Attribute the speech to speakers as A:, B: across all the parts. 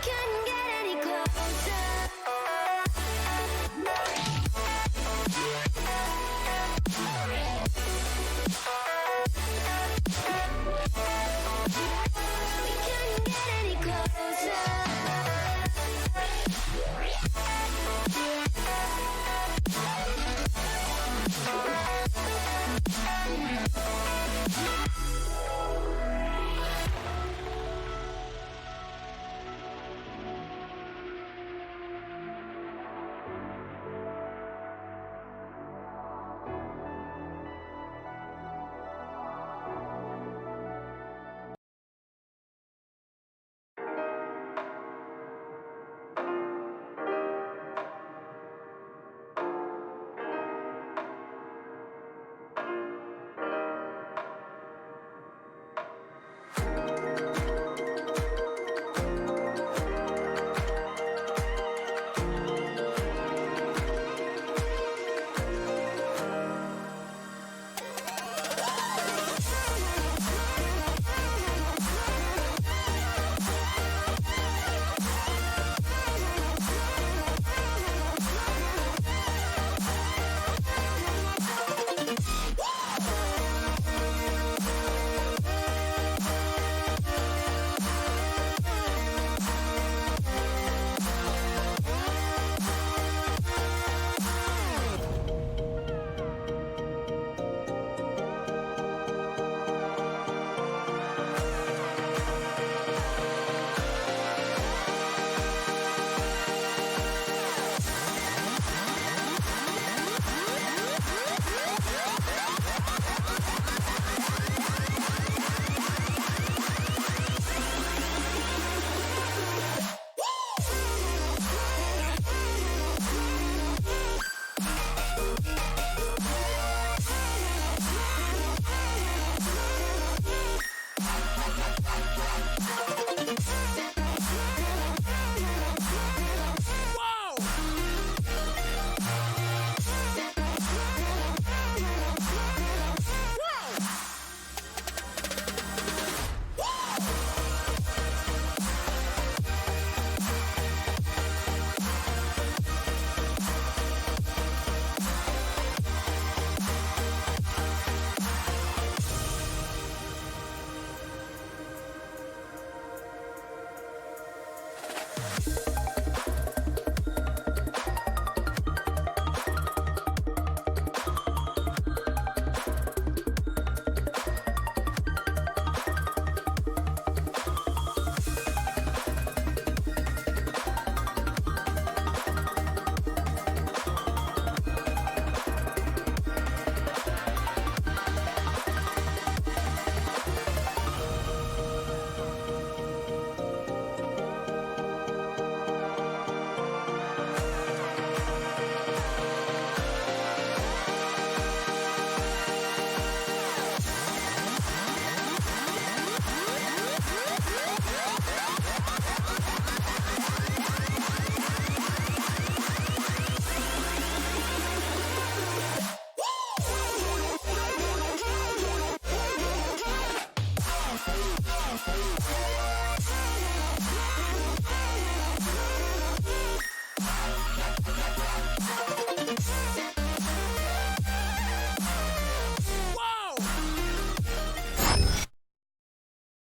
A: couldn't get any closer. We couldn't get any closer.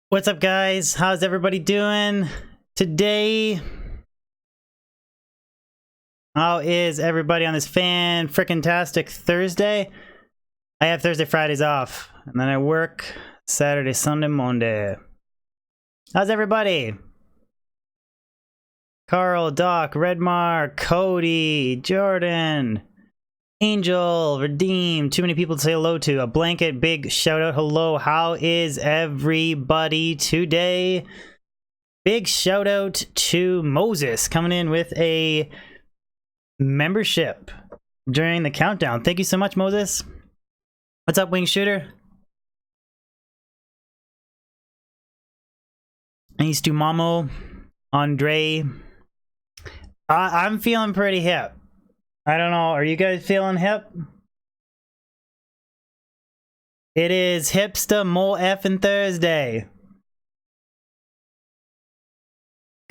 B: What's up, guys? How's everybody doing today? How is everybody on this fan-frickin-tastic Thursday? I have Thursday, Fridays off, and then I work Saturday, Sunday, Monday. How's everybody? Carl, Doc, Redmark, Cody, Jordan, Angel, Redeem, too many people to say hello to. A blanket, big shout out, hello. How is everybody today? Big shout out to Moses coming in with a membership during the countdown. Thank you so much, Moses. What's up, Wing Shooter? Thanks to Mamo, Andre. I'm feeling pretty hip. I don't know, are you guys feeling hip? It is Hipster More Effin' Thursday.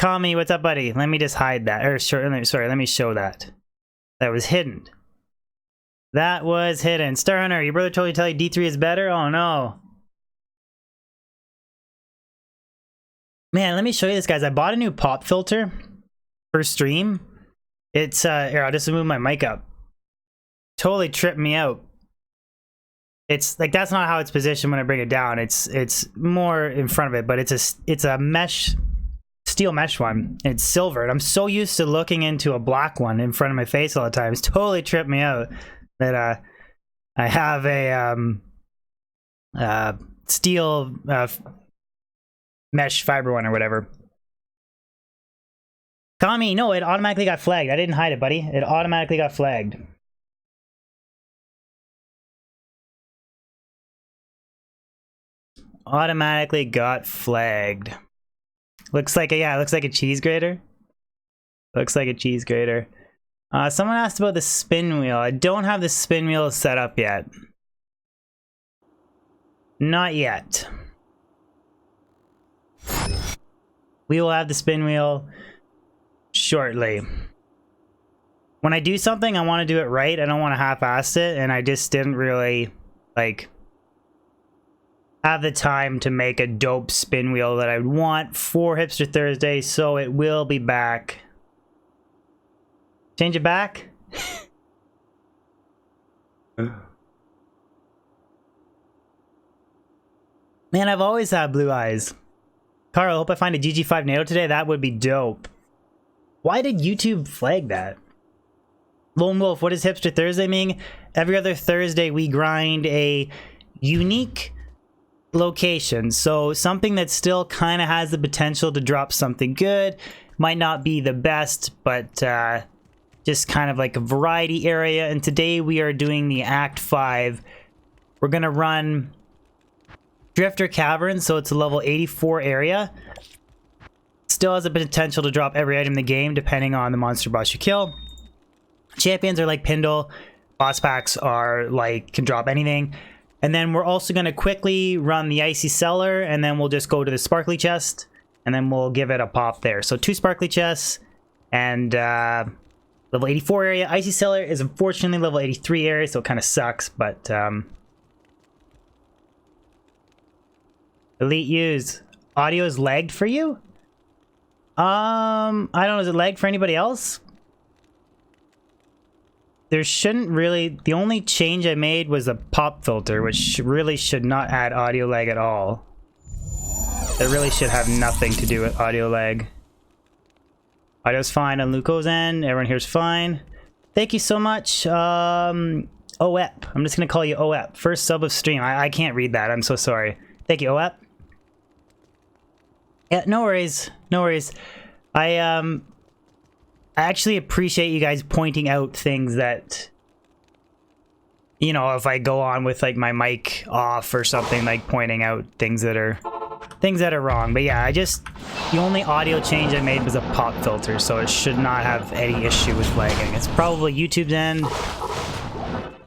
B: Kami, what's up, buddy? Let me just hide that. Or sorry, let me show that. That was hidden. That was hidden. Star Hunter, your brother told you to tell you D3 is better? Oh no. Man, let me show you this, guys. I bought a new pop filter for stream. It's here, I'll just move my mic up. Totally tripped me out. It's like, that's not how it's positioned when I bring it down. It's more in front of it, but it's a mesh, steel mesh one. It's silver, and I'm so used to looking into a black one in front of my face all the time. It's totally tripped me out that I have a steel mesh fiber one or whatever. Kami, no, it automatically got flagged. I didn't hide it, buddy. It automatically got flagged. Automatically got flagged. Looks like yeah, it looks like a cheese grater. Looks like a cheese grater. Someone asked about the spin wheel. I don't have the spin wheel set up yet. Not yet. We will have the spin wheel shortly. When I do something, I want to do it right. I don't want to half-ass it, and I just didn't really, like, have the time to make a dope spin wheel that I would want for Hipster Thursday, so it will be back. Change it back? Man, I've always had blue eyes. Carl, I hope I find a GG5 NATO today. That would be dope. Why did YouTube flag that? Lone Wolf, what does Hipster Thursday mean? Every other Thursday we grind a unique location. So something that still kind of has the potential to drop something good. Might not be the best, but just kind of like a variety area. And today we are doing the Act 5. We're going to run Drifter Cavern, so it's a level 84 area. Still has the potential to drop every item in the game, depending on the monster boss you kill. Champions are like Pindle. Boss packs are like, can drop anything. And then we're also going to quickly run the Icy Cellar, and then we'll just go to the Sparkly Chest, and then we'll give it a pop there. So 2 Sparkly Chests, and level 84 area. Icy Cellar is unfortunately level 83 area, so it kind of sucks, but Elite use. Audio is lagged for you? I don't know, is it lagged for anybody else? There shouldn't really... The only change I made was a pop filter, which really should not add audio lag at all. It really should have nothing to do with audio lag. Audio's fine on Luco's end. Everyone here's fine. Thank you so much. OEP. I'm just gonna call you OEP. First sub of stream. I can't read that. I'm so sorry. Thank you, OEP. Yeah, no worries. No worries. I actually appreciate you guys pointing out things that, you know, if I go on with like my mic off or something, like pointing out things that are wrong. But yeah, the only audio change I made was a pop filter, so it should not have any issue with lagging. It's probably YouTube's end.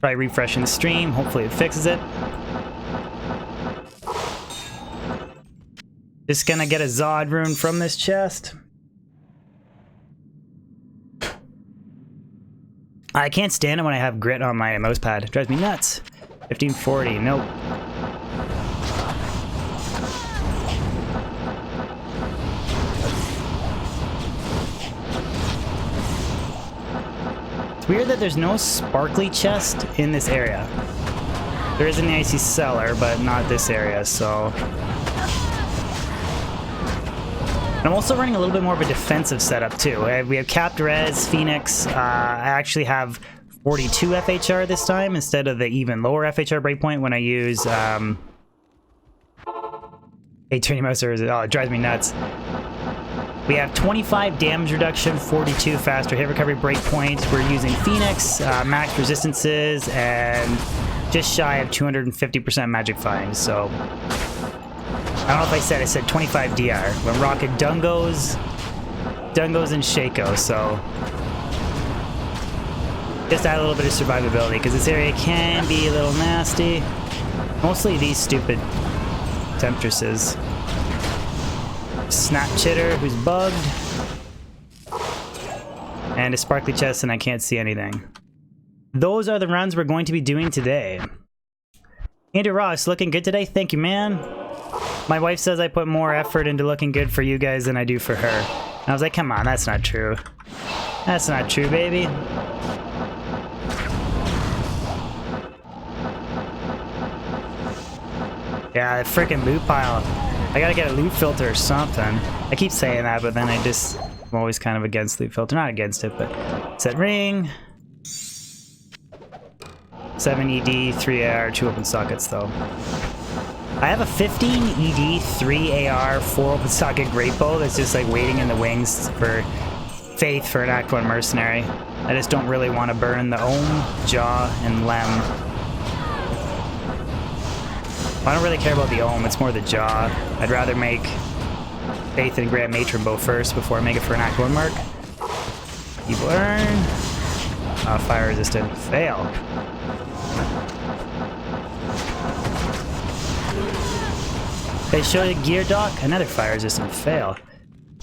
B: Probably refreshing the stream. Hopefully it fixes it. Just gonna get a Zod rune from this chest. I can't stand it when I have grit on my mouse pad. It drives me nuts. 1540, nope. It's weird that there's no sparkly chest in this area. There is in the Icy Cellar, but not this area, so... I'm also running a little bit more of a defensive setup too. We have capped res, Phoenix. I actually have 42 FHR this time instead of the even lower FHR breakpoint when I use a turning mouse. Oh, it drives me nuts. We have 25 damage reduction, 42 faster hit recovery breakpoints. We're using Phoenix, max resistances, and just shy of 250% magic find. So I don't know if I said 25 DR. We're rocking Dungos and Shaco, so just add a little bit of survivability, because this area can be a little nasty. Mostly these stupid temptresses. Snap Chitter, who's bugged. and a sparkly chest, and I can't see anything. Those are the runs we're going to be doing today. Andrew Ross, looking good today? Thank you, man. My wife says I put more effort into looking good for you guys than I do for her. And I was like, come on, that's not true. That's not true, baby. Yeah, the freaking loot pile. I gotta get a loot filter or something. I keep saying that, but then I'm always kind of against loot filter. Not against it, but set ring. 7 ED, 3 AR, 2 open sockets though. I have a 15 ED, 3 AR, 4 open socket great bow that's just like waiting in the wings for faith for an Act 1 mercenary. I just don't really want to burn the Ohm, Jaw, and Lem. I don't really care about the Ohm, it's more the Jaw. I'd rather make Faith and Grand Matron bow first before I make it for an Act 1 mark. Evil Urn. Fire resistant. Fail. They show you gear, Doc? Another fire resistant fail.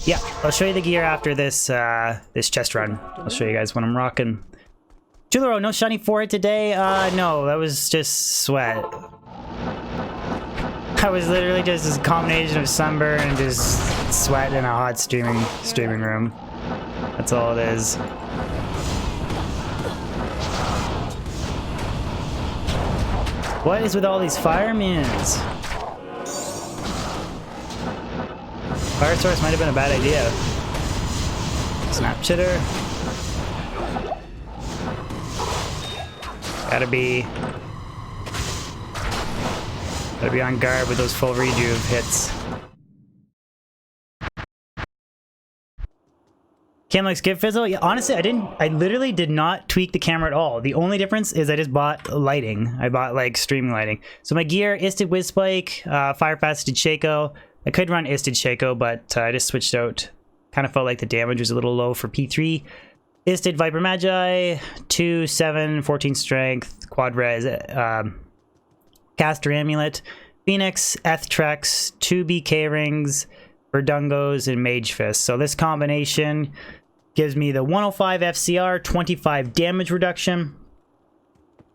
B: Yeah, I'll show you the gear after this this chest run. I'll show you guys what I'm rocking. Julero, no shiny forehead today? No, that was just sweat. I was literally just a combination of sunburn and just sweat in a hot streaming room. That's all it is. What is with all these firemen's? Fire source might have been a bad idea. Snap chitter. Gotta be on guard with those full rejuve hits. Cam looks good, Fizzle. Yeah, honestly, I literally did not tweak the camera at all. The only difference is I just bought lighting. I bought like streaming lighting. So my gear, Isted Wiz Spike, Fire Faceted Shaco. I could run Isted Shaco, but I just switched out. Kind of felt like the damage was a little low for P3. Isted Viper Magi, 2, 7, 14 strength, quad res, Caster Amulet, Phoenix, Eth-Trex, 2 BK rings, Verdungos, and Mage Fist. So this combination gives me the 105 FCR, 25 damage reduction,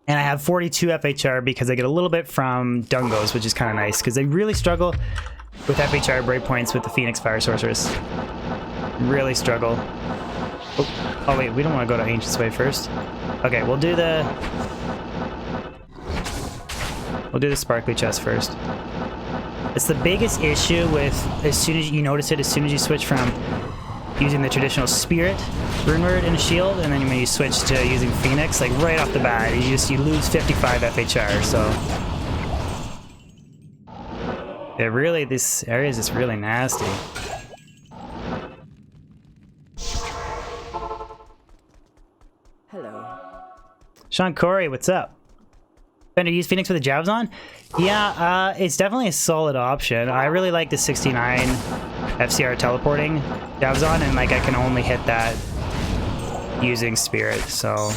B: and I have 42 FHR because I get a little bit from Dungos, which is kind of nice because they really struggle with FHR breakpoints with the Phoenix Fire Sorceress. Really struggle. Oh wait, we don't want to go to Ancient's Way first. Okay, we'll do the sparkly chest first. It's the biggest issue with as soon as you notice it, as soon as you switch from using the traditional Spirit Rune Word and a shield, and then when you switch to using Phoenix, like right off the bat, you lose 55 FHR. So it really, this area is just really nasty.
C: Hello.
B: Sean Corey, what's up? Bender, use Phoenix with the jabs on? Yeah, it's definitely a solid option. I really like the 69 FCR teleporting jabs on, and like I can only hit that using Spirit, so.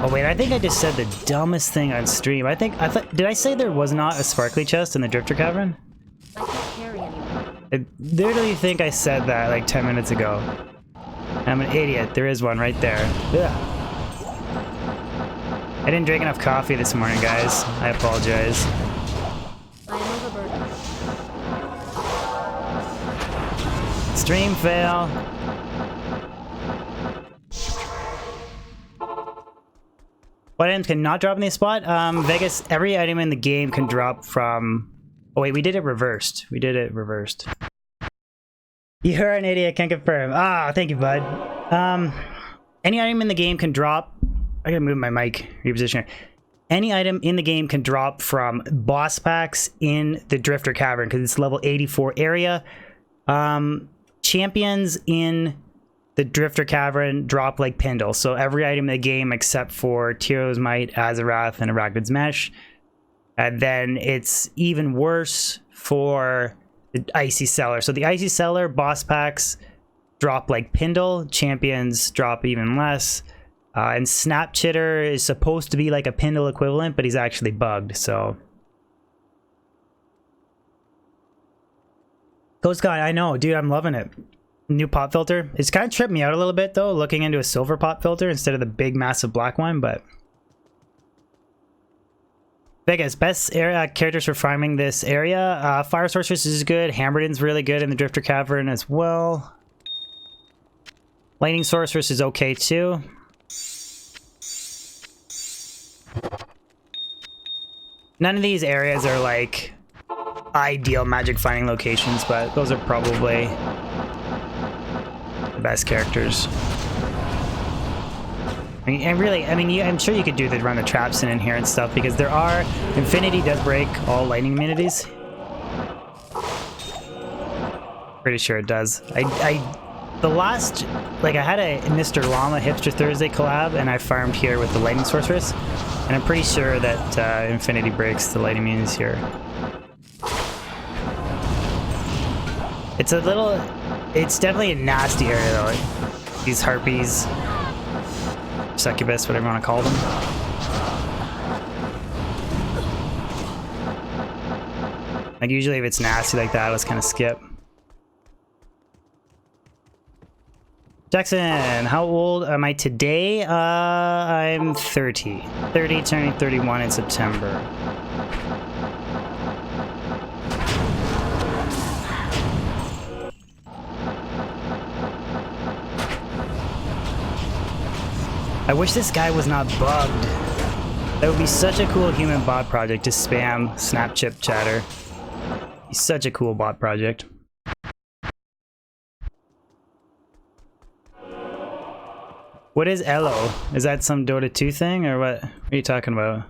B: Oh wait, I think I just said the dumbest thing on stream. Did I say there was not a sparkly chest in the Drifter Cavern?
C: I can't carry anyone.
B: I literally think I said that like 10 minutes ago. I'm an idiot. There is one right there. Ugh. I didn't drink enough coffee this morning, guys. I apologize.
C: I am overburdened.
B: Stream fail. What items cannot drop in the spot? Vegas, every item in the game can drop from... Oh wait, we did it reversed. You're an idiot, can confirm. Ah, thank you, bud. Any item in the game can drop... I gotta move my mic repositioner. Any item in the game can drop from boss packs in the Drifter Cavern because it's level 84 area. Champions in the Drifter Cavern drop like Pindle. So every item in the game except for Tyro's Might, Azarath, and Arachid's Mesh. And then it's even worse for the Icy Cellar. So the Icy Cellar boss packs drop like Pindle. Champions drop even less. And Snap Chitter is supposed to be like a Pindle equivalent, but he's actually bugged, so... Coast Guy, I know, dude, I'm loving it. New pop filter. It's kind of tripped me out a little bit though, looking into a silver pop filter instead of the big massive black one, but Vegas, best area characters for farming this area. Fire Sorceress is good. Hammerden's really good in the Drifter Cavern as well. Lightning Sorceress is okay too. None of these areas are like ideal magic finding locations, but those are probably the best characters. I'm sure you could run the traps in here and stuff because there are Infinity does break all lightning immunities. Pretty sure it does. I had a Mr. Llama Hipster Thursday collab and I farmed here with the Lightning Sorceress, and I'm pretty sure that Infinity breaks the lightning immunities here. It's definitely a nasty area though. Like, these harpies, succubus, whatever you want to call them. Like usually if it's nasty like that, let's kind of skip. Jackson, how old am I today? I'm 30. 30, turning 31 in September. I wish this guy was not bugged. That would be such a cool human bot project to spam snap chip chatter. He's such a cool bot project. What is Elo? Is that some Dota 2 thing or what? What are you talking about?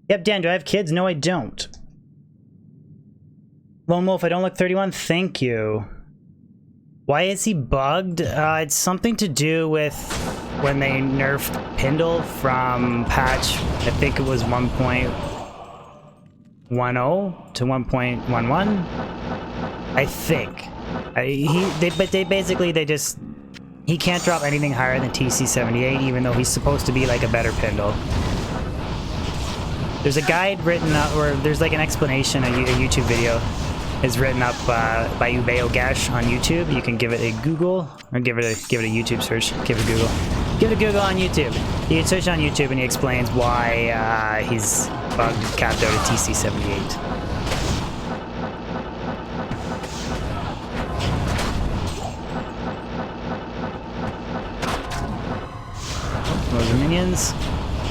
B: Yep, Dan, do I have kids? No, I don't. Lone Wolf, I don't look 31. Thank you. Why is he bugged? It's something to do with when they nerfed Pindle from patch, I think it was 1.10 to 1.11. I think. He can't drop anything higher than TC78, even though he's supposed to be like a better Pindle. There's a guide written up, or there's like an explanation, a YouTube video is written up by Ubeo Gash on YouTube. You can give it a Google, or give it a YouTube search. Give it a Google. Give it a Google on YouTube. You can search on YouTube and he explains why he's bugged capped out at TC78. Those are minions.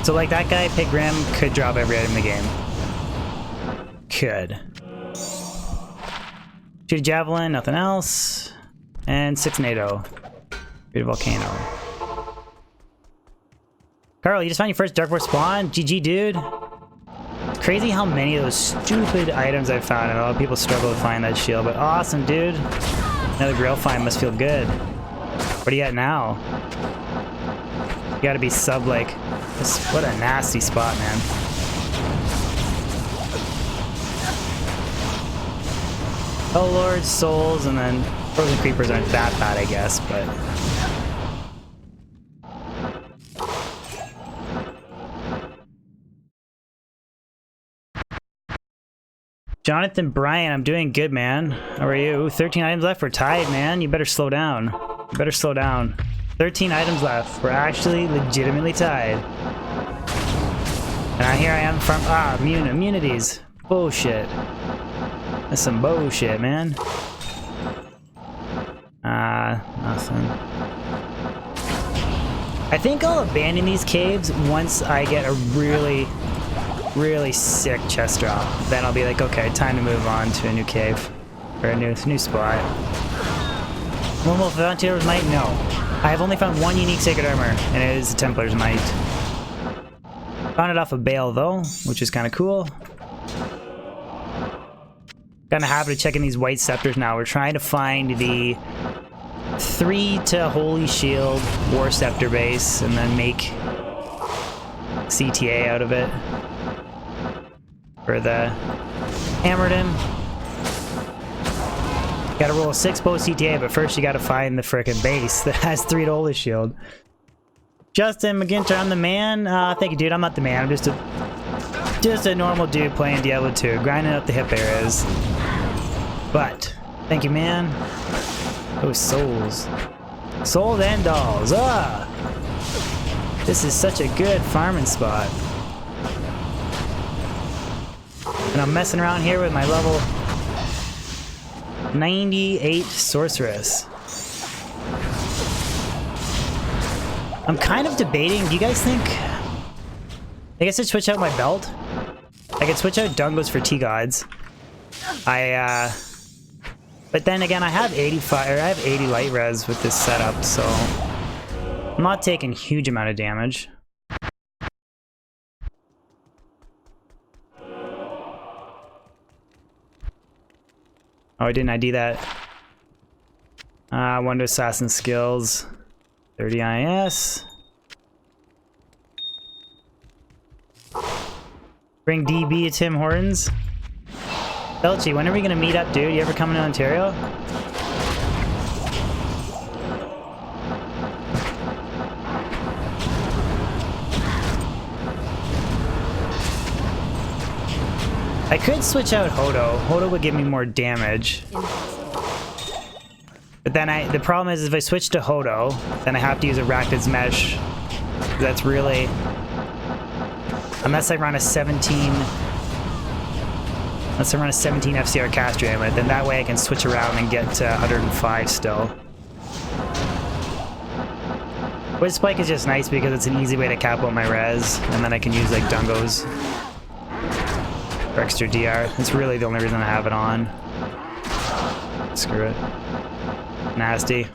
B: So like that guy, Pigram, could drop every item in the game. Could. Shoot a javelin, nothing else. And 6 NATO. Shoot a volcano. Carl, you just found your first Dark Force spawn? GG, dude. It's crazy how many of those stupid items I've found, and a lot of people struggle to find that shield, but awesome, dude. Another Grail find must feel good. What are you at now? You gotta be sub like this. What a nasty spot, man. Oh Lord, souls, and then frozen creepers aren't that bad, I guess, but Jonathan Bryan, I'm doing good, man. How are you? 13 items left. We're tied, man. You better slow down. You better slow down. 13 items left. We're actually legitimately tied. And here I am from immunities. Bullshit. That's some bullshit, man. Nothing. I think I'll abandon these caves once I get a really sick chest drop. Then I'll be like, okay, time to move on to a new cave. Or a new spot. One Wolf Volunteer's Might? No. I have only found one unique Sacred Armor, and it is a Templar's Might. Found it off of Bale, though, which is kind of cool. Got in a habit of checking these white scepters now. We're trying to find the 3 to Holy Shield War Scepter base, and then make CTA out of it. For the Hammerden. Gotta roll a 6 bow CTA, but first you gotta find the frickin' base that has 3 to Holy Shield. Justin McGinter, I'm the man. Thank you, dude. I'm not the man. I'm just a Just a normal dude playing Diablo 2, grinding up the hip areas. But, thank you, man. Oh, souls. Souls and dolls. Ah! This is such a good farming spot. And I'm messing around here with my level 98 sorceress. I'm kind of debating, do you guys think I guess I'd switch out my belt? I could switch out Dungos for T-Gods. But then again, I have 85, or I have 80 light res with this setup, so I'm not taking a huge amount of damage. Oh, I didn't ID that. One to assassin skills. 30 IS. Bring DB to Tim Hortons. Belchy, when are we gonna meet up, dude? You ever coming to Ontario? I could switch out Hodo. Hodo would give me more damage. But then the problem is if I switch to Hodo, then I have to use Arachnid's Mesh. That's really... Unless I run a 17... Unless I run a 17 FCR caster amulet, then that way I can switch around and get to 105 still. Witch Spike is just nice because it's an easy way to cap out my res, and then I can use like Dungos for extra DR. That's really the only reason I have it on. Screw it. Nasty.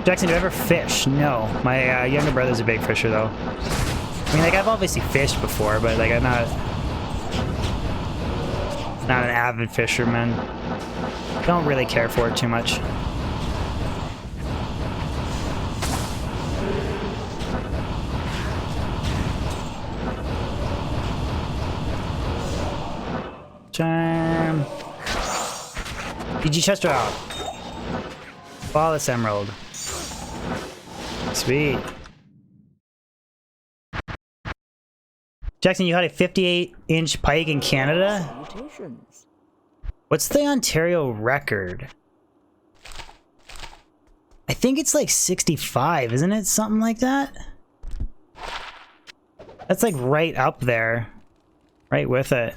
B: Jackson, do you ever fish? No. My younger brother's a big fisher, though. I mean, like, I've obviously fished before, but, like, I'm not an avid fisherman. Don't really care for it too much. Charm. GG Chester out. Flawless Emerald. Sweet. Jackson, you had a 58-inch pike in Canada? What's the Ontario record? I think it's like 65, isn't it? Something like that? That's like right up there. Right with it.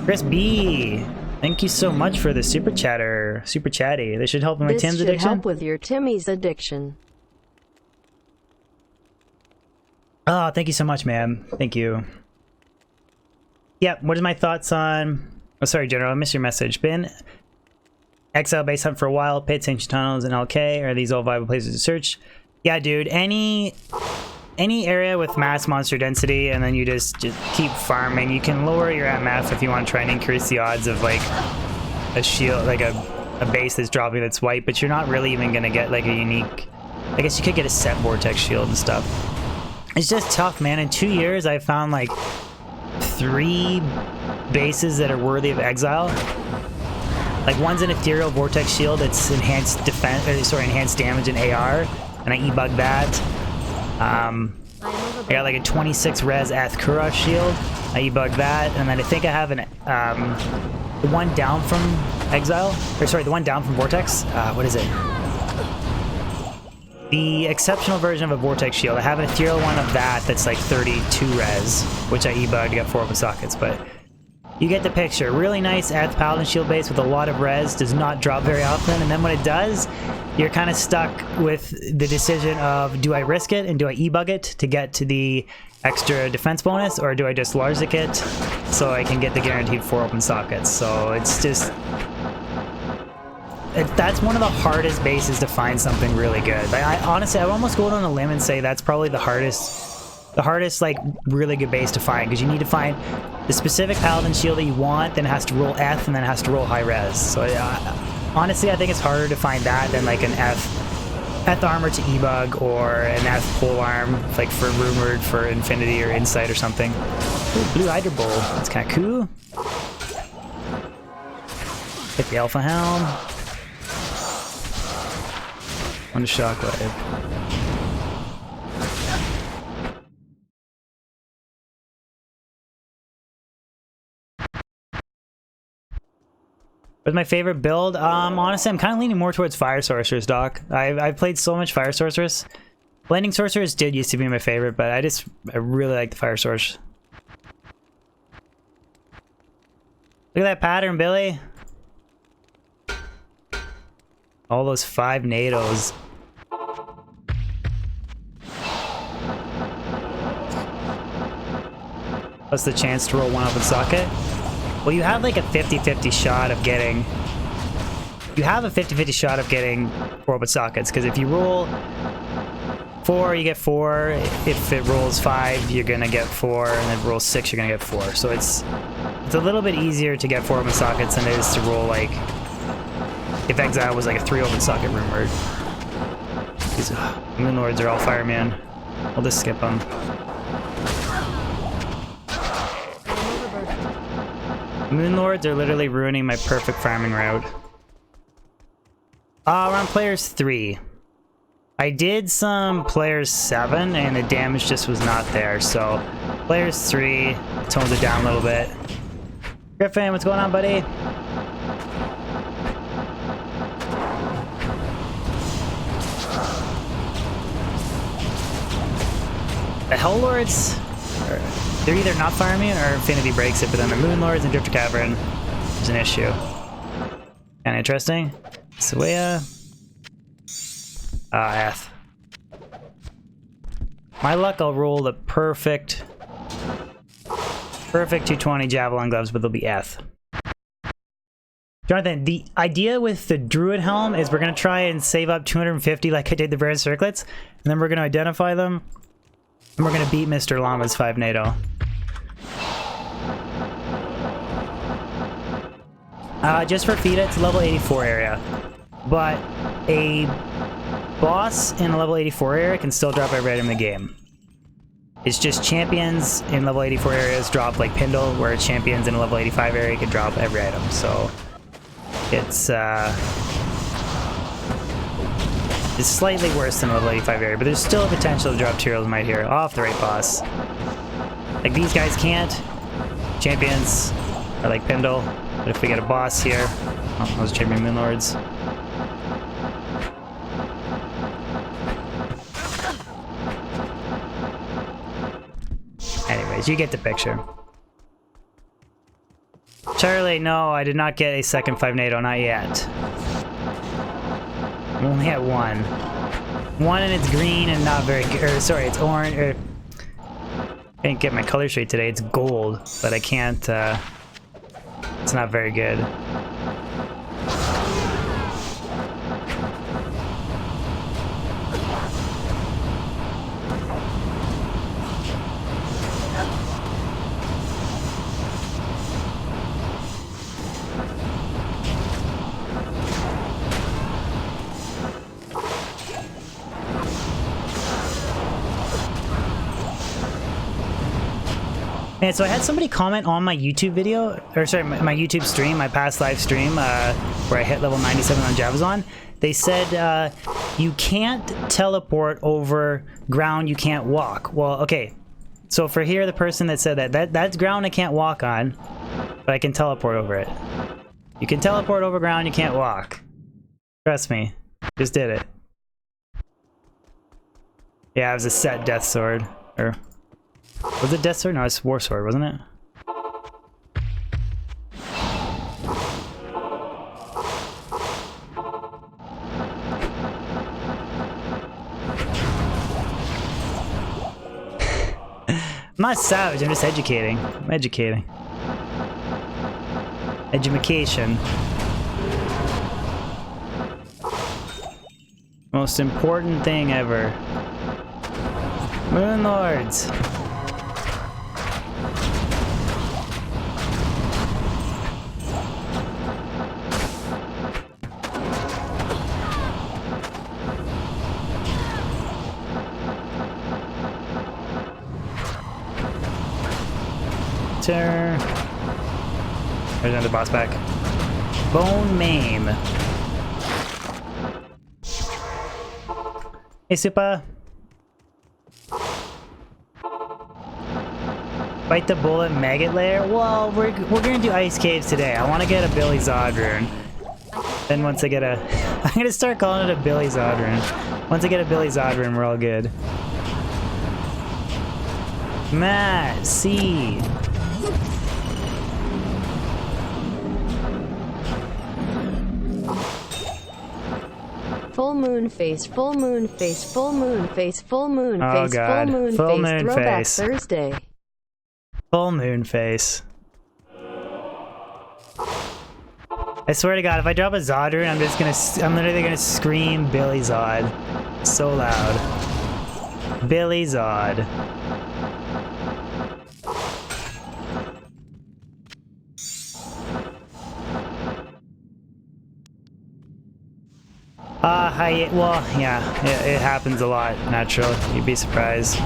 B: Chris B. Thank you so much for the super chatter. Super chatty. They should help with my Tim's addiction.
C: This should help with your Timmy's addiction.
B: Oh, thank you so much, man. Thank you. Yep, what are my thoughts on... Oh, sorry, General, I missed your message. Been exile base hunt for a while, paid attention tunnels and LK. Are these all viable places to search? Yeah, dude, any area with mass monster density, and then you just keep farming. You can lower your MF if you want to try and increase the odds of like a shield, like a base that's dropping that's white, but you're not really even gonna get like a unique... I guess you could get a set vortex shield and stuff. It's just tough, man. In 2 years, I found like 3 bases that are worthy of exile. Like one's an ethereal vortex shield. It's enhanced defense, enhanced damage and AR, and I e-bug that. I got like a 26 res Eth Kura shield. I e-bug that, and then I think I have an the one down from exile, or sorry, the one down from vortex. What is it? The exceptional version of a vortex shield. I have an ethereal one of that that's like 32 res, which I e-bugged to get 4 open sockets, but you get the picture. Really nice Eth Paladin shield base with a lot of res, does not drop very often, and then when it does, you're kind of stuck with the decision of, do I risk it and do I e-bug it to get to the extra defense bonus, or do I just Larzik it so I can get the guaranteed 4 open sockets? So it's just... that's one of the hardest bases to find something really good. I honestly, I would almost go out on a limb and say that's probably the hardest like really good base to find, because you need to find the specific paladin shield that you want, then it has to roll Eth, and then it has to roll high res. So honestly, I think it's harder to find that than like an Eth armor to e-bug, or an Eth pole arm like for rumored for infinity or insight or something. Ooh, blue Hydra Bowl, that's kind of cool. Hit the Alpha Helm. On a shockwave. What's my favorite build? Honestly, I'm kind of leaning more towards Fire Sorceress, Doc. I've played so much Fire Sorceress. Blending Sorceress did used to be my favorite, but I really like the Fire Sorceress. Look at that pattern, Billy. All those 5 NATOs. Plus the chance to roll one open socket. Well, you have like a 50-50 shot of getting... You have a 50-50 shot of getting 4 open sockets, because if you roll 4, you get 4. If it rolls 5, you're gonna get 4, and if it rolls 6, you're gonna get 4. So it's a little bit easier to get 4 open sockets than it is to roll like... If Exile was like a 3 open socket rumored. These Moon Lords are all fireman. We'll just skip them. Moon Lords are literally ruining my perfect farming route. We're on players 3. I did some players 7 and the damage just was not there, so players 3 tones it down a little bit. Griffin, what's going on, buddy? The Hell Lords, they're either not farming or Infinity breaks it, but then the Moon Lords and Drifter Cavern is an issue. Kinda interesting. Sawaya. Eth. My luck, I'll roll the perfect 220 Javelin Gloves, but they'll be Eth. Jonathan, the idea with the Druid Helm is we're gonna try and save up 250 like I did the Various Circlets, and then we're gonna identify them. And we're gonna beat Mr. Llama's 5 NATO. Just for Fida, it's a level 84 area. But a boss in a level 84 area can still drop every item in the game. It's just champions in level 84 areas drop like Pindle, where champions in a level 85 area can drop every item. So it's slightly worse than a level 85 area, but there's still a potential to drop Tyrell's Might here off the right boss. Like, these guys can't. Champions are like Pindle, but if we get a boss here... Oh, those Champion Moon Lords. Anyways, you get the picture. Charlie, no, I did not get a second 5 NATO, not yet. I'm only at 1. 1 and it's green and not very good. Or, sorry, it's orange. I can't get my color straight today. It's gold, but I can't. It's not very good. And so I had somebody comment on my YouTube video, or sorry, my YouTube stream, my past live stream, where I hit level 97 on Javazon. They said, you can't teleport over ground you can't walk. Well, okay. So for here, the person that said that's ground I can't walk on, but I can teleport over it. You can teleport over ground you can't walk. Trust me. Just did it. Yeah, it was a set Death Sword. Or... Was it Death Sword? No, it's War Sword, wasn't it? I'm not savage, I'm just educating. I'm educating. Education. Most important thing ever. Moon Lords! There's another boss back. Bone Maim. Hey, Supa. Bite the bullet maggot layer? Well, we're gonna do ice caves today. I want to get a Billy Zod rune. Then once I get a... I'm gonna start calling it a Billy Zod rune. Once I get a Billy Zod rune, we're all good. Matt, C.
C: Full moon face, full moon face, full moon face, full moon
B: Oh,
C: face,
B: God.
C: full moon
B: Full
C: face,
B: moon
C: throwback
B: face.
C: Thursday.
B: Full moon face. I swear to God, if I drop a Zod rune, I'm literally gonna scream Billy Zod. So loud. Billy Zod. Well, yeah, it happens a lot, natural. You'd be surprised.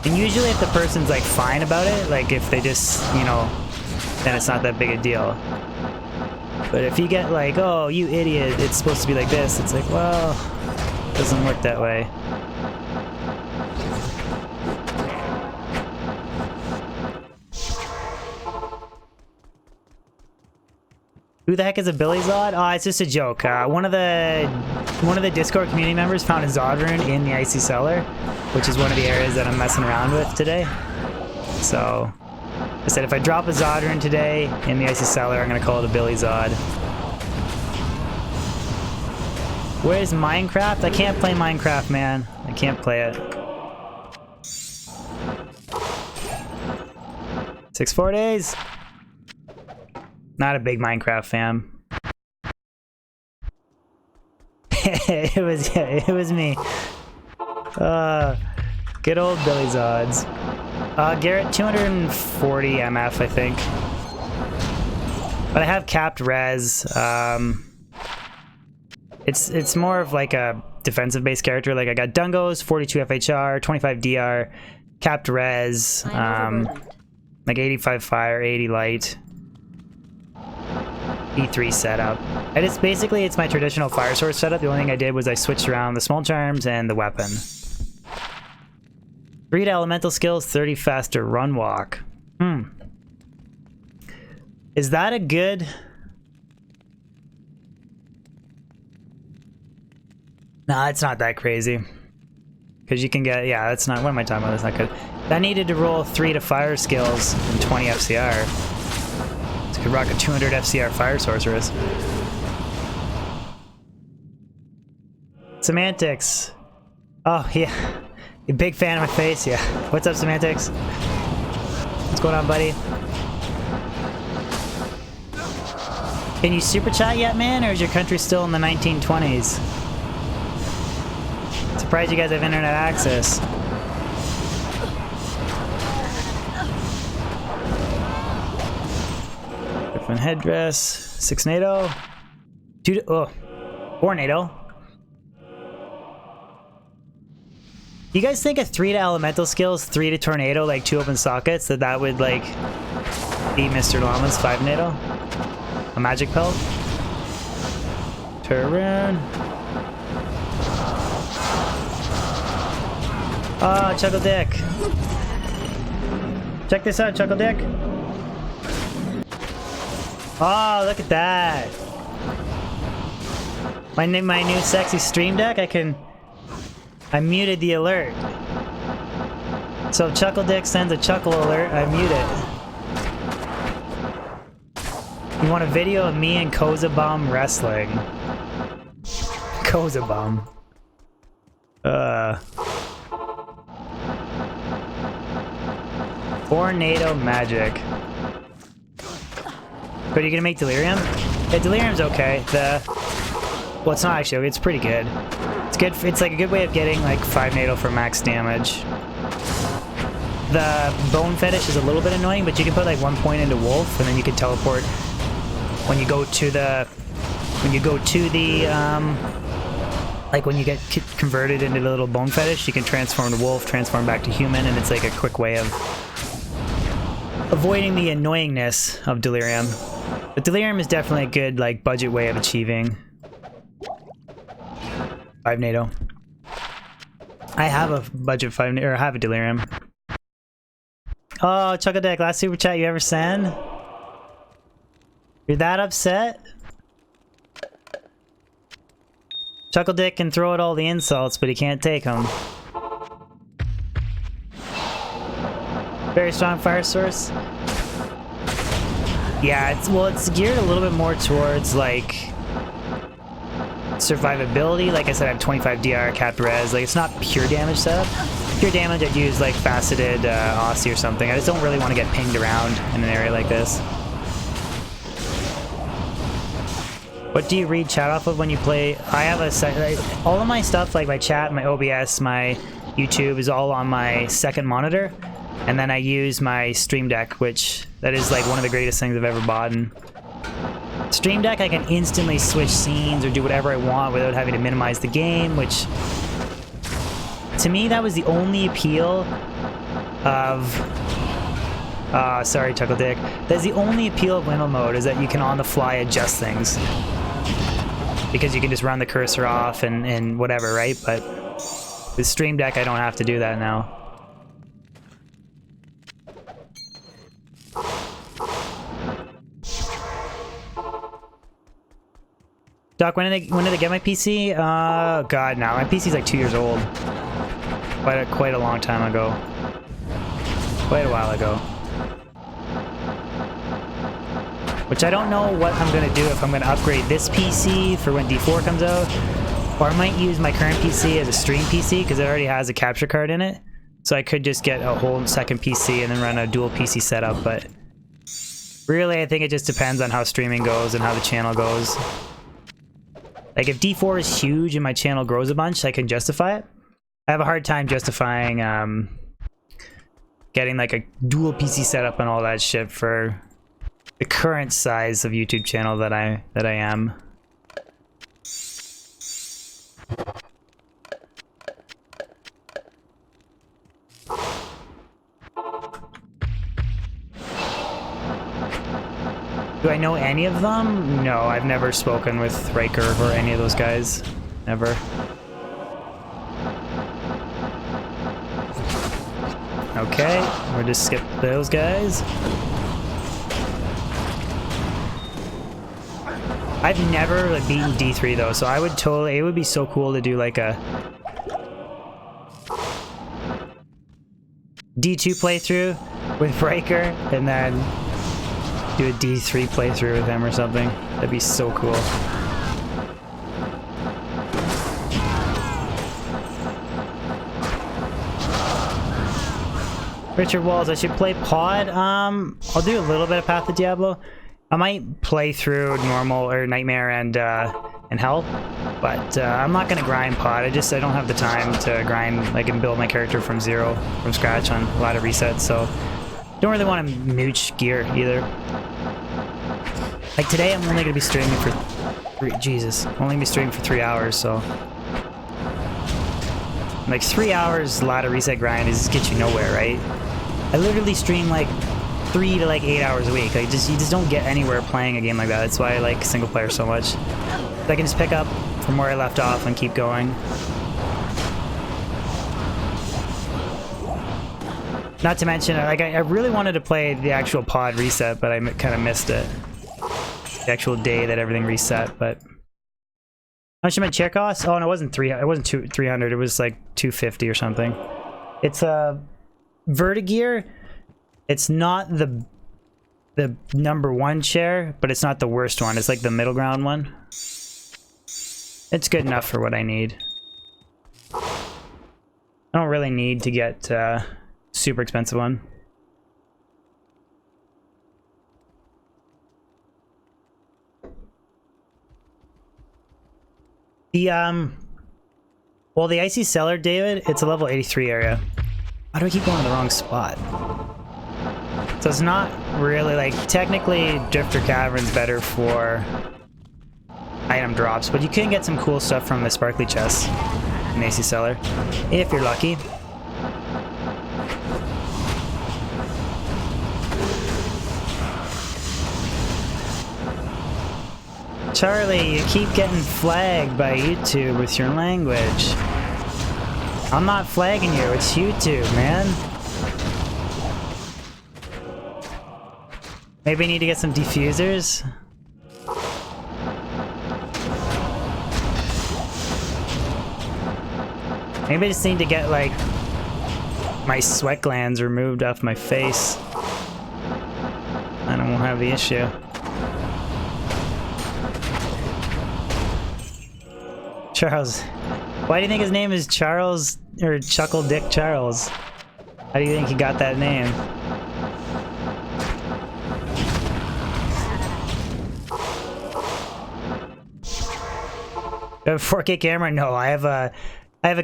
B: And usually if the person's like fine about it, like if they just, you know, then it's not that big a deal. But if you get like, oh, you idiot, it's supposed to be like this, it's like, well, it doesn't work that way. Who the heck is a Billy Zod? Oh, it's just a joke. One of the Discord community members found a Zod rune in the Icy Cellar, which is one of the areas that I'm messing around with today. So I said if I drop a Zod rune today in the Icy Cellar, I'm gonna call it a Billy Zod. Where's Minecraft? I can't play Minecraft, man. I can't play it. 6-4 days. Not a big Minecraft fan. it was me. Good old Billy Zods. Garrett, 240 MF, I think. But I have capped res. It's more of like a defensive based character. Like I got Dungos, 42 FHR, 25 DR, capped res, like 85 fire, 80 light. E3 setup. And it's basically, it's my traditional fire source setup. The only thing I did was I switched around the small charms and the weapon. 3 to elemental skills, 30 faster run walk. Is that a good... Nah, it's not that crazy. Because you can get, yeah, that's not, what am I talking about? That's not good. That needed to roll 3 to fire skills and 20 FCR. Could rock a 200 FCR fire sorceress. Semantics. Oh, yeah. You big fan of my face? Yeah. What's up, Semantics? What's going on, buddy? Can you super chat yet, man? Or is your country still in the 1920s? Surprised you guys have internet access. Different headdress. 6 NATO. 2 oh. 4 NATO. You guys think a 3 to elemental skills, 3 to tornado, like 2 open sockets, that would like be Mr. Llama's 5 NATO? A magic pelt? Turn. Oh, Chuckle Dick. Check this out, Chuckle Dick. Oh, look at that. My new sexy stream deck, I muted the alert. So if Chuckle Dick sends a chuckle alert, I mute it. You want a video of me and Kozabum wrestling? Kozabum. Tornado magic. But are you gonna make Delirium? Yeah, Delirium's okay. Well, it's not actually, it's pretty good. It's good, it's like a good way of getting like 5 NATO for max damage. The Bone Fetish is a little bit annoying, but you can put like 1 point into Wolf, and then you can teleport when you go to the, like when you get converted into the little Bone Fetish, you can transform to Wolf, transform back to human, and it's like a quick way of avoiding the annoyingness of Delirium. But Delirium is definitely a good like budget way of achieving 5 NATO. I have a budget 5 or I have a delirium. Oh, Chuckle Deck, last super chat you ever send? You're that upset? Chuckle Dick can throw out all the insults, but he can't take them. Very strong fire source. Yeah, it's geared a little bit more towards like survivability. Like I said, I have 25 DR cap res. Like it's not pure damage setup. Pure damage, I'd use like faceted Aussie or something. I just don't really want to get pinged around in an area like this. What do you read chat off of when you play? I have all of my stuff, like my chat, my OBS, my YouTube is all on my second monitor. And then I use my Stream Deck, which that is like one of the greatest things I've ever bought. And Stream Deck, I can instantly switch scenes or do whatever I want without having to minimize the game, which to me, that was the only appeal of... sorry, Chuckle Dick. That's the only appeal of Windmill mode, is that you can on the fly adjust things. Because you can just run the cursor off and whatever, right? But with Stream Deck, I don't have to do that now. Doc, when did they get my PC? God, now my PC's like 2 years old. Quite a long time ago. Quite a while ago. Which I don't know what I'm gonna do, if I'm gonna upgrade this PC for when D4 comes out, or I might use my current PC as a stream PC because it already has a capture card in it. So I could just get a whole second PC and then run a dual PC setup. But really, I think it just depends on how streaming goes and how the channel goes. Like if D4 is huge and my channel grows a bunch, I can justify it. I have a hard time justifying getting like a dual PC setup and all that shit for the current size of YouTube channel that I am. Do I know any of them? No, I've never spoken with Riker or any of those guys. Never. Okay, we'll just skip those guys. I've never beaten D3 though, so I would totally, it would be so cool to do like a D2 playthrough with Riker and then do a D3 playthrough with him or something. That'd be so cool. Richard Walls, I should play Pod. I'll do a little bit of Path of Diablo. I might play through normal or Nightmare and Hell, but I'm not gonna grind Pod. I don't have the time to grind like and build my character from scratch on a lot of resets. So don't really want to mooch gear either. Like today, I'm only gonna be streaming for I'm only gonna be streaming for 3 hours. So like 3 hours ladder reset grind is get you nowhere, right? I literally stream like 3 to like 8 hours a week. Like you just don't get anywhere playing a game like that. That's why I like single player so much. I can just pick up from where I left off and keep going. Not to mention, like I really wanted to play the actual Pod reset, but I kind of missed it. The actual day that everything reset, but how much did my chair cost? Oh no, it wasn't 300. It was like 250 or something. It's a Vertigear. It's not the #1 chair, but it's not the worst one. It's like the middle ground one. It's good enough for what I need. I don't really need to get super expensive one. The well, the Icy Cellar, David, it's a level 83 area. Why do I keep going to the wrong spot? So it's not really like, technically Drifter Cavern's better for item drops, but you can get some cool stuff from the sparkly chests in Icy Cellar, if you're lucky. Charlie, you keep getting flagged by YouTube with your language. I'm not flagging you, it's YouTube, man. Maybe I need to get some diffusers? Maybe I just need to get, like, my sweat glands removed off my face. And I won't have the issue. Charles. Why do you think his name is Charles, or Chuckle Dick Charles? How do you think he got that name? I have a 4K camera? No, I have a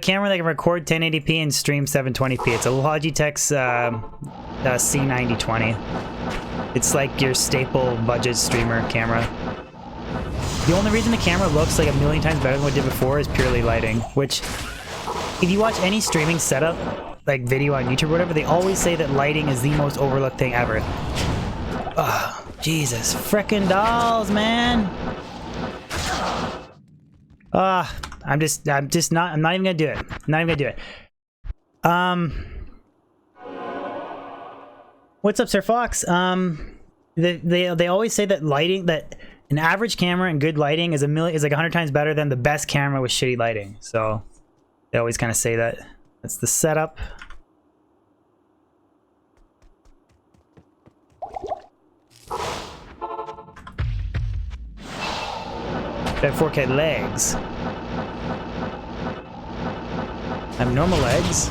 B: camera that can record 1080p and stream 720p. It's a Logitech's C9020. It's like your staple budget streamer camera. The only reason the camera looks like a million times better than what it did before is purely lighting, which, if you watch any streaming setup, like video on YouTube or whatever, they always say that lighting is the most overlooked thing ever. Ugh, Jesus. Frickin' dolls, man! I'm not even gonna do it. I'm not even gonna do it. What's up, Sir Fox? They always say that lighting, that an average camera and good lighting is like 100 times better than the best camera with shitty lighting. So they always kind of say that. That's the setup. I have 4K legs. I have normal legs.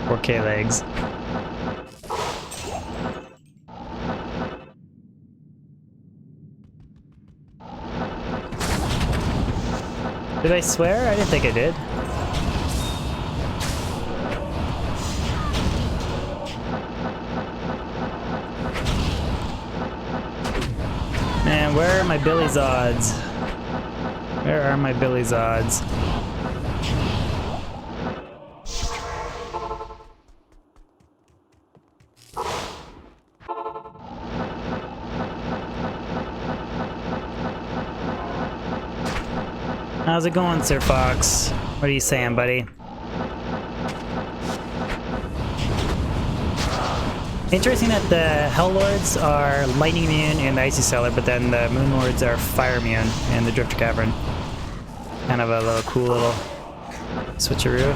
B: 4K legs. Did I swear? I didn't think I did. Man, where are my Billy's odds? Where are my Billy's odds? How's it going, Sir Fox? What are you saying, buddy? Interesting that the Hell Lords are lightning immune in the Icy Cellar, but then the Moon Lords are fire immune in the Drifter Cavern. Kind of a little cool little switcheroo.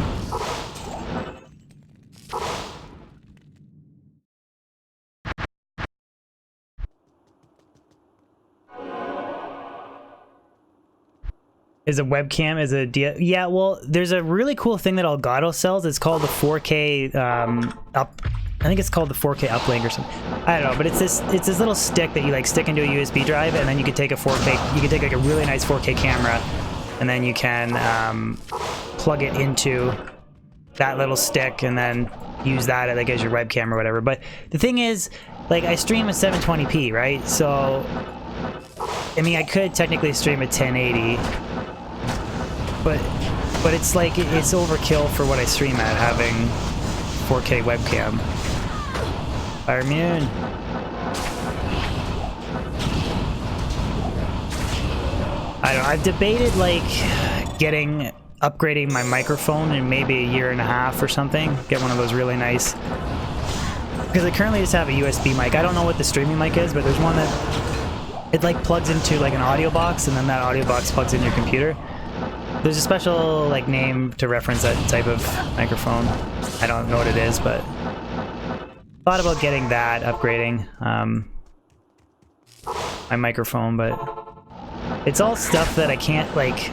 B: Is a webcam, is a yeah, well, there's a really cool thing that Elgato sells. It's called the 4K I think it's called the 4K uplink or something. I don't know, but it's this little stick that you like stick into a USB drive, and then you can take a 4K, you can take like a really nice 4K camera, and then you can plug it into that little stick and then use that like as your webcam or whatever. But the thing is, like, I stream at 720p, right? So I mean, I could technically stream at 1080, but it's like, it's overkill for what I stream at, having 4K webcam. Fire immune. I don't know, I've debated like upgrading my microphone in maybe a year and a half or something. Get one of those really nice, because I currently just have a USB mic. I don't know what the streaming mic is, but there's one that it like plugs into like an audio box, and then that audio box plugs in your computer. There's a special like name to reference that type of microphone. I don't know what it is, but thought about getting that, upgrading my microphone, but it's all stuff that I can't like.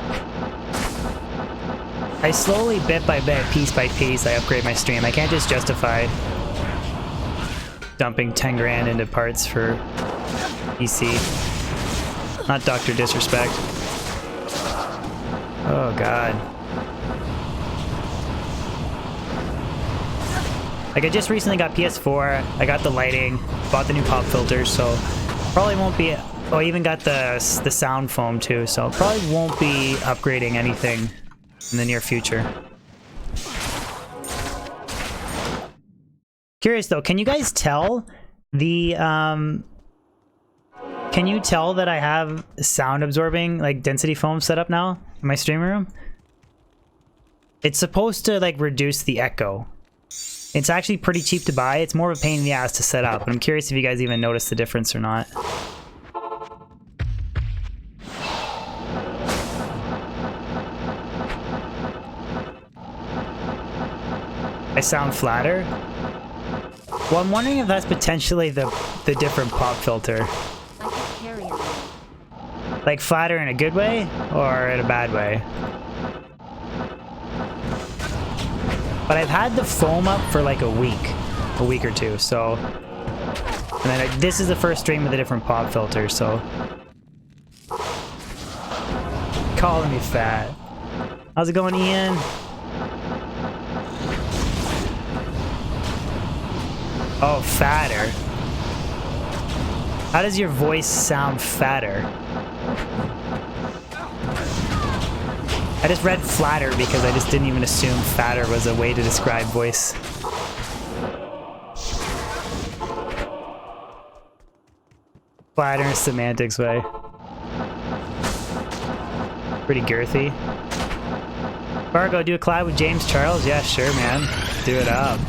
B: I slowly, bit by bit, piece by piece, I upgrade my stream. I can't just justify dumping 10 grand into parts for PC. Not Dr. Disrespect. Oh god. Like, I just recently got PS4, I got the lighting, bought the new pop filters, so probably won't be... Oh, I even got the sound foam too, so probably won't be upgrading anything in the near future. Curious though, can you guys tell the can you tell that I have sound absorbing like density foam set up now in my stream room? It's supposed to like reduce the echo. It's actually pretty cheap to buy. It's more of a pain in the ass to set up, but I'm curious if you guys even notice the difference or not. I sound flatter? Well, I'm wondering if that's potentially the different pop filter. Like flatter in a good way or in a bad way? But I've had the foam up for like a week or two, so... And then this is the first stream with a different pop filter, so... Calling me fat. How's it going, Ian? Oh, fatter. How does your voice sound fatter? I just read flatter because I just didn't even assume fatter was a way to describe voice. Flatter in a semantics way. Pretty girthy. Fargo, do a collab with James Charles? Yeah, sure, man. Do it up.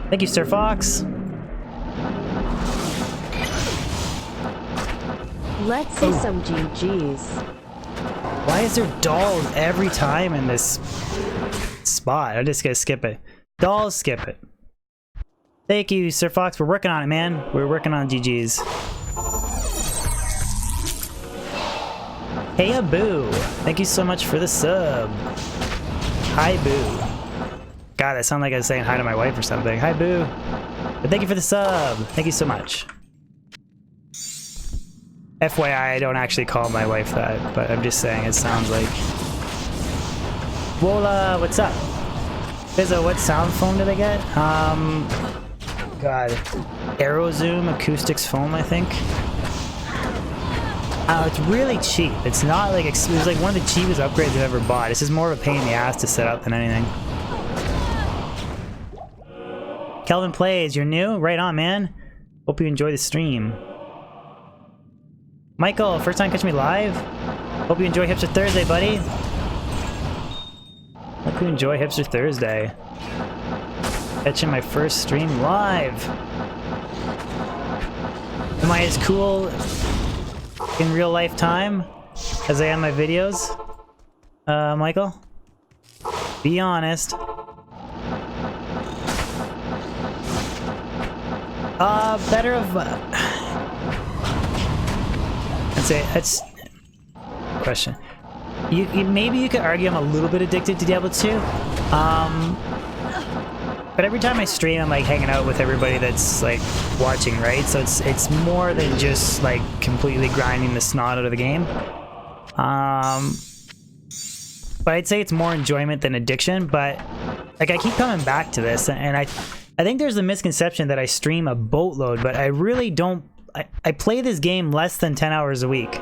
B: Thank you, Sir Fox.
C: Let's see some GGs.
B: Why is there dolls every time in this spot? I'm just gonna skip it. Dolls, skip it. Thank you, Sir Fox. We're working on it, man. We're working on GGs. Hey, Abu. Thank you so much for the sub. Hi, Boo. God, that sounded like I was saying hi to my wife or something. Hi, Boo. But thank you for the sub. Thank you so much. FYI, I don't actually call my wife that, but I'm just saying it sounds like... Wola, what's up? Fizzo, what sound foam did I get? God. Aerozoom Acoustics Foam, I think. It's really cheap. It's not like... It was like one of the cheapest upgrades I've ever bought. This is more of a pain in the ass to set up than anything. Kelvin Plays, you're new? Right on, man. Hope you enjoy the stream. Michael, first time catching me live? Hope you enjoy Hipster Thursday, buddy. Hope you enjoy Hipster Thursday. Catching my first stream live. Am I as cool in real life time as I am my videos? Michael? Be honest. Better of... That's question. Maybe you could argue I'm a little bit addicted to Diablo 2. But every time I stream, I'm like hanging out with everybody that's like watching, right? So it's more than just like completely grinding the snot out of the game. But I'd say it's more enjoyment than addiction. But like I keep coming back to this, and I think there's a misconception that I stream a boatload, but I really don't. I play this game less than 10 hours a week.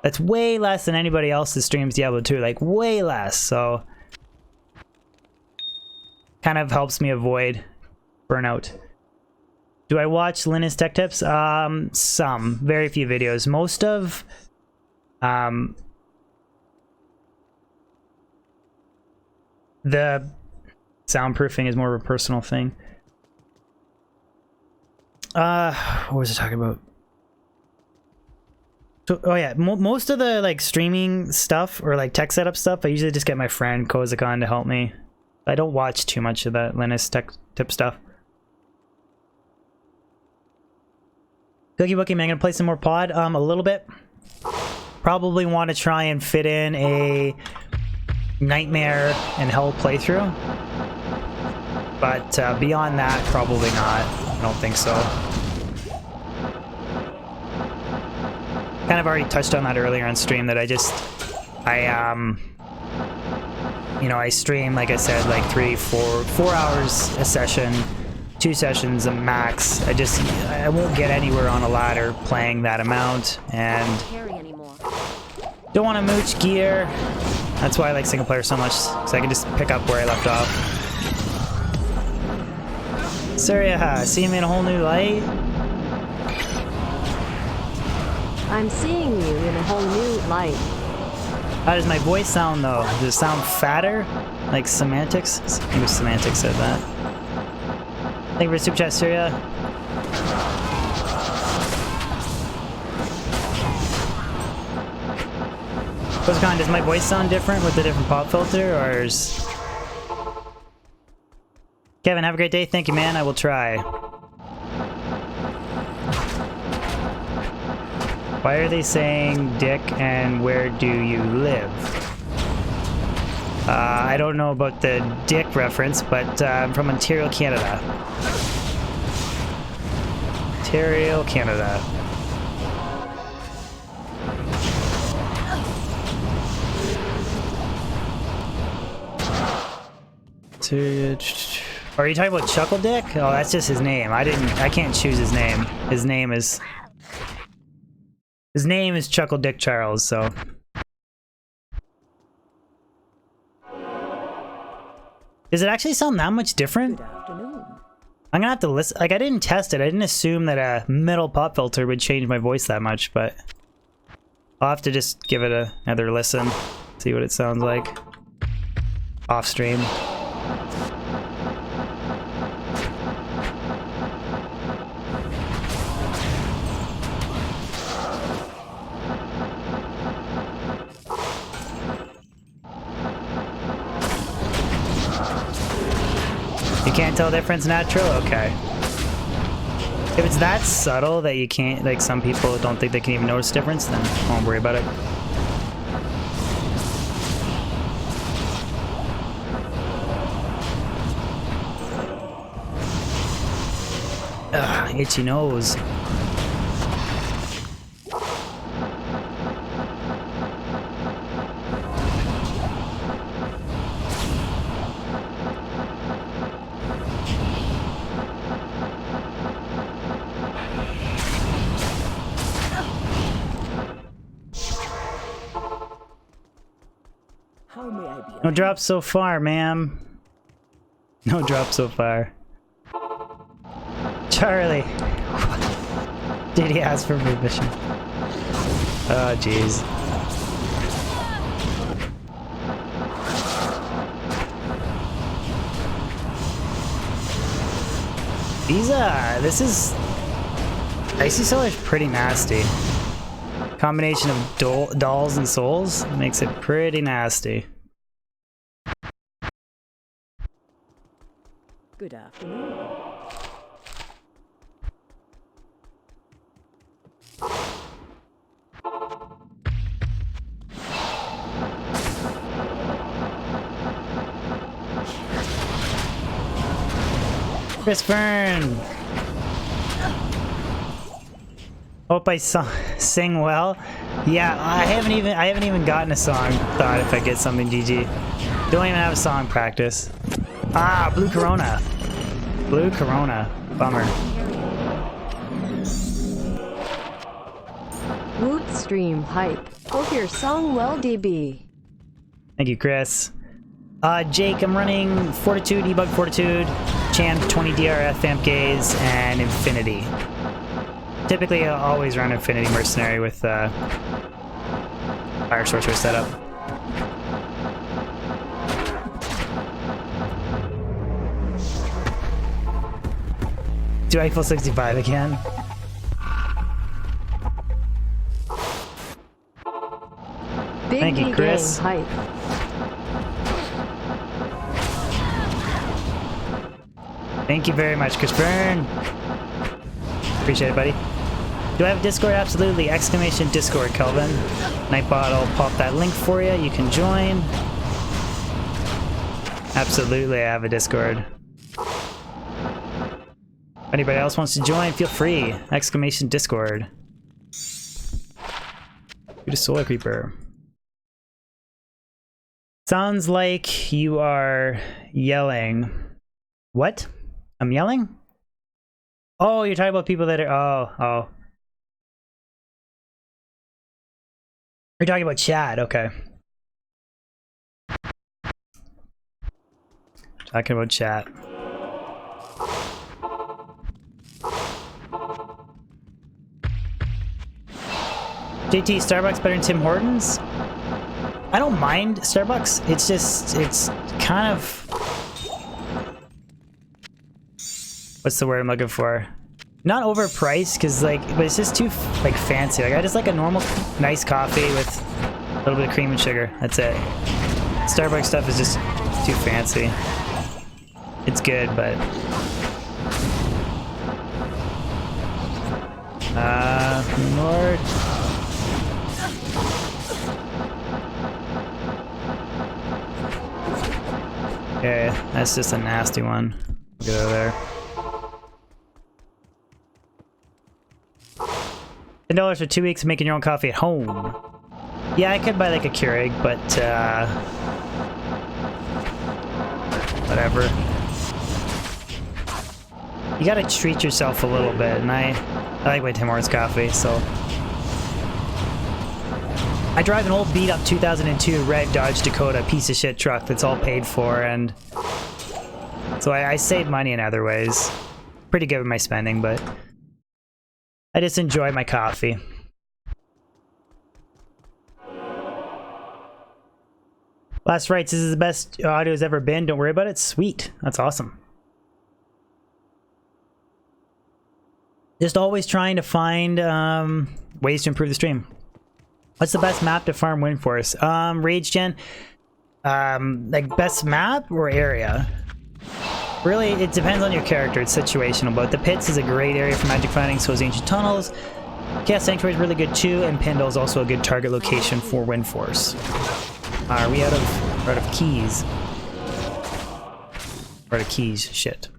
B: That's way less than anybody else that streams Diablo 2, like way less, so... Kind of helps me avoid burnout. Do I watch Linus Tech Tips? Some. Very few videos. Most of... the soundproofing is more of a personal thing. What was I talking about? So, oh yeah, most of the like streaming stuff or like tech setup stuff, I usually just get my friend Kozakon to help me. I don't watch too much of that Linus Tech Tip stuff. Cookie Bookie, man, I'm gonna play some more pod, a little bit. Probably want to try and fit in a Nightmare and Hell playthrough. But beyond that, probably not. I don't think so. Kind of already touched on that earlier on stream that you know, I stream, like I said, like 4 hours a session, 2 sessions a max. I won't get anywhere on a ladder playing that amount, and don't want to mooch gear. That's why I like single player so much, so I can just pick up where I left off. Surya, see him in a whole new light?
C: I'm seeing you in a whole new light.
B: How does my voice sound though? Does it sound fatter? Like semantics? I think semantics said that. Thank you for the super chat, Syria. Postcon, does my voice sound different with the different pop filter, or is... Kevin, have a great day. Thank you, man. I will try. Why are they saying dick and where do you live? I don't know about the dick reference, but I'm from Ontario, Canada. Ontario, Canada. Are you talking about Chuckle Dick? Oh, that's just his name. I can't choose his name. His name is Chuckle Dick Charles, so. Does it actually sound that much different?
D: Good afternoon.
B: I'm gonna have to listen. Like, I didn't test it. I didn't assume that a middle pop filter would change my voice that much, but I'll have to just give it another listen, see what it sounds like off stream. You can't tell the difference natural? Okay. If it's that subtle that you can't, like some people don't think they can even notice the difference, then I won't worry about it. Ugh, itchy nose.
D: How may I be?
B: No drop so far, ma'am. No drop so far. Charlie. Did he ask for permission? Oh, jeez. This is... Icy Soul is pretty nasty. Combination of dolls and souls makes it pretty nasty.
D: Good afternoon.
B: Chris Byrne! Hope I sing well. Yeah, I haven't even gotten a song. Thought if I get something, GG. Don't even have a song practice. Ah, Blue Corona. Blue Corona. Bummer.
C: Woot stream hype. Hope your song well, DB.
B: Thank you, Chris. Jake, I'm running Fortitude, Debug Fortitude, Champ 20 DRF, Vamp Gaze, and Infinity. Typically, I'll always run Infinity Mercenary with Fire Sorcerer setup. Do I equal 65 again?
C: Big
B: Thank you,
C: D
B: Chris.
C: Gang hype.
B: Thank you very much, Chris Byrne. Appreciate it, buddy. Do I have a Discord? Absolutely. Exclamation Discord, Kelvin. Nightbot, I'll pop that link for you. You can join. Absolutely, I have a Discord. If anybody else wants to join, feel free. Exclamation Discord. Who's a Solar Creeper? Sounds like you are yelling. What? I'm yelling? Oh, you're talking about people that are... Oh. You're talking about chat, okay. Talking about chat. JT, Starbucks better than Tim Hortons? I don't mind Starbucks. It's just, it's kind of... What's the word I'm looking for? Not overpriced, because like, but it's just too like fancy. Like I just like a normal, nice coffee with a little bit of cream and sugar. That's it. Starbucks stuff is just too fancy. It's good, but Lord. Okay, that's just a nasty one. Get over there. $10 for 2 weeks making your own coffee at home. Yeah, I could buy like a Keurig, but whatever. You gotta treat yourself a little bit, and I like my Tim Hortons coffee, so. I drive an old beat-up 2002 red Dodge Dakota piece of shit truck that's all paid for, and so I save money in other ways. Pretty good with my spending, but I just enjoy my coffee. Last Rights, this is the best audio's ever been. Don't worry about it. Sweet. That's awesome. Just always trying to find ways to improve the stream. What's the best map to farm Windforce? Rage Gen. Like best map or area? Really, it depends on your character. It's situational, but the pits is a great area for magic finding, so is Ancient Tunnels. Chaos Sanctuary is really good too, and Pendle is also a good target location for Windforce. Are we out of keys? We're out of keys. Shit.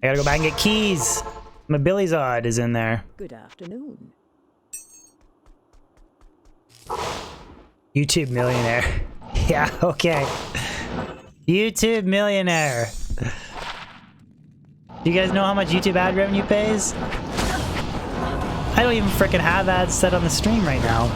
B: I gotta go back and get keys. My Billy's Odd is in there.
D: Good afternoon.
B: YouTube millionaire. Yeah, okay. YouTube millionaire. Do you guys know how much YouTube ad revenue pays? I don't even frickin' have ads set on the stream right now.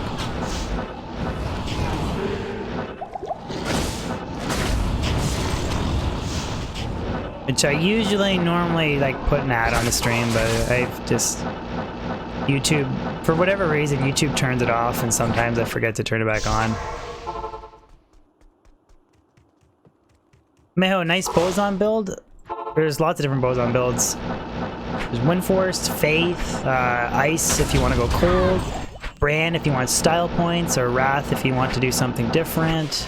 B: Which I usually normally like put an ad on the stream, but I've just... YouTube, for whatever reason, YouTube turns it off, and sometimes I forget to turn it back on. Meho, nice Boson build. There's lots of different Boson builds. There's Windforce, Faith, Ice if you want to go cold, Brand if you want style points, or Wrath if you want to do something different.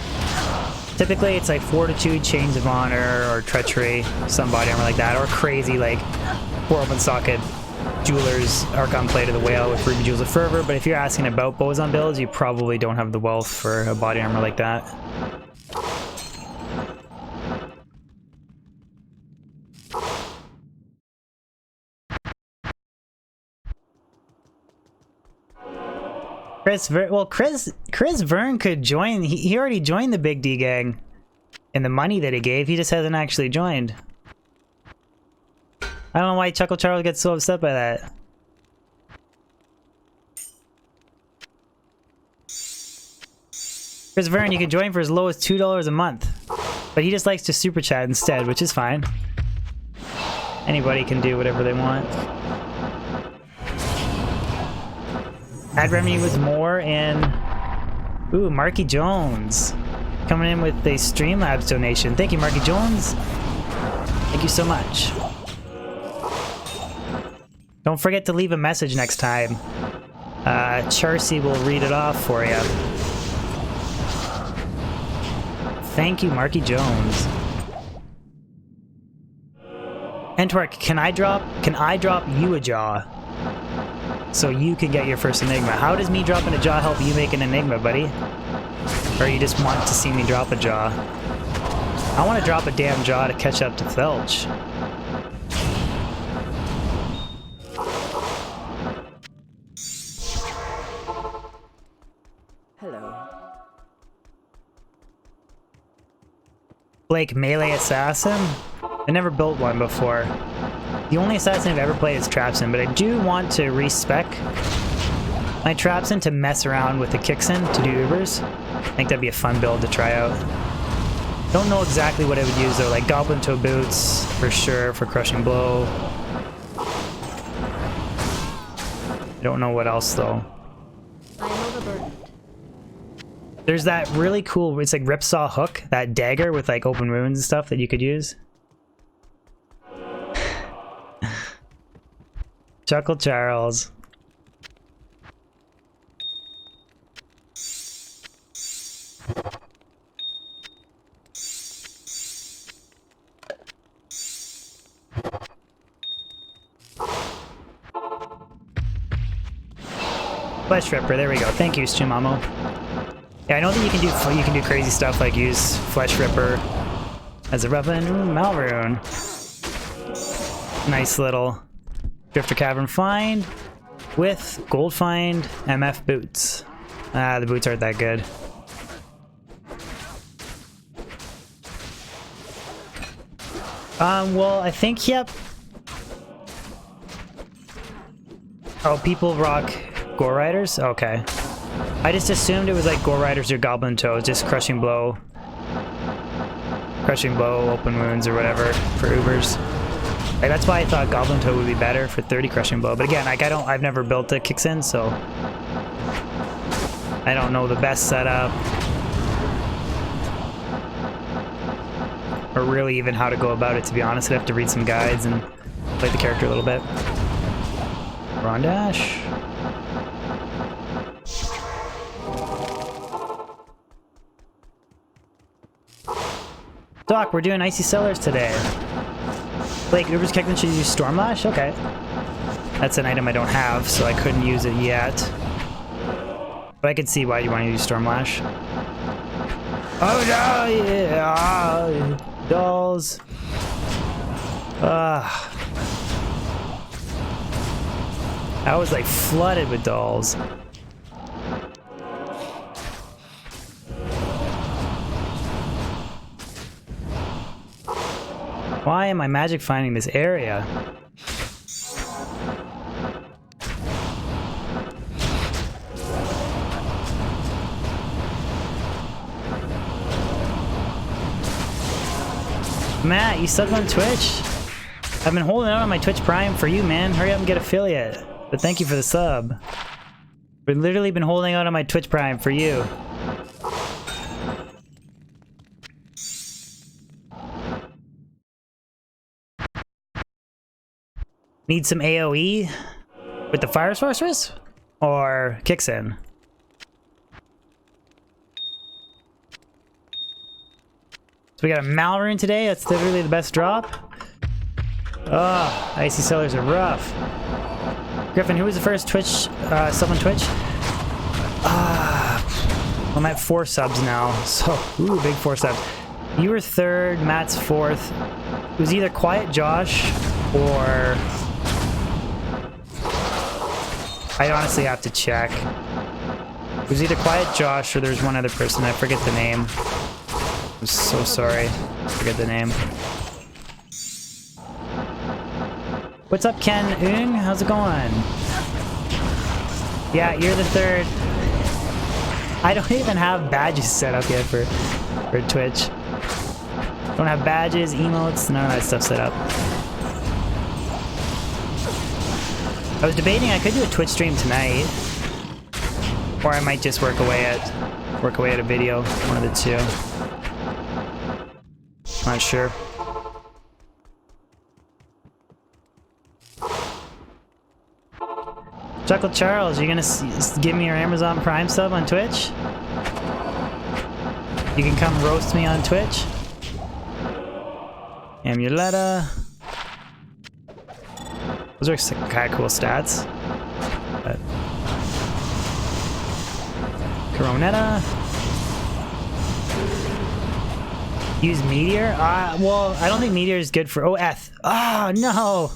B: Typically it's like Fortitude, Chains of Honor, or Treachery, some body armor like that, or crazy like 4-open socket Jewelers, Archon Plate of the Whale with Ruby Jewels of Fervor, but if you're asking about Boson builds, you probably don't have the wealth for a body armor like that. Chris Vern could join. He already joined the Big D gang. And the money that he gave, he just hasn't actually joined. I don't know why Chuckle Charles gets so upset by that. Chris Vern, you can join for as low as $2 a month. But he just likes to super chat instead, which is fine. Anybody can do whatever they want. Ad revenue was more in... Ooh, Marky Jones. Coming in with a Streamlabs donation. Thank you, Marky Jones. Thank you so much. Don't forget to leave a message next time. Charcy will read it off for you. Thank you, Marky Jones. Entwerk, can I drop you a jaw? So you can get your first Enigma. How does me dropping a jaw help you make an Enigma, buddy? Or you just want to see me drop a jaw? I want to drop a damn jaw to catch up to Felch.
D: Hello.
B: Blake, melee assassin? I never built one before. The only assassin I've ever played is Trapson, but I do want to respec my Trapson to mess around with the Kixen to do Ubers. I think that'd be a fun build to try out. Don't know exactly what I would use though, like Goblin Toe Boots for sure for Crushing Blow. I don't know what else though. There's that really cool, it's like ripsaw hook, that dagger with like open wounds and stuff that you could use. Chuckle Charles. Flesh Ripper, there we go. Thank you, Stumamo. Yeah, I know that you can do crazy stuff like use Flesh Ripper as a weapon. Ooh, Malrune. Nice little Drifter Cavern find with Gold Find MF boots. Ah, the boots aren't that good. Well, I think, yep. Oh, people rock Gore Riders? Okay. I just assumed it was like Gore Riders or Goblin Toes, just Crushing Blow. Crushing Blow, Open Wounds, or whatever for Ubers. Like, that's why I thought Goblin Toe would be better for 30 Crushing Blow. But again, like I've never built a Kixin, so I don't know the best setup. Or really even how to go about it, to be honest. I'd have to read some guides and play the character a little bit. Rondash. Doc, we're doing Icy Cellars today. Blake, Uber's Kecklin should use Stormlash? Okay. That's an item I don't have, so I couldn't use it yet. But I can see why you want to use Stormlash. Oh no! Yeah! Dolls. I was like flooded with dolls. Why am I magic finding this area? Matt, you subbed on Twitch? I've been holding out on my Twitch Prime for you, man. Hurry up and get affiliate. But thank you for the sub. We've literally been holding out on my Twitch Prime for you. Need some AoE with the Fire Sorceress? Or Kixin? So we got a Malrune today. That's literally the best drop. Oh, Icy Cellars are rough. Griffin, who was the first Twitch sub on Twitch? I'm at 4 subs now. So, ooh, big 4 subs. You were 3rd, Matt's 4th. It was either Quiet Josh or... I honestly have to check. It was either Quiet Josh or there's one other person. I forget the name. I'm so sorry. I forget the name. What's up, Ken Ung? How's it going? Yeah, you're the 3rd. I don't even have badges set up yet for Twitch. Don't have badges, emotes, none of that stuff set up. I was debating I could do a Twitch stream tonight, or I might just work away at a video, one of the two. Not sure. Chuckle Charles, you gonna give me your Amazon Prime sub on Twitch? You can come roast me on Twitch. Amuletta. Those are some kind of cool stats. But Coronetta. Use Meteor? Well, I don't think Meteor is good for... Oh, Eth. Oh, no!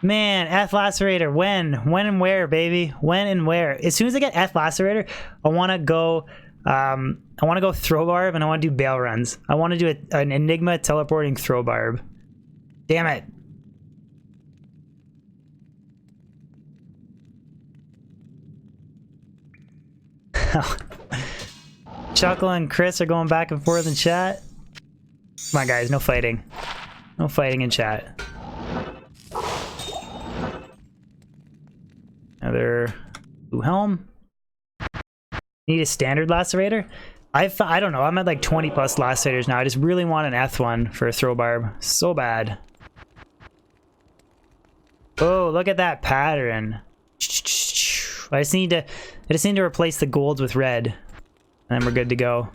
B: Man, Eth Lacerator. When? When and where, baby? When and where? As soon as I get Eth Lacerator, I want to go... Throw Barb, and I want to do Bail Runs. I want to do an Enigma teleporting Throw Barb. Damn it. Chuckle and Chris are going back and forth in chat. Come on, guys, no fighting. No fighting in chat. Another blue helm. Need a standard lacerator? I don't know. I'm at like 20 plus lacerators now. I just really want an F1 for a throw barb. So bad. Oh, look at that pattern. I just need to replace the golds with red. And then we're good to go.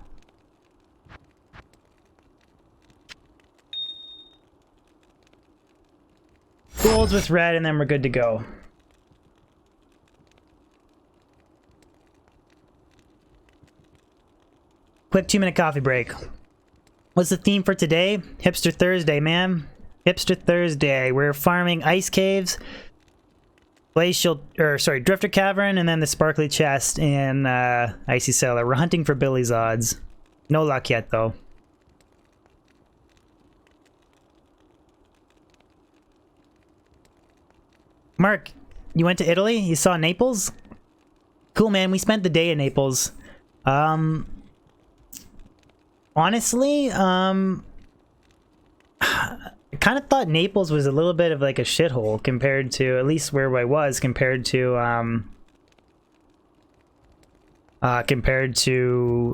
B: Golds with red and then we're good to go. Quick 2-minute coffee break. What's the theme for today? Hipster Thursday, man. Hipster Thursday. We're farming ice caves, Drifter Cavern, and then the sparkly chest in Icy Cellar. We're hunting for Billy's odds. No luck yet, though. Mark, you went to Italy? You saw Naples? Cool, man. We spent the day in Naples. Honestly, I kind of thought Naples was a little bit of like a shithole compared to, at least where I was, compared to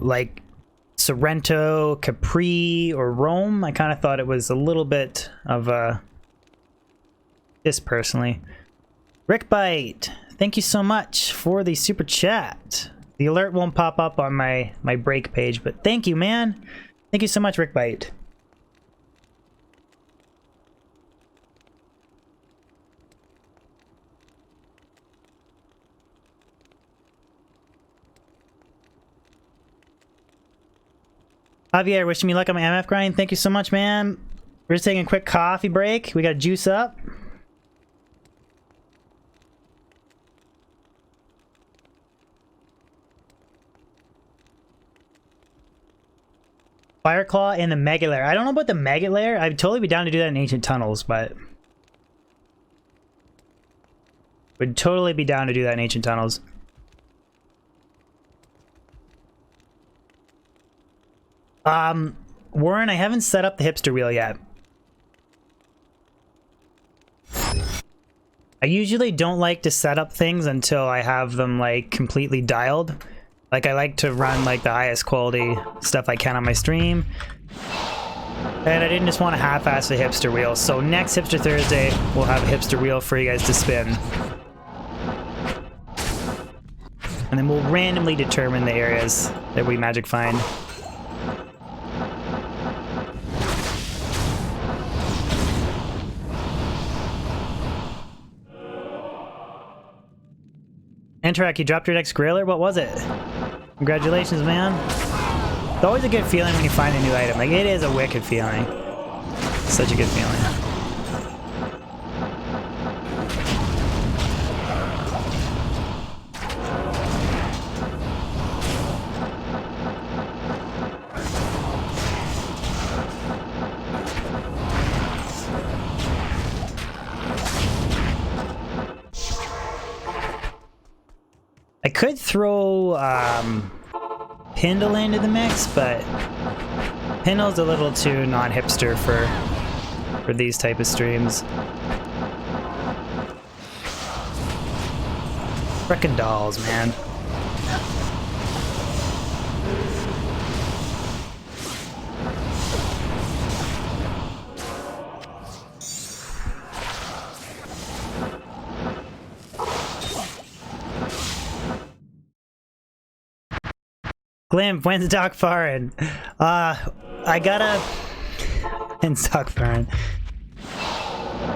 B: like Sorrento, Capri, or Rome. I kind of thought it was a little bit of a, just personally. Rick Bite, thank you so much for the super chat. The alert won't pop up on my break page, but thank you, man. Thank you so much, Rick Bite. Javier, wishing me luck on my MF grind. Thank you so much, man. We're just taking a quick coffee break. We got juice up. Fireclaw and the Mega Lair. I don't know about the Mega Lair. I'd totally be down to do that in Ancient Tunnels, but... would totally be down to do that in Ancient Tunnels. Warren, I haven't set up the hipster wheel yet. I usually don't like to set up things until I have them, like, completely dialed. Like, I like to run, like, the highest quality stuff I can on my stream. And I didn't just want to half-ass the hipster wheel. So next Hipster Thursday, we'll have a hipster wheel for you guys to spin. And then we'll randomly determine the areas that we magic find. Interact, you dropped your next grailer? What was it? Congratulations, man. It's always a good feeling when you find a new item. Like, it is a wicked feeling. Such a good feeling. I could throw Pindle into the mix, but Pindle's a little too non-hipster for these type of streams. Frickin' dolls, man. Glimp, when's Doc Farin? I gotta... When's Doc Farin?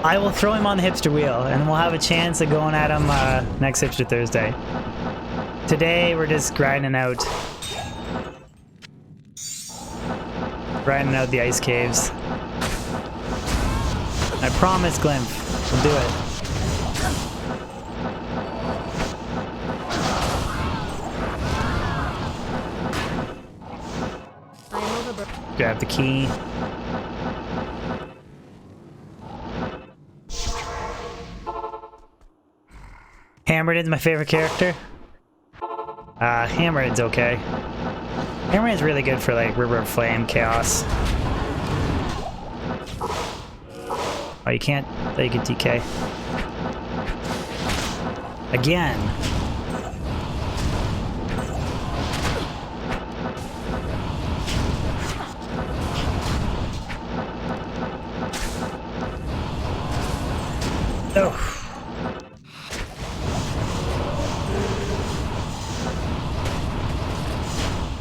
B: I will throw him on the hipster wheel, and we'll have a chance of going at him next Hipster Thursday. Today, we're just grinding out the ice caves. I promise, Glimp, we'll do it. Grab the key. Hammered's my favorite character. Hammered's okay. Hammered's really good for like River of Flame, Chaos. Oh, you can't. Oh, you can TK. Again.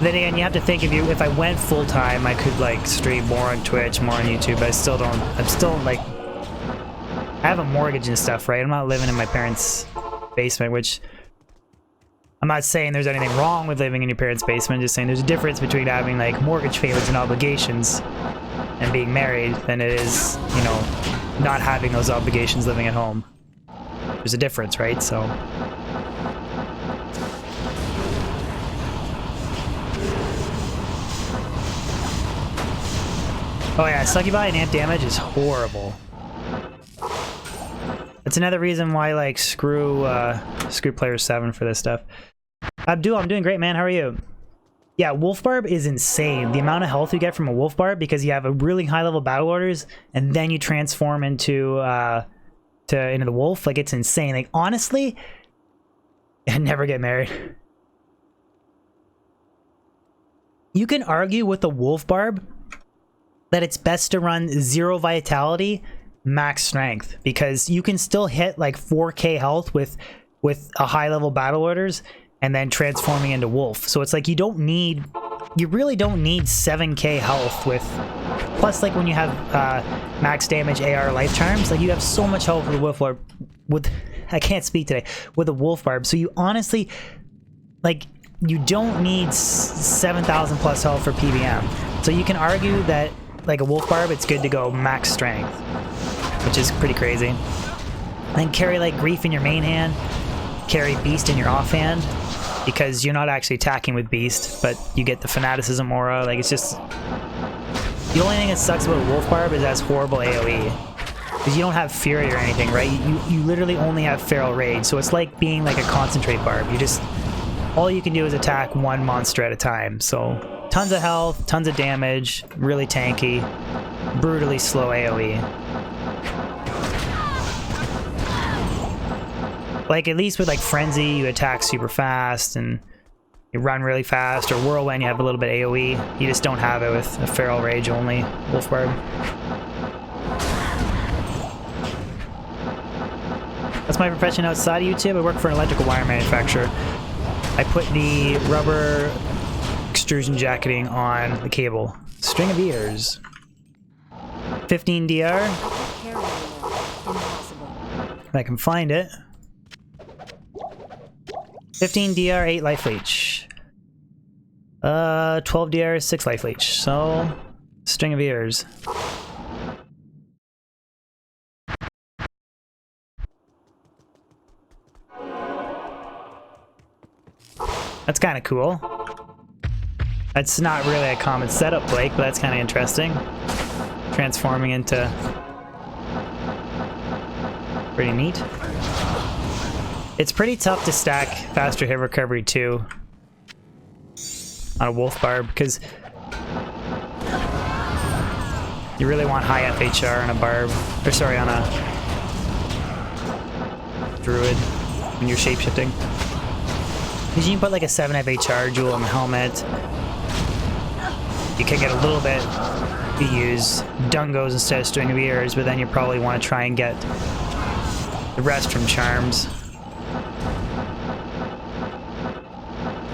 B: Then again, you have to think if I went full time, I could like stream more on Twitch, more on YouTube. But I still don't. I'm still like, I have a mortgage and stuff, right? I'm not living in my parents' basement, which I'm not saying there's anything wrong with living in your parents' basement. I'm just saying there's a difference between having like mortgage payments and obligations and being married than it is, you know, not having those obligations living at home. There's a difference, right? So. Oh yeah, Succubi and amp damage is horrible. That's another reason why, like, screw Player 7 for this stuff. Abdul, I'm doing great, man. How are you? Yeah, Wolf Barb is insane. The amount of health you get from a Wolf Barb, because you have a really high level battle orders, and then you transform into the Wolf. Like, it's insane. Like, honestly, I'd never get married. You can argue with the Wolf Barb that it's best to run 0 vitality, max strength, because you can still hit like 4k health with a high level battle orders and then transforming into wolf. So it's like you really don't need 7k health with, plus like when you have max damage AR life charms, like you have so much health with a wolf barb, I can't speak today, with a wolf barb. So you honestly, like, you don't need 7,000 plus health for PBM. So you can argue that like a wolf barb, it's good to go max strength, which is pretty crazy. And then carry like grief in your main hand, carry beast in your offhand, because you're not actually attacking with beast, but you get the fanaticism aura. Like, it's just, the only thing that sucks about wolf barb is it has horrible AoE, because you don't have fury or anything, right? You literally only have feral rage, so it's like being like a concentrate barb. You just, all you can do is attack one monster at a time. So tons of health, tons of damage, really tanky, brutally slow AoE. Like, at least with like Frenzy, you attack super fast and you run really fast, or Whirlwind, you have a little bit AoE. You just don't have it with a Feral Rage only Wolf Barb. That's my profession outside of YouTube. I work for an electrical wire manufacturer. I put the rubber extrusion jacketing on the cable. String of ears. 15 DR. If I can find it. 15 DR, 8 life leech. 12 DR, 6 life leech. So, string of ears. That's kind of cool. That's not really a common setup, Blake, but that's kind of interesting. Transforming into... pretty neat. It's pretty tough to stack faster hit recovery too on a wolf barb, because you really want high FHR on a barb, or sorry, on a druid when you're shapeshifting. Because you can put like a 7 FHR jewel on the helmet. You can get a little bit, you use Dungos instead of String of Ears, but then you probably want to try and get the rest from charms.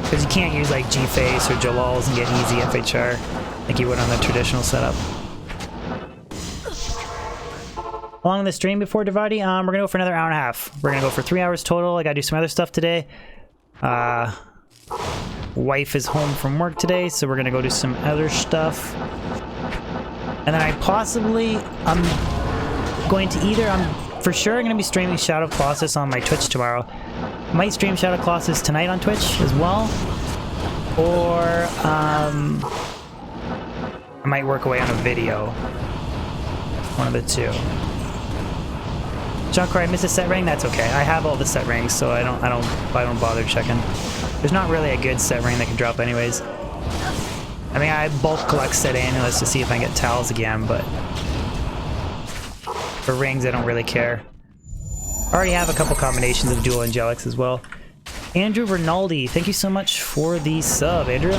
B: Because you can't use like G-Face or Jalals and get easy FHR like you would on the traditional setup. How long the stream before Dividi? We're gonna go for another hour and a half. We're gonna go for 3 hours total. I gotta do some other stuff today. Wife is home from work today, so we're gonna go do some other stuff. And then I'm going to either, for sure I'm gonna be streaming Shadow of Colossus on my Twitch tomorrow. Might stream Shadow of Colossus tonight on Twitch as well. Or, I might work away on a video. One of the two. Junker, I missed a set ring. That's okay. I have all the set rings, so I don't bother checking. There's not really a good set ring that can drop anyways. I mean, I bulk collect set amulets to see if I can get towels again, but for rings, I don't really care. I already have a couple combinations of dual angelics as well. Andrew Rinaldi, thank you so much for the sub, Andrew.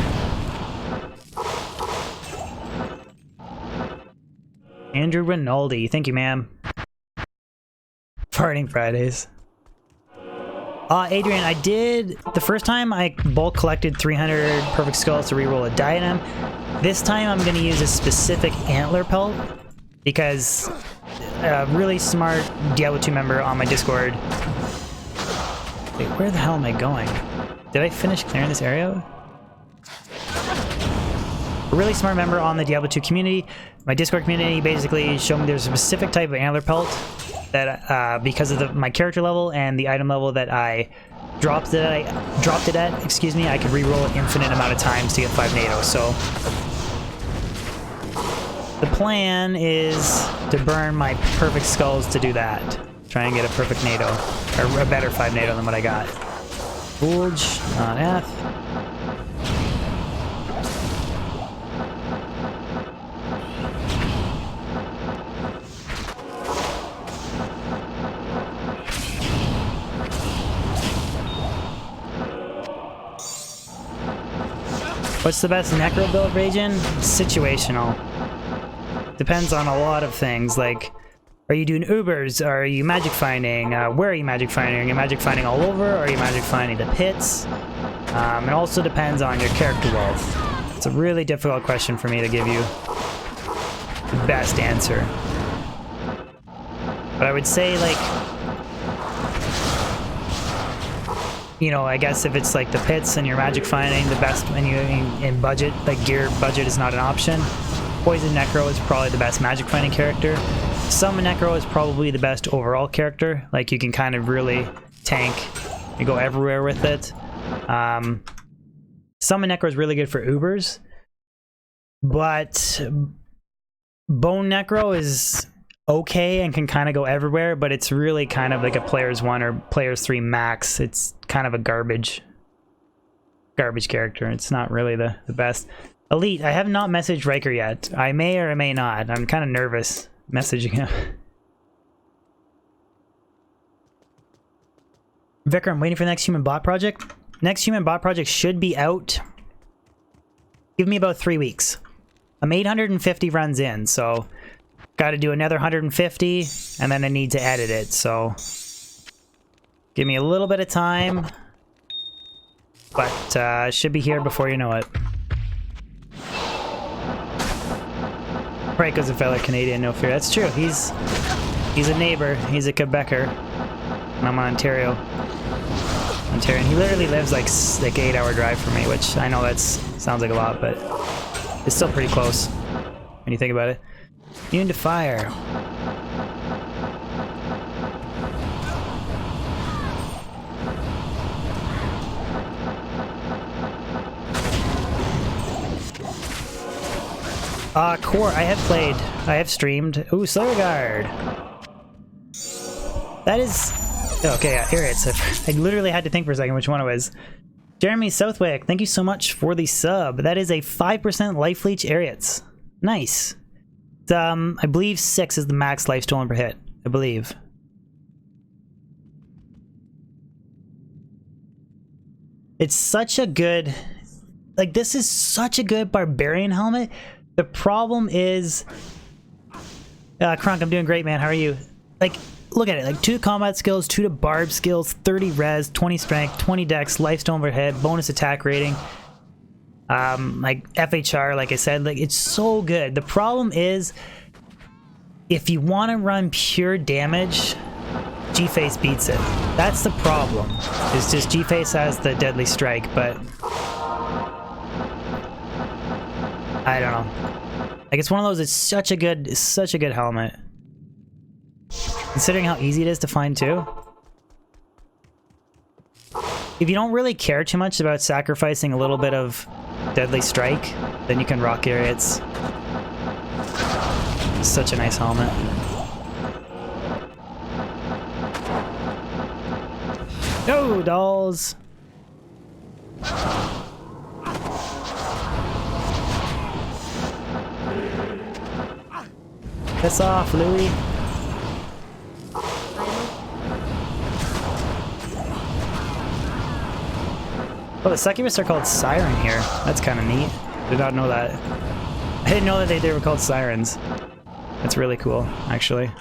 B: Andrew Rinaldi, thank you, ma'am. Farting Fridays. Adrian, I did... The first time I bulk collected 300 perfect skulls to reroll a diadem. This time I'm going to use a specific antler pelt because a really smart Diablo 2 member on my Discord... Wait, where the hell am I going? Did I finish clearing this area? A really smart member on the Diablo 2 community, my Discord community, basically showed me there's a specific type of antler pelt that because of my character level and the item level that I dropped it at, excuse me, I could reroll an infinite amount of times to get 5 NATO. So the plan is to burn my perfect skulls to do that. Try and get a perfect NATO, or a better 5 NATO than what I got. Bulge on F. What's the best necro build, Raging? Situational. Depends on a lot of things, like, are you doing Ubers? Are you magic finding? Where are you magic finding? Are you magic finding all over? Or are you magic finding the pits? It also depends on your character wealth. It's a really difficult question for me to give you the best answer. But I would say, like, you know, I guess if it's like the pits and you're magic finding the best when you in budget, like gear budget is not an option. Poison Necro is probably the best magic finding character. Summon Necro is probably the best overall character. Like you can kind of really tank and go everywhere with it. Summon Necro is really good for Ubers, but Bone Necro is okay and can kind of go everywhere, but it's really kind of like a players 1 or players 3 max. It's kind of a garbage character. It's not really the best. Elite, I have not messaged Riker yet. I may or I may not. I'm kind of nervous messaging him. Vicar, I'm waiting for the next human bot project. Next human bot project should be out. Give me about 3 weeks. I'm 850 runs in, so got to do another 150, and then I need to edit it, so give me a little bit of time, but should be here before you know it. Franco's a fellow Canadian, no fear. That's true. He's a neighbor. He's a Quebecer, and I'm Ontario. He literally lives like 8-hour drive from me, which I know that sounds like a lot, but it's still pretty close when you think about it. Immune to fire. Core, I have played. I have streamed. Ooh, Slayer Guard. That is... Okay, yeah, here it is. I literally had to think for a second which one it was. Jeremy Southwick, thank you so much for the sub. That is a 5% life leech Ariats. Nice. I believe 6 is the max life stolen per hit. I believe. It's such a good... Like, this is such a good barbarian helmet. The problem is... Krunk, I'm doing great, man. How are you? Like, look at it. Like, 2 combat skills, 2 to barb skills, 30 res, 20 strength, 20 dex, life stolen per hit, bonus attack rating. Like FHR, like I said, like it's so good. The problem is, if you want to run pure damage, G-Face beats it. That's the problem. It's just G-Face has the deadly strike, but I don't know. Like it's one of those. It's such a good helmet. Considering how easy it is to find too. If you don't really care too much about sacrificing a little bit of deadly strike, then you can rock Ariats. Such a nice helmet. No, dolls! Piss off, Louie. Oh, the succubus are called Siren here. That's kind of neat. Did not know that. I didn't know that they were called Sirens. That's really cool, actually.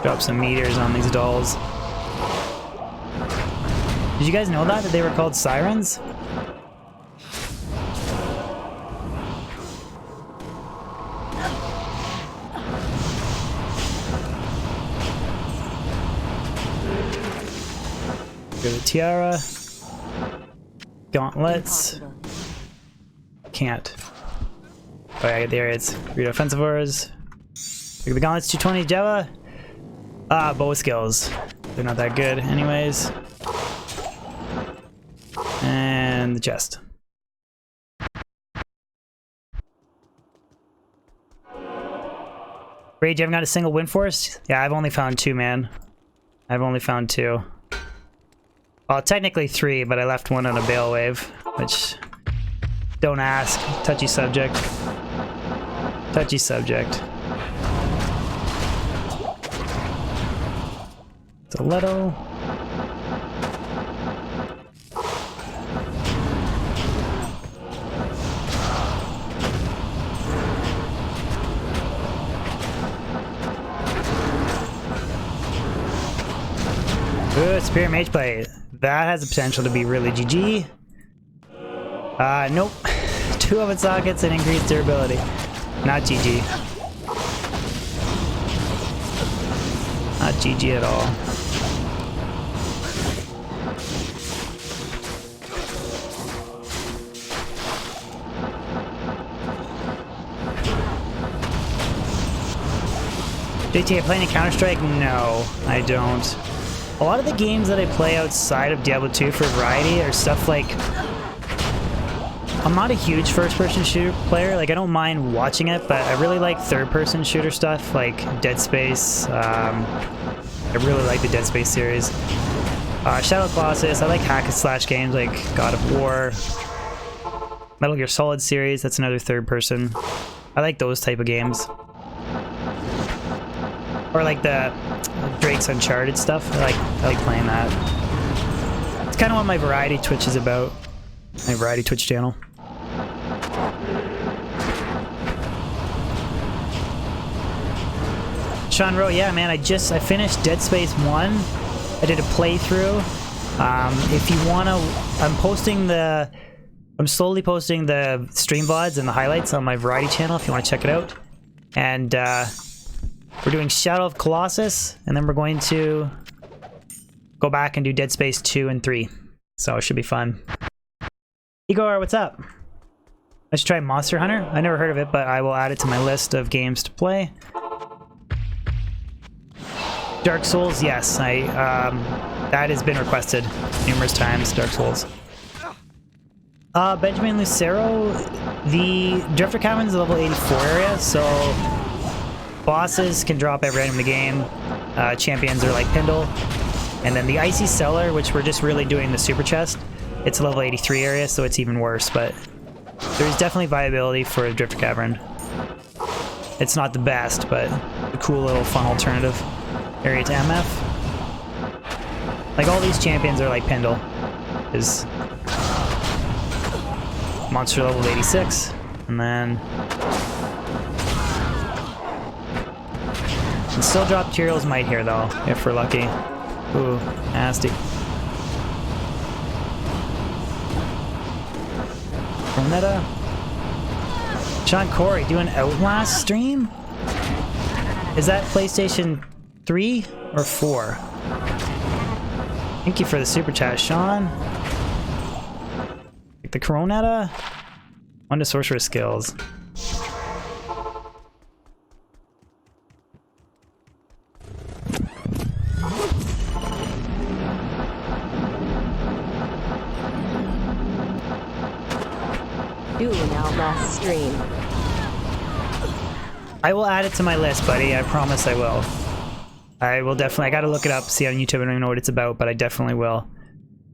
B: Drop some meters on these dolls. Did you guys know that they were called sirens? Go to tiara. Gauntlets. Can't. Oh yeah, there it is. Read offensive auras. Look at the gauntlets, 220 Java. Ah, bow skills. They're not that good anyways. And the chest. Rage, you haven't got a single win for us? Yeah, I've only found 2, man. I've only found 2. Well, technically 3, but I left one on a bail wave, which... Don't ask. Touchy subject. Touchy subject. Stiletto. Good, Superior Mage Play. That has the potential to be really GG. Nope. 2 of its sockets and increased durability. Not GG. Not GG at all. JT, playing Counter-Strike? No, I don't. A lot of the games that I play outside of Diablo 2 for variety are stuff like... I'm not a huge first-person shooter player. Like, I don't mind watching it, but I really like third-person shooter stuff, like Dead Space. I really like the Dead Space series. Shadow of the Colossus. I like hack-and-slash games like God of War. Metal Gear Solid series. That's another third-person. I like those type of games. Or like the Drake's Uncharted stuff. I like playing that. It's kind of what my variety Twitch is about. My variety Twitch channel. Sean Rowe, yeah, man, I finished Dead Space 1. I did a playthrough. If you wanna, I'm slowly posting the stream VODs and the highlights on my variety channel if you want to check it out. And we're doing Shadow of Colossus, and then we're going to go back and do Dead Space 2 and 3. So it should be fun. Igor, what's up? I should try Monster Hunter. I never heard of it, but I will add it to my list of games to play. Dark Souls, yes. That has been requested numerous times, Dark Souls. Benjamin Lucero, the Drifter Cavern's a level 84 area, so bosses can drop at random in the game. Champions are like Pindle. And then the Icy Cellar, which we're just really doing the super chest, it's a level 83 area, so it's even worse, but there's definitely viability for a Drifter Cavern. It's not the best, but a cool little fun alternative area to MF. Like, all these champions are like Pindle. Is monster level 86, and then can still drop Tyrell's Might here though, if we're lucky. Ooh, nasty. Cornetta. Sean Corey doing Outlast stream? Is that PlayStation 3 or 4? Thank you for the super chat, Sean. Like the Coronetta. 1 to sorcerer skills.
C: Do an Outlast stream.
B: I will add it to my list, buddy. I promise I will. I will definitely. I gotta look it up, see on YouTube. I don't even know what it's about, but I definitely will.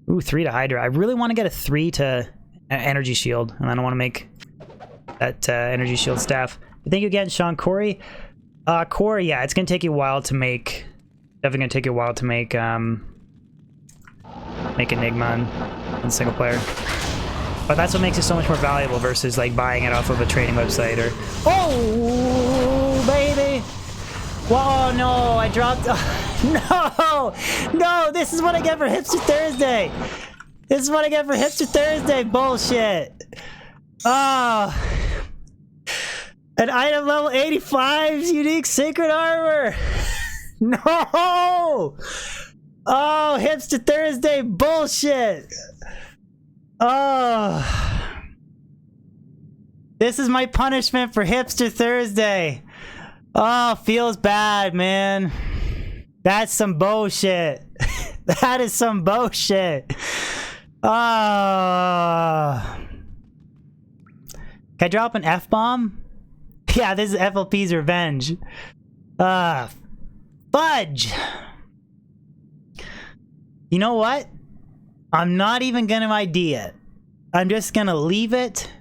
B: Ooh, 3 to Hydra. I really want to get a 3 to energy shield, and I don't want to make that energy shield staff. But thank you again, Sean Corey. Corey, yeah, it's gonna take you a while to make. Definitely gonna take you a while to make Enigma in single player. But that's what makes it so much more valuable versus like buying it off of a trading website or... Oh, baby! Whoa, no, I dropped. No! No, this is what I get for Hipster Thursday! This is what I get for Hipster Thursday! Bullshit! Oh. An item level 85's unique sacred armor! No! Oh, Hipster Thursday bullshit! Oh. This is my punishment for Hipster Thursday. Oh, feels bad, man. That's some bullshit. That is some bullshit. Oh. Can I drop an F-bomb? Yeah, this is FLP's revenge. Fudge! You know what? I'm not even gonna ID it. I'm just gonna leave it.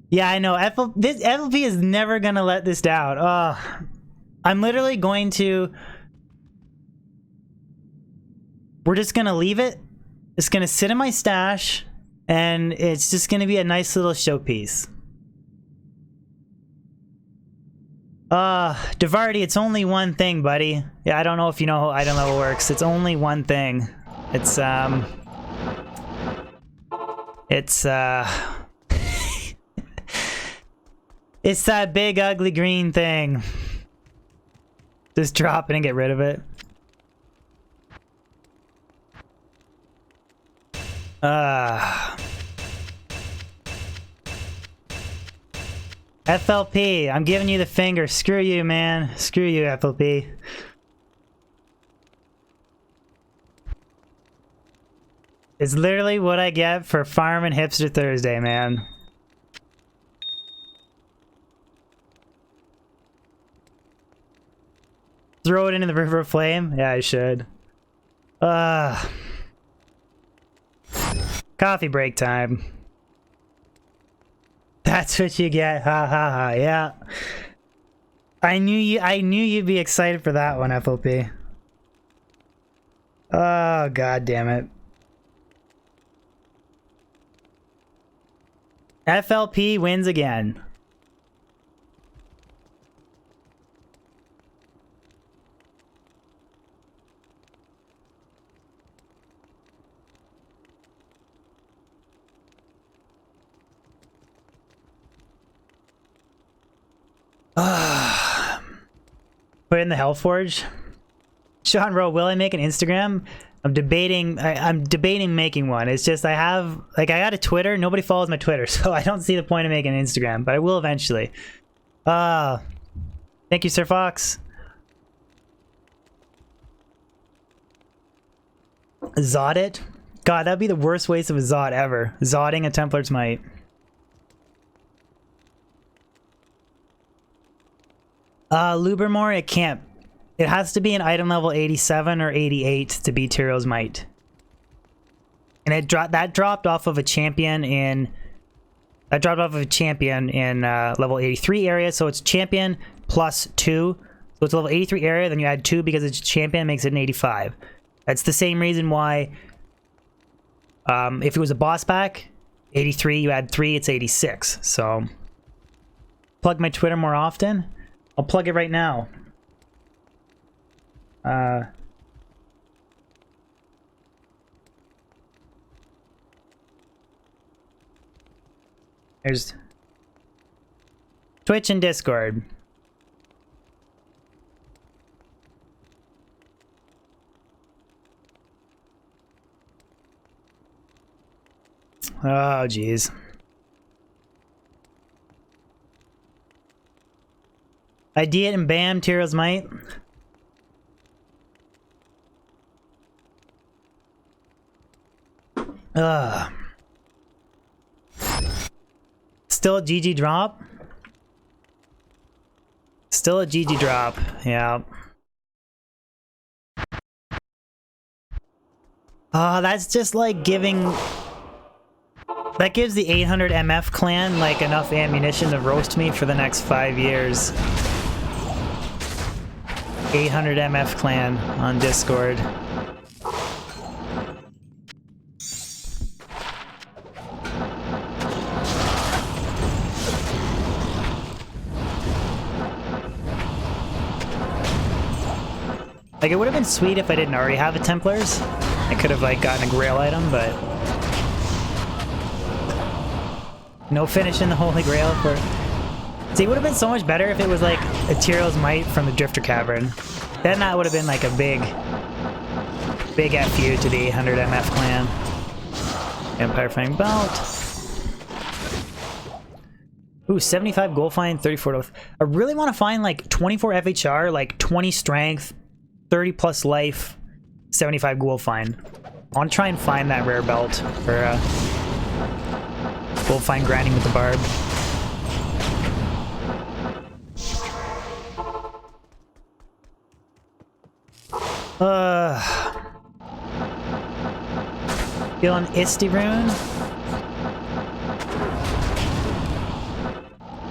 B: Yeah, I know. FLP is never gonna let this down. I'm literally going to... We're just gonna leave it. It's gonna sit in my stash, and it's just gonna be a nice little showpiece. Devarty, it's only one thing, buddy. Yeah, I don't know if you know how item level works. It's only one thing. It's it's that big ugly green thing. Just drop it and get rid of it. FLP, I'm giving you the finger. Screw you, man. Screw you, FLP. It's literally what I get for farming Hipster Thursday, man. Throw it into the river of flame? Yeah, I should. Coffee break time. That's what you get. Ha ha ha. Yeah. I knew you'd be excited for that one, FLP. Oh, god damn it. FLP wins again. Put it in the Hellforge. Sean Rowe, will I make an Instagram? I'm debating making one. It's just I got a Twitter. Nobody follows my Twitter, so I don't see the point of making an Instagram, but I will eventually. Thank you, Sir Fox. Zod it? God, that'd be the worst waste of a Zod ever. Zodding a Templar's Might. Lubermore, it can't. It has to be an item level 87 or 88 to be Tyrio's Might. And that dropped off of a champion in... That dropped off of a champion in level 83 area, so it's champion plus 2. So it's level 83 area, then you add 2 because it's champion, makes it an 85. That's the same reason why... if it was a boss pack, 83, you add 3, it's 86. So... Plug my Twitter more often. I'll plug it right now. There's Twitch and Discord. Oh, jeez. ID it and bam, Tyrio's Might. Still a GG drop? Still a GG drop, yeah. That's just like giving... That gives the 800 MF clan like enough ammunition to roast me for the next 5 years. 800 MF clan on Discord. Like, it would have been sweet if I didn't already have a Templars. I could have, like, gotten a Grail item, but... No finish in the Holy Grail for... See, it would have been so much better if it was, like, a Tyrell's Might from the Drifter Cavern. Then that would have been, like, a big FU to the 800 MF clan. Empire Fang Belt. Ooh, 75 gold fine, 34 to... I really want to find, like, 24 FHR, like, 20 strength, 30 plus life, 75 gold fine. I want to try and find that rare belt for gold fine grinding with the barb. Feeling Isti rune.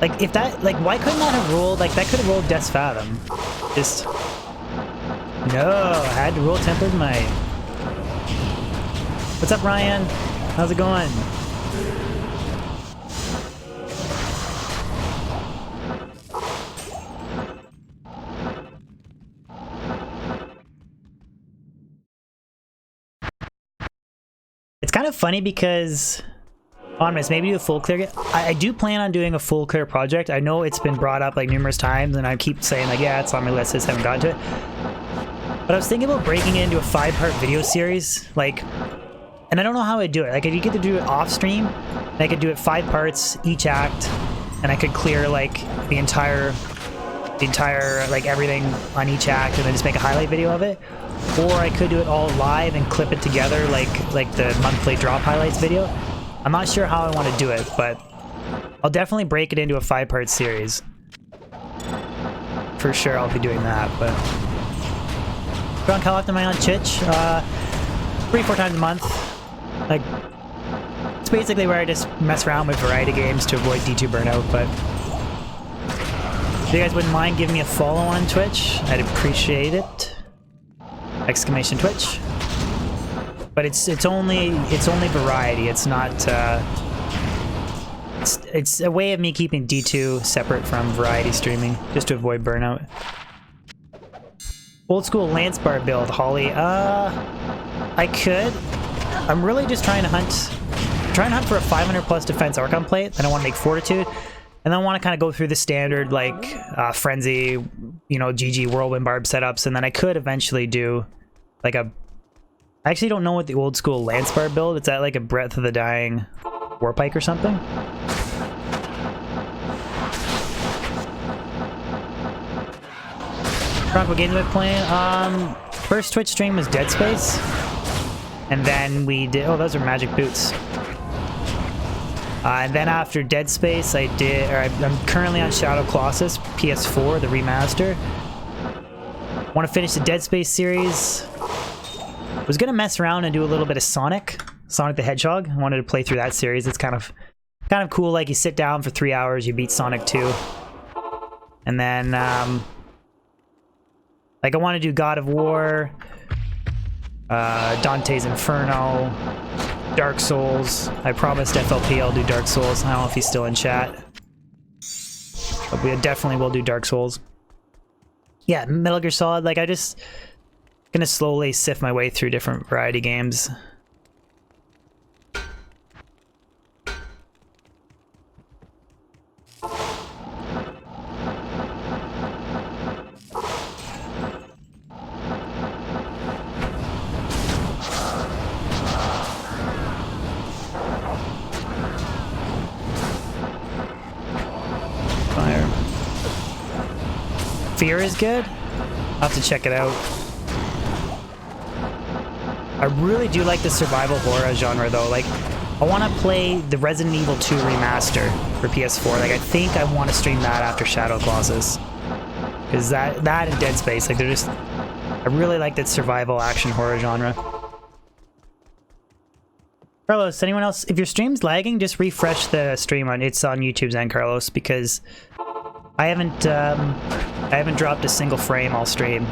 B: Like, if that, like, why couldn't that have rolled? Like, that could have rolled Death's Fathom. Just, no, I had to roll Tempered Might. What's up, Ryan? How's it going? It's kind of funny because, honest, maybe do a full clear. I do plan on doing a full clear project. I know it's been brought up like numerous times, and I keep saying like, yeah, it's on my list. I just haven't gotten to it. But I was thinking about breaking it into a 5-part video series, like, and I don't know how I'd do it. Like, if you get to do it off stream, I could do it 5 parts each act, and I could clear like the entire like everything on each act, and then just make a highlight video of it. Or I could do it all live and clip it together like the monthly drop highlights video. I'm not sure how I want to do it, but I'll definitely break it into a 5-part series. For sure I'll be doing that, but... Drunk, how often am I on Chich? 3-4 times a month. Like, it's basically where I just mess around with variety games to avoid D2 burnout, but... If you guys wouldn't mind giving me a follow on Twitch, I'd appreciate it. Exclamation Twitch. But it's only variety. It's not it's a way of me keeping D2 separate from variety streaming, just to avoid burnout. Old school Lance Bar build, Holly. I could. I'm really just trying to hunt for a 500 plus defense Archon plate. Then I want to make Fortitude. And then I want to kind of go through the standard, like, Frenzy, you know, GG Whirlwind Barb setups. And then I could eventually do, like, I actually don't know what the old school Lance Bar build. It's at, like, a Breath of the Dying Warpike or something. What games am I playing? First Twitch stream was Dead Space. And then we did... Oh, those are Magic Boots. And then after Dead Space, I'm currently on Shadow Colossus, PS4, the remaster. Want to finish the Dead Space series. Was gonna mess around and do a little bit of Sonic the Hedgehog. I wanted to play through that series. It's kind of cool. Like, you sit down for 3 hours, you beat Sonic 2, and then like, I want to do God of War, Dante's Inferno, Dark Souls. I promised FLP I'll do Dark Souls. I don't know if he's still in chat. But we definitely will do Dark Souls. Yeah, Metal Gear Solid. Like, I just gonna slowly sift my way through different variety games. Fear is good? I'll have to check it out. I really do like the survival horror genre though. Like, I want to play the Resident Evil 2 remaster for PS4. Like, I think I want to stream that after Shadow Colossus. Because that and Dead Space, like, they're just... I really like that survival action horror genre. Carlos, anyone else? If your stream's lagging, just refresh the stream it's on YouTube's end, Carlos, because I haven't dropped a single frame all stream.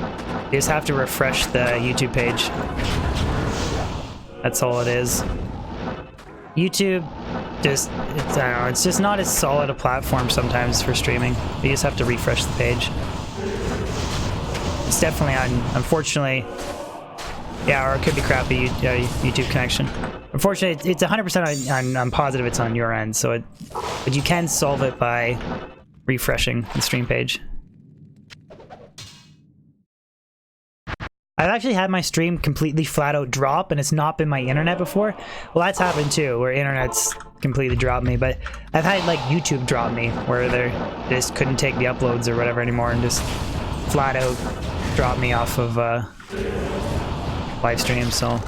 B: You just have to refresh the YouTube page. That's all it is. YouTube, just, I don't know, it's just not as solid a platform sometimes for streaming. You just have to refresh the page. It's definitely on, unfortunately. Yeah, or it could be crappy YouTube connection. Unfortunately, it's 100% on positive it's on your end, so but you can solve it by refreshing the stream page. I've actually had my stream completely flat out drop, and it's not been my internet before. Well, that's happened too, where internet's completely dropped me, but I've had like YouTube drop me, where they just couldn't take the uploads or whatever anymore, and just flat out drop me off of live stream, so.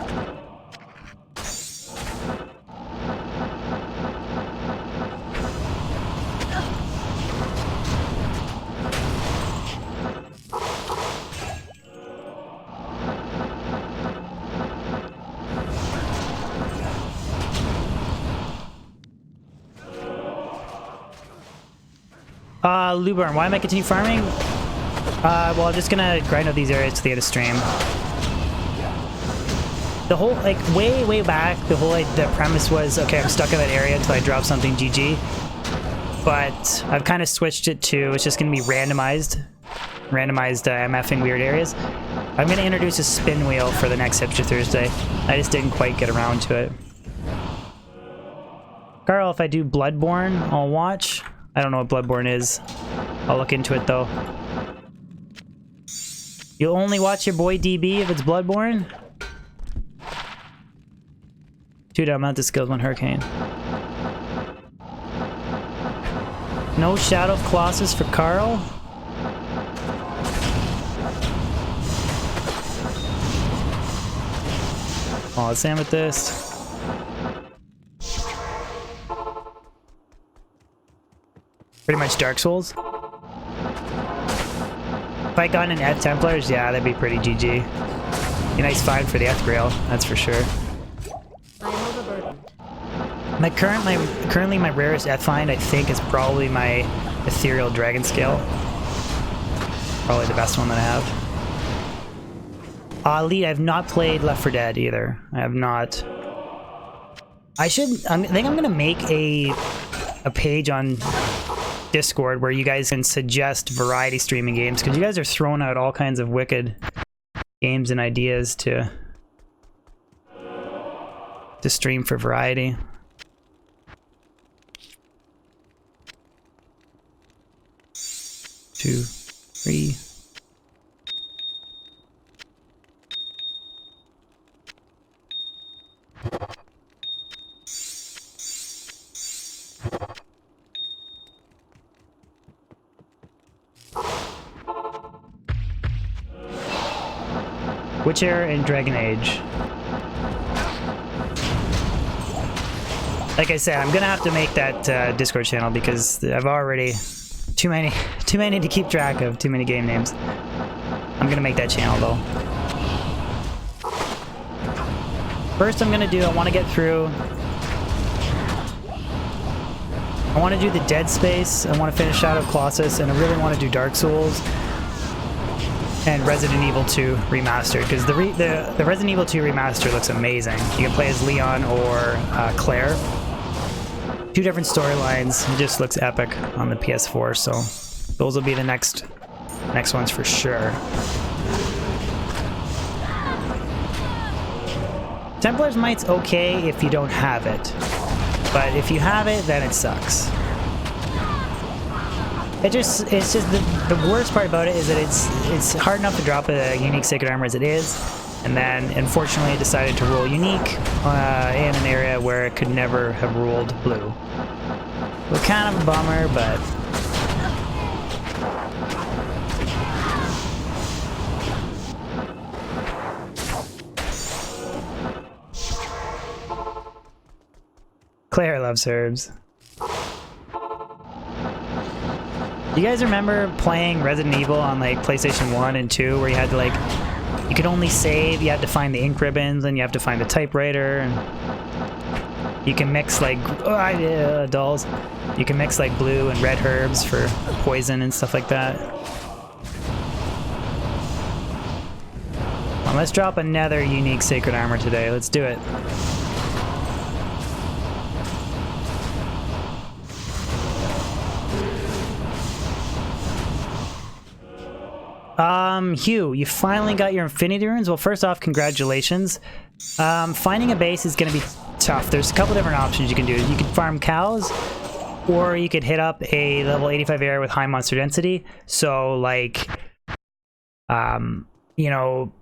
B: Luburn, why am I continue farming? Well, I'm just gonna grind out these areas to the end of stream. The whole, like, way back, the premise was, okay, I'm stuck in that area until I drop something GG. But I've kind of switched it to, it's just gonna be randomized MFing weird areas. I'm gonna introduce a spin wheel for the next Hipster Thursday. I just didn't quite get around to it. Carl, if I do Bloodborne, I'll watch. I don't know what Bloodborne is. I'll look into it though. You'll only watch your boy DB if it's Bloodborne? 2 down amount of skills, 1 hurricane. No Shadow of Colossus for Carl? Oh, let's end with this. Pretty much Dark Souls. If I got an Ed Templars, yeah, that'd be pretty GG. Be a nice find for the Ethgriel, that's for sure.
C: I am overburdened.
B: Currently my rarest Eth find, I think, is probably my Ethereal Dragon Scale. Probably the best one that I have. Elite, I've not played Left 4 Dead either. I have not. I think I'm gonna make a page on Discord where you guys can suggest variety streaming games, because you guys are throwing out all kinds of wicked games and ideas to stream for variety. Two, three. Witcher and Dragon Age. Like I said, I'm gonna have to make that Discord channel because I've already too many to keep track of, too many game names. I'm gonna make that channel though. First I'm gonna do, I want to get through, I want to do the Dead Space, I want to finish Shadow of Colossus, and I really want to do Dark Souls and Resident Evil 2 Remastered, because the Resident Evil 2 Remastered looks amazing. You can play as Leon or Claire. 2 different storylines. It just looks epic on the PS4, so those will be the next ones for sure. Templar's Might's okay if you don't have it, but if you have it, then it sucks. It's just the worst part about it is that it's hard enough to drop a unique Sacred Armor as it is, and then unfortunately it decided to rule unique in an area where it could never have ruled blue. Well, kind of a bummer, but Claire loves herbs. You guys remember playing Resident Evil on like PlayStation 1 and 2 where you had to like, you could only save, you had to find the ink ribbons, and you have to find the typewriter, and you can mix like, dolls. You can mix like blue and red herbs for poison and stuff like that. Well, let's drop another unique Sacred Armor today. Let's do it. Hugh, you finally got your Infinity Runes. Well, first off, congratulations. Finding a base is going to be tough. There's a couple different options you can do. You can farm cows, or you could hit up a level 85 area with high monster density. So, like, you know,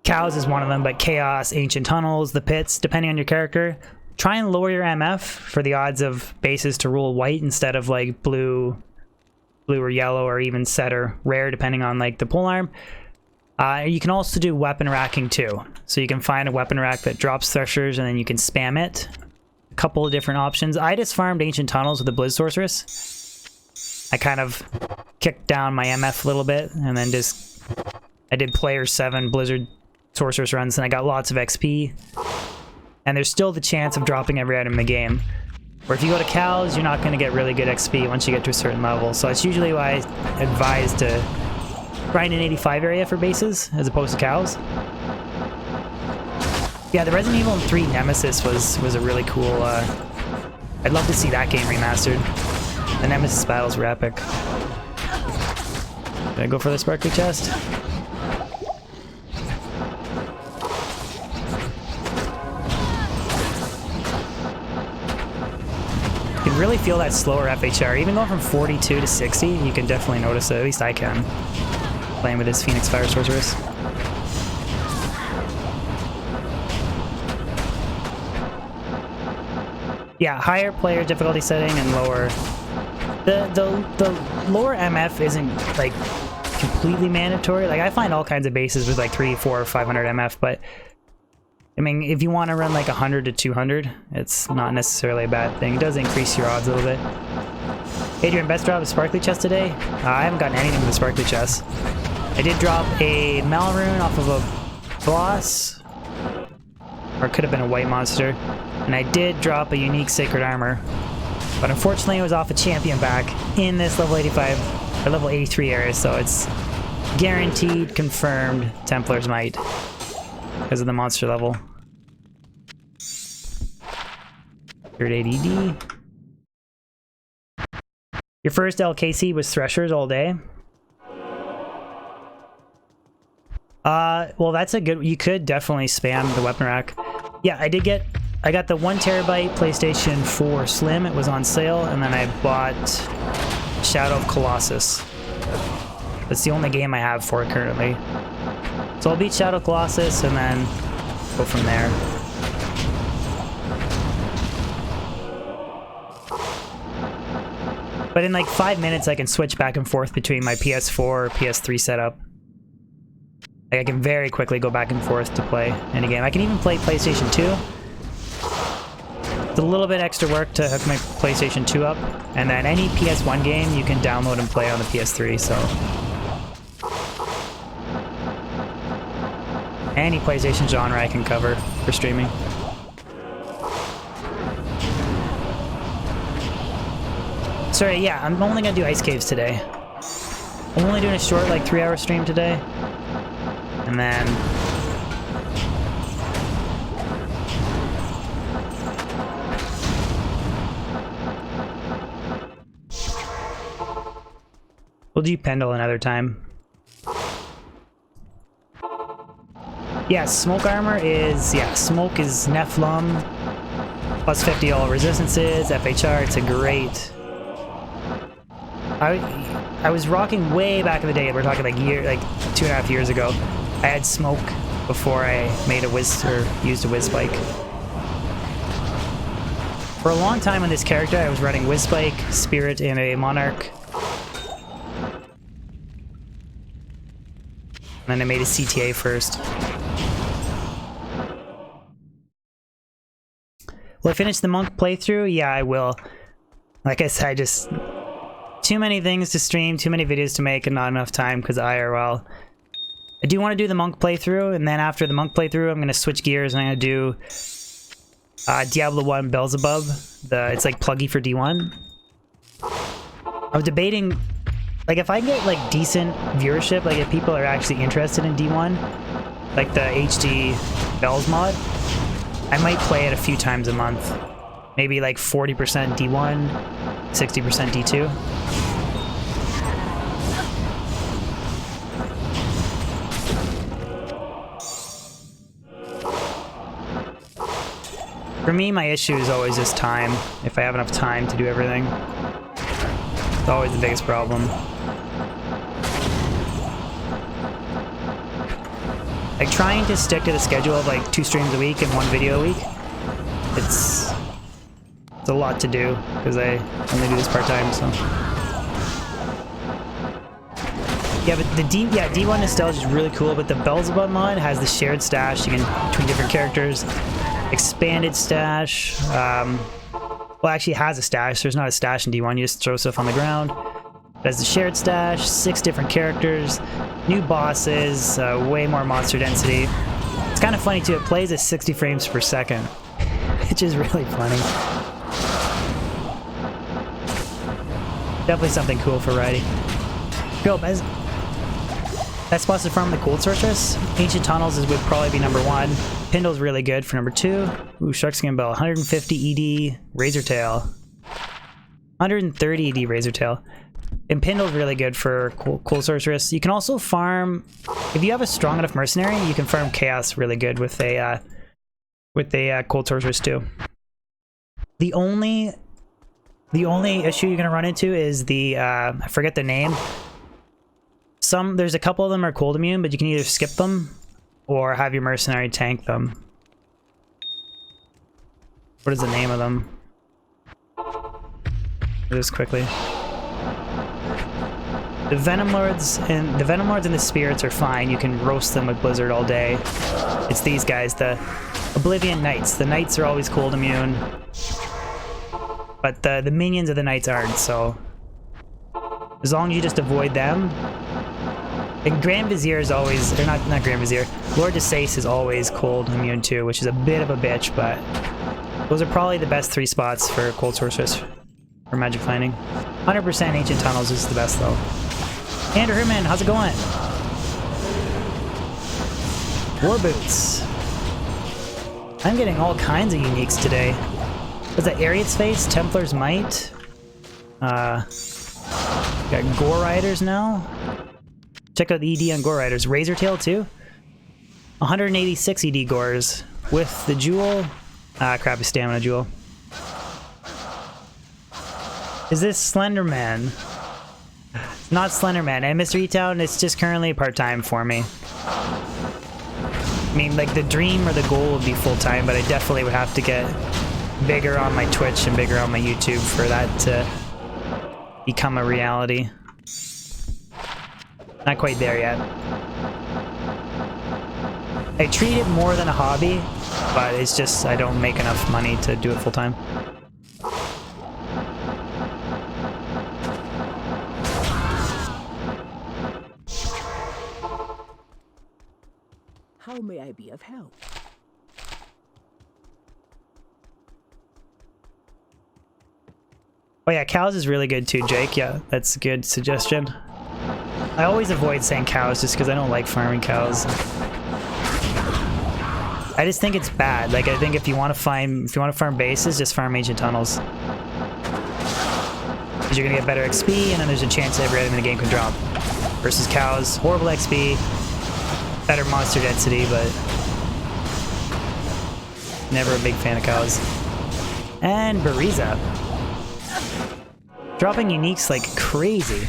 B: cows is one of them, but chaos, ancient tunnels, the pits, depending on your character. Try and lower your MF for the odds of bases to rule white instead of, like, blue or yellow, or even set or rare, depending on like the polearm. You can also do weapon racking too. So you can find a weapon rack that drops threshers and then you can spam it. A couple of different options. I just farmed ancient tunnels with the Blizz Sorceress. I kind of kicked down my MF a little bit and then I did player 7 Blizzard Sorceress runs and I got lots of XP. And there's still the chance of dropping every item in the game. Or if you go to cows, you're not going to get really good XP once you get to a certain level. So it's usually why I advise to grind an 85 area for bases as opposed to cows. Yeah, the Resident Evil 3 Nemesis was a really cool... I'd love to see that game remastered. The Nemesis battles were epic. Did I go for the sparkly chest? You can really feel that slower FHR. Even going from 42 to 60, you can definitely notice it. At least I can. Playing with this Phoenix Fire Sorceress. Yeah, higher player difficulty setting and lower... The lower MF isn't, like, completely mandatory. Like, I find all kinds of bases with, like, 300, 400, or 500 MF, but... I mean, if you want to run like 100 to 200, it's not necessarily a bad thing. It does increase your odds a little bit. Adrian, best drop a sparkly chest today? I haven't gotten anything with the sparkly chest. I did drop a Malrune off of a boss, or it could have been a white monster, and I did drop a unique sacred armor, but unfortunately it was off a champion back in this level 85 or level 83 area, so it's guaranteed, confirmed Templar's Might because of the monster level. Third ADD. Your first LKC was Threshers all day. Well, that's a good... You could definitely spam the weapon rack. Yeah, I got the 1 terabyte PlayStation 4 Slim. It was on sale, and then I bought Shadow of Colossus. That's the only game I have for it currently. So I'll beat Shadow of Colossus and then go from there. But in like 5 minutes, I can switch back and forth between my PS4 or PS3 setup. Like I can very quickly go back and forth to play any game. I can even play PlayStation 2. It's a little bit extra work to hook my PlayStation 2 up. And then any PS1 game you can download and play on the PS3, so... Any PlayStation genre I can cover for streaming. Sorry, yeah, I'm only gonna do Ice Caves today. I'm only doing a short, like, 3-hour stream today. And then... we'll do Pendle another time. Yeah, smoke armor is... yeah, smoke is Nephilim. Plus 50 all resistances, FHR, it's a great... I was rocking way back in the day. We're talking like 2.5 years ago. I had smoke before I made a whiz or used a whiz spike. For a long time on this character, I was running whiz spike, spirit, and a monarch. And then I made a CTA first. Will I finish the monk playthrough? Yeah, I will. Like I said, I just... too many things to stream, too many videos to make, and not enough time because IRL. I do want to do the monk playthrough, and then after the monk playthrough, I'm going to switch gears and I'm going to do Diablo 1 Beelzebub. It's like pluggy for D1. I'm debating, like if I get like decent viewership, like if people are actually interested in D1, like the HD Bells mod, I might play it a few times a month. Maybe like 40% D1, 60% D2. For me, my issue is always just time. If I have enough time to do everything. It's always the biggest problem. Like, trying to stick to the schedule of like 2 streams a week and 1 video a week, it's a lot to do because I only do this part-time, so. Yeah, but the D1 Nostalgia is really cool, but the Beelzebub mod has the shared stash you can between different characters. Expanded stash. Well, actually it has a stash. There's not a stash in D1. You just throw stuff on the ground. It has the shared stash, 6 different characters, new bosses, way more monster density. It's kind of funny too. It plays at 60 frames per second, which is really funny. Definitely something cool for riding. Go, Bez. Best spots to farm the Cold Sorceress. Ancient Tunnels would probably be number 1. Pindle's really good for number 2. Ooh, Sharkskin Bell, 150 ED Razor Tail. 130 ED Razor Tail. And Pindle's really good for Cold Sorceress. You can also farm, if you have a strong enough mercenary, you can farm Chaos really good with a Cold Sorceress too. The only issue you're gonna run into is the I forget the name. There's a couple of them are cold immune, but you can either skip them or have your mercenary tank them. What is the name of them? Just quickly. The Venom Lords and the Spirits are fine. You can roast them with Blizzard all day. It's these guys, the Oblivion Knights. The Knights are always cold immune, but the minions of the Knights aren't. So as long as you just avoid them. And Grand Vizier is always, or not Grand Vizier, Lord Desace is always cold immune too, which is a bit of a bitch, but those are probably the best 3 spots for Cold Sorceress for Magic Finding. 100% Ancient Tunnels is the best though. Andrew Herman, how's it going? War Boots. I'm getting all kinds of uniques today. Was that Ariat's Face, Templar's Might? Got Gore Riders now. Check out the ED on Gore Riders. Razor Tail too. 186 ED Gores with the Jewel. Crappy Stamina Jewel. Is this Slenderman? It's not Slenderman. And Mr. E-Town, it's just currently part-time for me. I mean, like, the dream or the goal would be full-time, but I definitely would have to get bigger on my Twitch and bigger on my YouTube for that to become a reality. Not quite there yet. I treat it more than a hobby, but it's just I don't make enough money to do it full-time.
D: How may I be of help?
B: Oh yeah, cows is really good too, Jake. Yeah, that's a good suggestion. I always avoid saying cows just because I don't like farming cows. I just think it's bad. Like, I think if you want to farm bases, just farm Ancient Tunnels. Because you're gonna get better XP, and then there's a chance that every item in the game can drop. Versus cows, horrible XP, better monster density, but never a big fan of cows. And Bariza. Dropping uniques like crazy.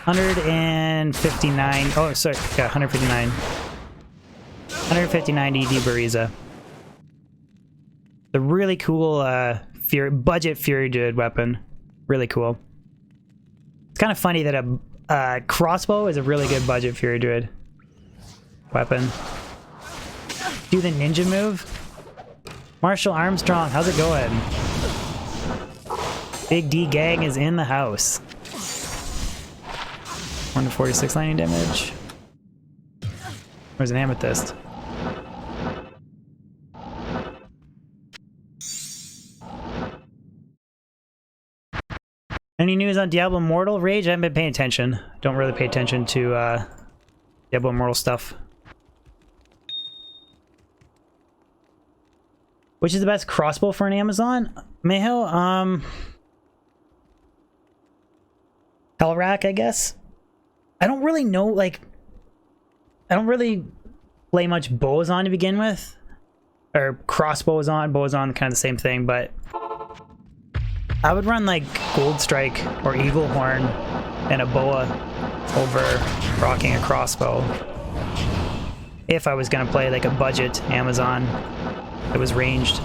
B: 159. Oh, sorry. Yeah, 159. 159 ED Bariza. The really cool budget Fury Druid weapon. Really cool. It's kind of funny that a crossbow is a really good budget Fury Druid weapon. Do the ninja move. Marshall Armstrong, how's it going? Big D gang is in the house. 146 lightning damage. Where's an amethyst? Any news on Diablo Immortal? Rage? I haven't been paying attention. Don't really pay attention to Diablo Immortal stuff. Which is the best crossbow for an Amazon? Mayhill? Hellrack, I guess? I don't really know, like... I don't really play much bows on to begin with. or crossbows on, bows on, kind of the same thing, but I would run like Gold Strike or Eagle Horn and a boa over rocking a crossbow if I was gonna play like a budget Amazon that was ranged.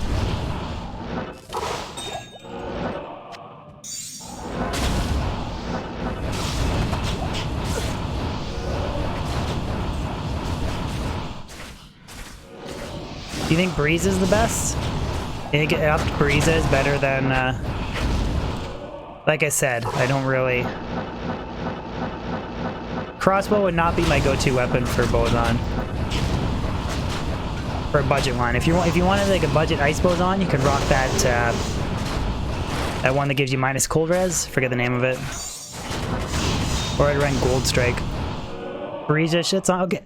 B: Do you think Breeze is the best? I think upped Breeze is better than like I said, I don't really... Crossbow would not be my go-to weapon for boson. For a budget one. If you wanted like a budget ice boson, you could rock that that one that gives you minus cold res. Forget the name of it. Or I'd run Gold Strike. Breeza shit's on. Okay.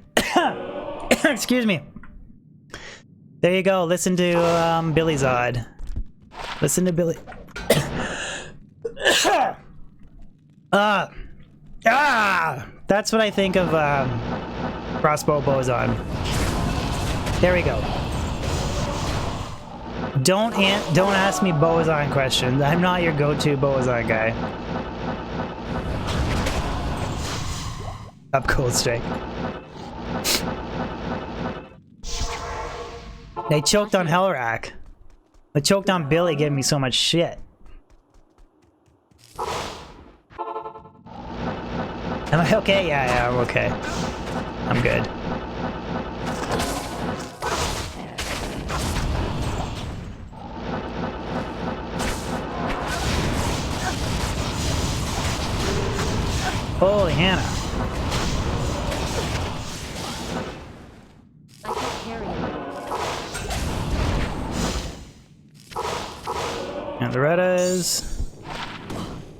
B: Excuse me. There you go. Listen to Billy Zod. Listen to Billy. That's what I think of crossbow boson. There we go. Don't ask me boson questions. I'm not your go-to boson guy. Up Cold Strike. They choked on Hellrack. They choked on Billy giving me so much shit. Am I okay? Yeah, I'm okay. I'm good. Holy Hannah.
C: I can carry you.
B: And Loretta's.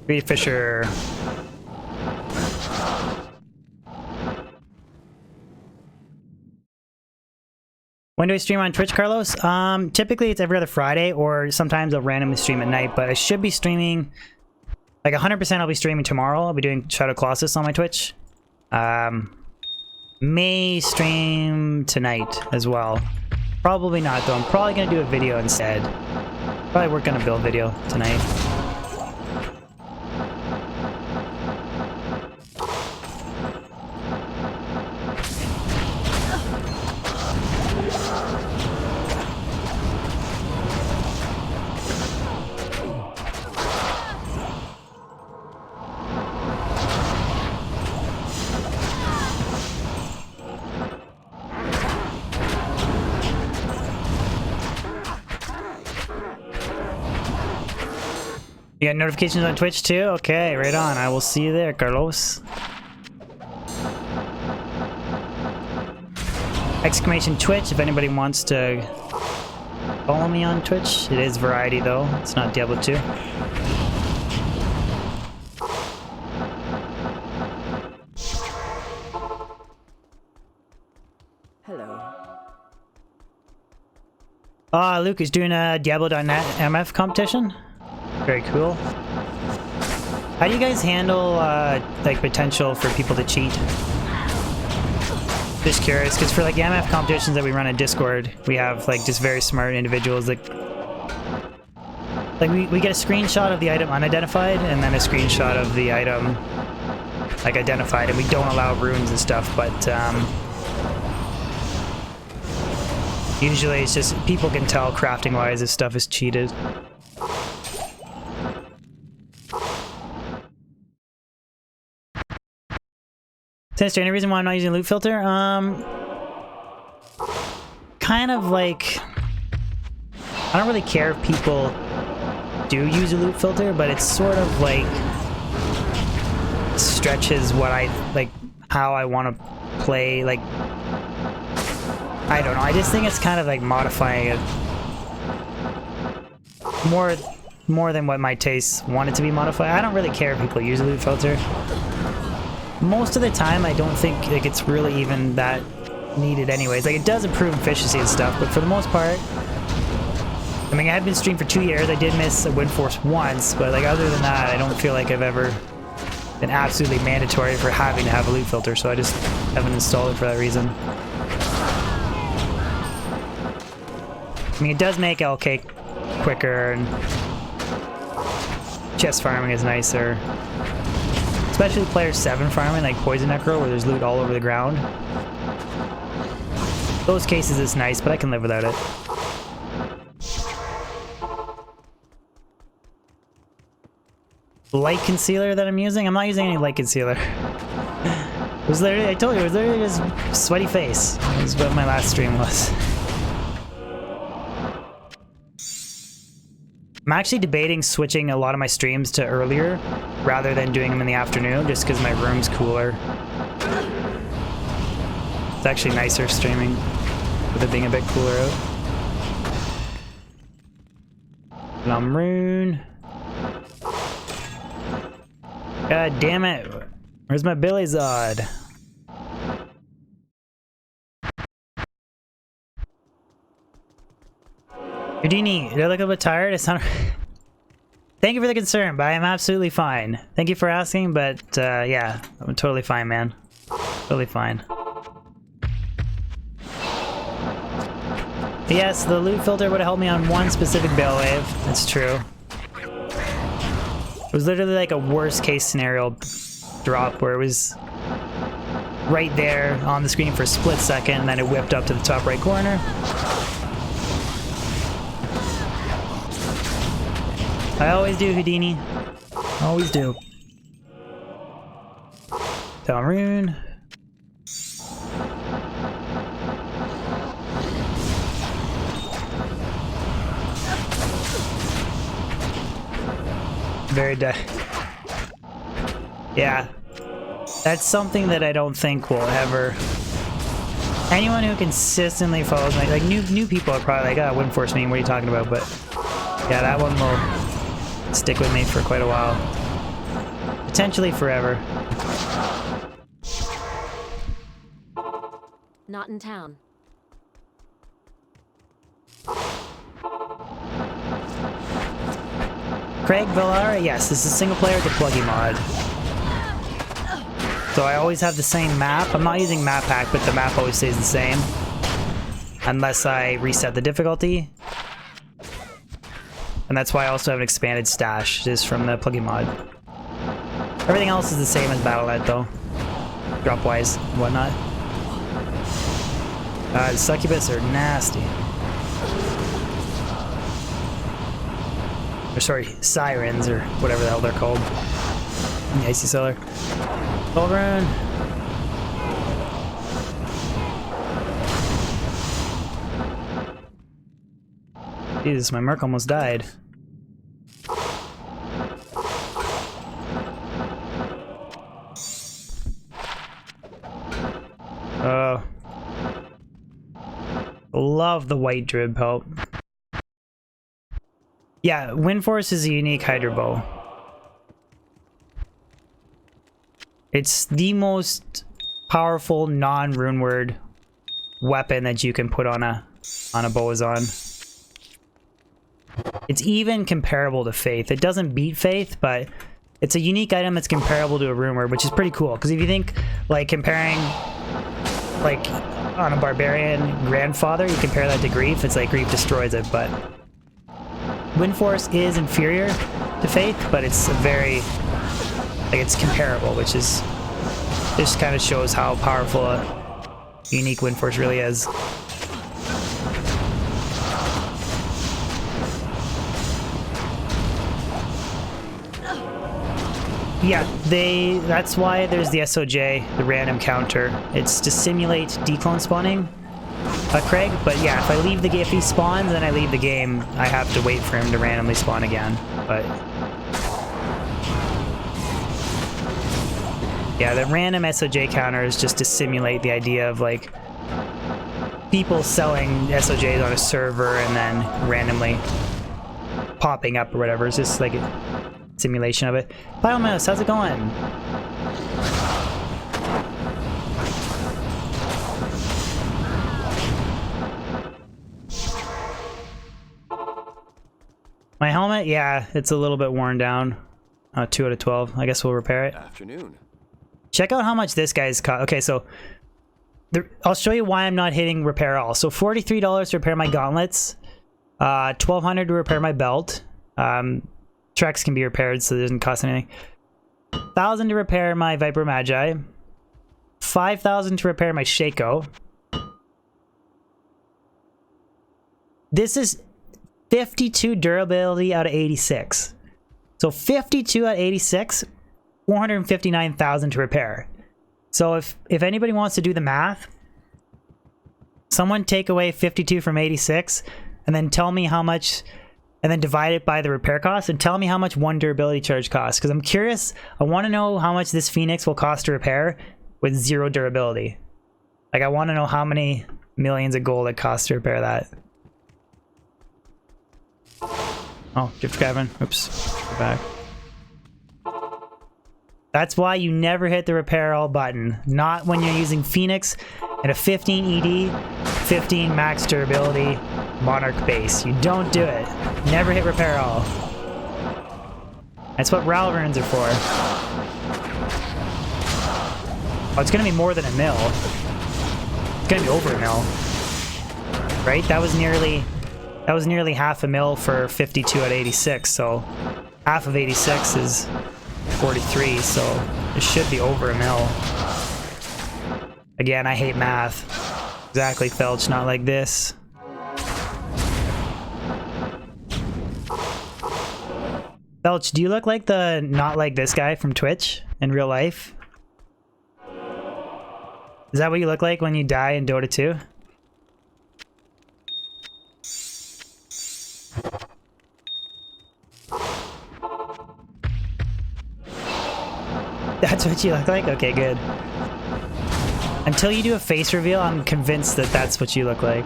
B: Reed Fisher. When do I stream on Twitch, Carlos? Typically it's every other Friday, or sometimes I'll randomly stream at night, but I should be streaming, like 100% I'll be streaming tomorrow. I'll be doing Shadow Colossus on my Twitch. May stream tonight as well. Probably not though, I'm probably gonna do a video instead. Probably work on a build video tonight. You got notifications on Twitch too? Okay, right on. I will see you there, Carlos. Exclamation Twitch if anybody wants to follow me on Twitch. It is variety though. It's not Diablo 2. Luke is doing a Diablo.net MF competition. Very cool. How do you guys handle like potential for people to cheat? Just curious, because for like MF competitions that we run in Discord, we have like just very smart individuals that like we get a screenshot of the item unidentified and then a screenshot of the item like identified, and we don't allow runes and stuff, but usually it's just people can tell crafting wise if stuff is cheated. Sinister, any reason why I'm not using loot filter? Kind of like, I don't really care if people do use a loot filter, but it's sort of like stretches what I like, how I want to play. Like, I don't know. I just think it's kind of like modifying it more than what my tastes want it to be modified. I don't really care if people use a loot filter. Most of the time, I don't think like it's really even that needed anyways. Like, it does improve efficiency and stuff, but for the most part, I mean, I had been streamed for 2 years. I did miss a Wind Force once, but like other than that, I don't feel like I've ever been absolutely mandatory for having to have a loot filter, so I just haven't installed it for that reason. mean, it does make LK quicker, and chest farming is nicer. Especially player 7 farming, like Poison Necro, where there's loot all over the ground. Those cases it's nice, but I can live without it. Light concealer that I'm using? I'm not using any light concealer. It was literally, I told you, it was literally just sweaty face. That was what my last stream was. I'm actually debating switching a lot of my streams to earlier rather than doing them in the afternoon, just because my room's cooler. It's actually nicer streaming with it being a bit cooler out. Rune. God damn it. Where's my Billy Zod? Houdini, do I look a bit tired? It's not... Thank you for the concern, but I am absolutely fine. Thank you for asking, but yeah, I'm totally fine, man. Totally fine. Yes, the loot filter would have helped me on one specific bail wave. That's true. It was literally like a worst case scenario drop where it was right there on the screen for a split second, and then it whipped up to the top right corner. I always do, Houdini. Always do. Dalrune. Very dead. Yeah. That's something that I don't think will ever... Anyone who consistently follows me, like new people are probably like, ah, Wind Force meme, what are you talking about? But yeah, that one will stick with me for quite a while. Potentially forever.
D: Not in town.
B: Craig Villara, yes, this is single player with the pluggy mod. So I always have the same map. I'm not using map hack, but the map always stays the same. Unless I reset the difficulty. And that's why I also have an expanded stash, just from the plugin mod. Everything else is the same as Battle.net though. Drop-wise and whatnot. The succubus are nasty. Or sorry, sirens, or whatever the hell they're called. In the Icy Cellar. Run. Jesus, my Merc almost died. Oh. Love the white Druid pelt. Yeah, Windforce is a unique Hydra bow. It's the most powerful non-rune word weapon that you can put on a Boazon. It's even comparable to Faith. It doesn't beat Faith, but it's a unique item that's comparable to a rune word, which is pretty cool. Because if you think, like, comparing, like, on a Barbarian Grandfather, you compare that to Grief, it's like Grief destroys it, but Windforce is inferior to Faith, but it's a very, like, it's comparable, which is, just kind of shows how powerful a unique Windforce really is. Yeah, that's why there's the SOJ, the random counter. It's to simulate declone spawning, Craig, but yeah, if I leave the game, if he spawns and I leave the game, I have to wait for him to randomly spawn again, but... Yeah, the random SOJ counter is just to simulate the idea of, like, people selling SOJs on a server and then randomly popping up or whatever. It's just like a simulation of it. Biomouse, how's it going? My helmet? Yeah, it's a little bit worn down. 2 out of 12. I guess we'll repair it.
E: Afternoon.
B: Check out how much this guy's cost. Okay, so I'll show you why I'm not hitting repair all. So $43 to repair my gauntlets. 1200 to repair my belt. Trex can be repaired, so it doesn't cost anything. 1000 to repair my Viper Magi. 5000 to repair my Shaco. This is 52 durability out of 86. So 52 out of 86, 459,000 to repair. So if anybody wants to do the math, someone take away 52 from 86 and then tell me how much, and then divide it by the repair cost and tell me how much one durability charge costs. Because I'm curious, I want to know how much this Phoenix will cost to repair with 0 durability. Like, I want to know how many millions of gold it costs to repair that. Oh, gift Gavin. Oops. Go back. That's why you never hit the repair all button. Not when you're using Phoenix and a 15 ED, 15 max durability Monarch base. You don't do it. Never hit repair all. That's what Ral runes are for. Oh, it's gonna be more than a mil. It's gonna be over a mil. Right? That was nearly half a mil for 52 at 86, so half of 86 is 43, so it should be over a mil. Again, I hate math. Exactly, Felch, not like this. Felch, do you look like the not like this guy from Twitch in real life? Is that what you look like when you die in Dota 2? That's what you look like? Okay, good. Until you do a face reveal, I'm convinced that that's what you look like.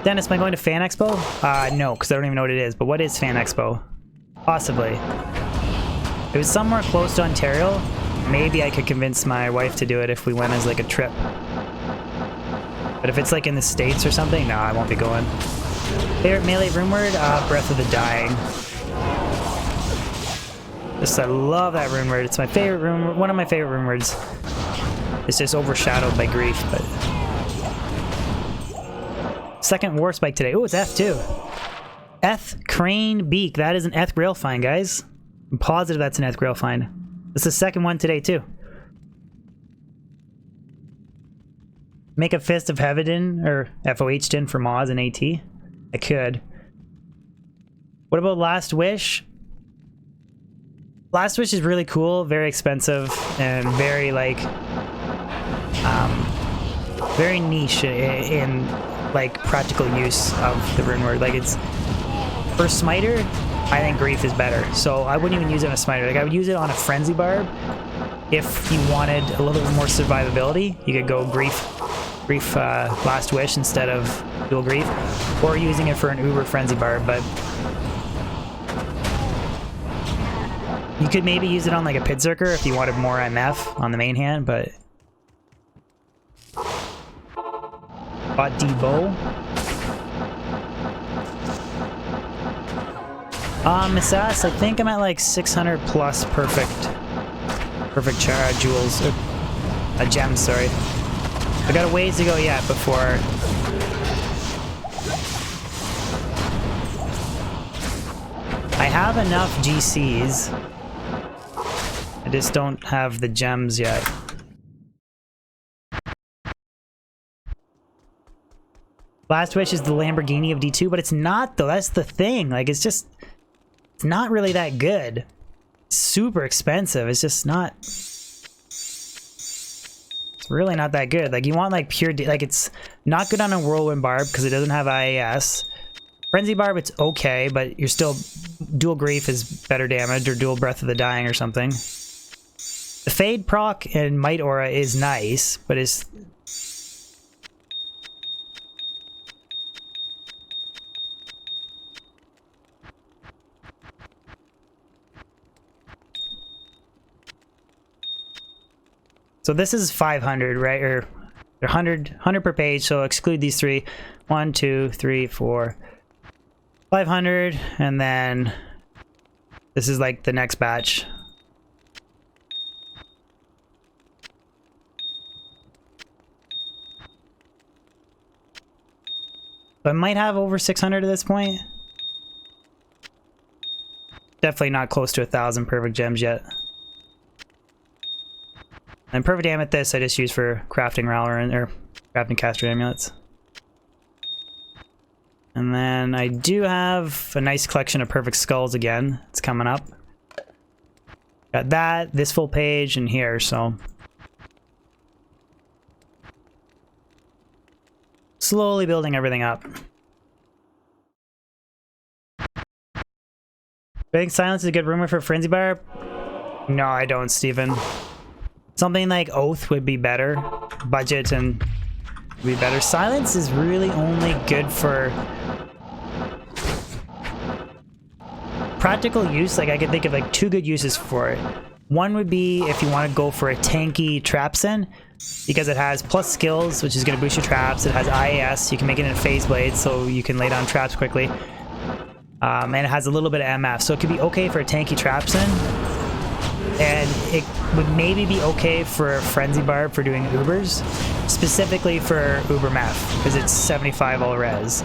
B: Dennis, am I going to Fan Expo? No, because I don't even know what it is. But what is Fan Expo? Possibly. If it was somewhere close to Ontario, maybe I could convince my wife to do it if we went as like a trip. But if it's like in the States or something, no, I won't be going. Favorite melee rune word? Breath of the Dying. Just, I love that rune word. It's my favorite rune word, one of my favorite rune words. It's just overshadowed by grief, but... Second war spike today. Oh, it's F2. Eth Crane Beak. That is an Eth Grail find, guys. I'm positive that's an Eth Grail find. It's the second one today, too. Make a Fist of Heaven or FOH din for Moz and AT. I could. What about Last Wish? Last Wish is really cool, very expensive, and very, like, very niche in like, practical use of the rune word. Like, it's... For Smiter, I think Grief is better. So I wouldn't even use it on a Smiter. Like, I would use it on a Frenzy Barb. If you wanted a little bit more survivability, you could go Grief Last Wish instead of Dual Grief. Or using it for an Uber Frenzy Barb, but... You could maybe use it on like a Pit Zerker if you wanted more MF on the main hand, but... Bought Debo. Miss Ass, I think I'm at like 600 plus perfect jewels, gems, sorry. I got a ways to go yet before... I have enough GCs. I just don't have the gems yet. Last Wish is the Lamborghini of D2, but it's not though. That's the thing. Like, it's just... It's not really that good. It's super expensive. It's just not... It's really not that good. Like, you want like pure... Like, it's not good on a Whirlwind Barb because it doesn't have IAS. Frenzy Barb, it's okay, but you're still... Dual Grief is better damage, or Dual Breath of the Dying or something. The Fade proc and Might Aura is nice, but it's... So this is 500, right? Or 100 per page, so exclude these three. 1, 2, 3, 4... 500, and then this is like the next batch. I might have over 600 at this point. Definitely not close to 1,000 perfect gems yet. And perfect amethyst I just use for crafting Rowler or crafting caster amulets. And then I do have a nice collection of perfect skulls again. It's coming up. Got that, this full page, and here, so. Slowly building everything up. Do I think silence is a good rumor for Frenzy Bar? No, I don't, Steven. Something like Oath would be better. Budget and would be better. Silence is really only good for practical use. Like I could think of like 2 good uses for it. One would be if you want to go for a tanky Trapsin, because it has plus skills, which is going to boost your traps. It has IAS, you can make it in a phase blade, so you can lay down traps quickly. And it has a little bit of MF, so it could be okay for a tanky Trapsin. And it would maybe be okay for Frenzy Barb for doing Ubers, specifically for Uber Meth, because it's 75 all res.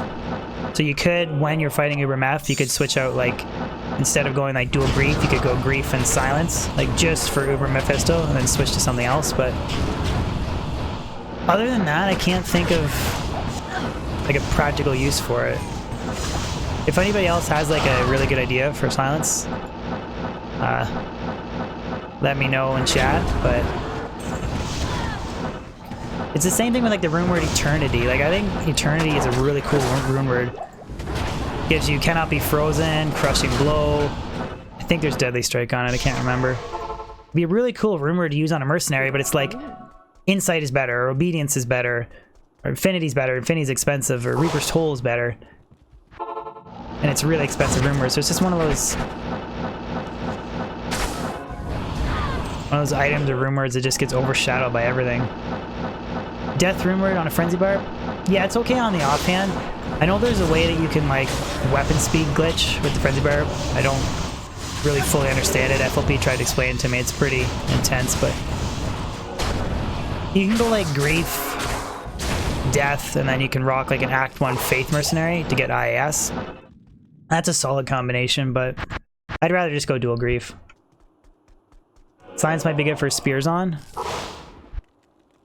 B: So you could, when you're fighting Uber Meth, you could switch out, like, instead of going like dual grief, you could go grief and silence, like just for Uber Mephisto, and then switch to something else. But other than that, I can't think of like a practical use for it. If anybody else has like a really good idea for silence, let me know in chat. But it's the same thing with like the rune word Eternity. Like I think Eternity is a really cool rune word. Gives you cannot be frozen, crushing blow. I think there's deadly strike on it, I can't remember. It'd be a really cool rune word to use on a mercenary, but it's like insight is better, or obedience is better, or infinity's better, infinity's expensive, or Reaper's Toll is better. And it's a really expensive rune word, so it's just one of those items or rune words that just gets overshadowed by everything. Death rune word on a Frenzy Barb? Yeah, it's okay on the offhand. I know there's a way that you can like weapon speed glitch with the Frenzy Barb. I don't really fully understand it. FLP tried to explain it to me. It's pretty intense, but you can go like Grief, Death, and then you can rock like an Act 1 Faith Mercenary to get IAS. That's a solid combination, but I'd rather just go dual Grief. Science might be good for Spears on.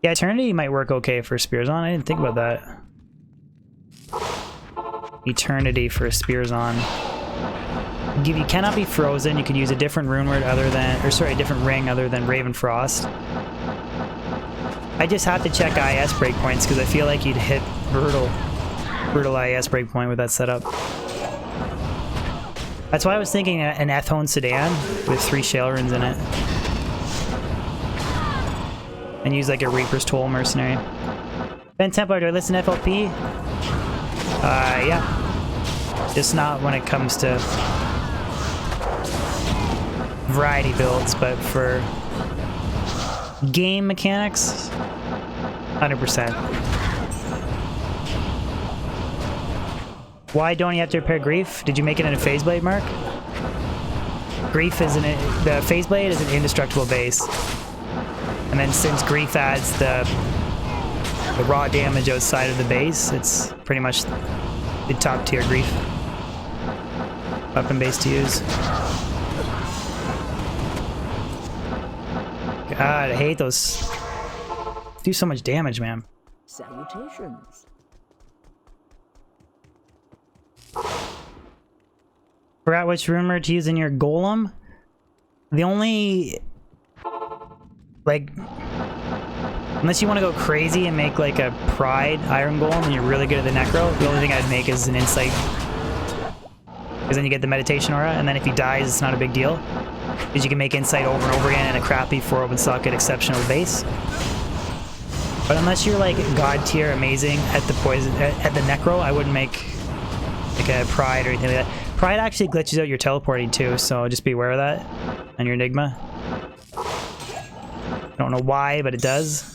B: Yeah, Eternity might work okay for Spears on. I didn't think about that. Eternity for Spears on. You cannot be frozen. You could use a different rune word other than, or sorry, a different ring other than Raven Frost. I just have to check IS breakpoints because I feel like you'd hit brutal IS breakpoint with that setup. That's why I was thinking an Ethone Sedan with 3 Shale Runes in it. And use like a Reaper's Toll Mercenary. Ben Templar, do I listen to FLP? Yeah. Just not when it comes to variety builds, but for game mechanics, 100%. Why don't you have to repair Grief? Did you make it in a Phase Blade, Mark? Grief is the Phase Blade is an indestructible base. And then since Grief adds the raw damage outside of the base, it's pretty much the top tier Grief weapon base to use. God, I hate those. Do so much damage, man.
D: Salutations.
B: Forgot which rumor to use in your golem. The only, like, unless you want to go crazy and make like a Pride Iron Golem and you're really good at the Necro, the only thing I'd make is an Insight. Because then you get the Meditation Aura, and then if he dies, it's not a big deal. Because you can make Insight over and over again in a crappy 4-open socket exceptional base. But unless you're like God tier amazing at the poison, at the Necro, I wouldn't make like a Pride or anything like that. Pride actually glitches out your teleporting too, so just be aware of that on your Enigma. I don't know why, but it does.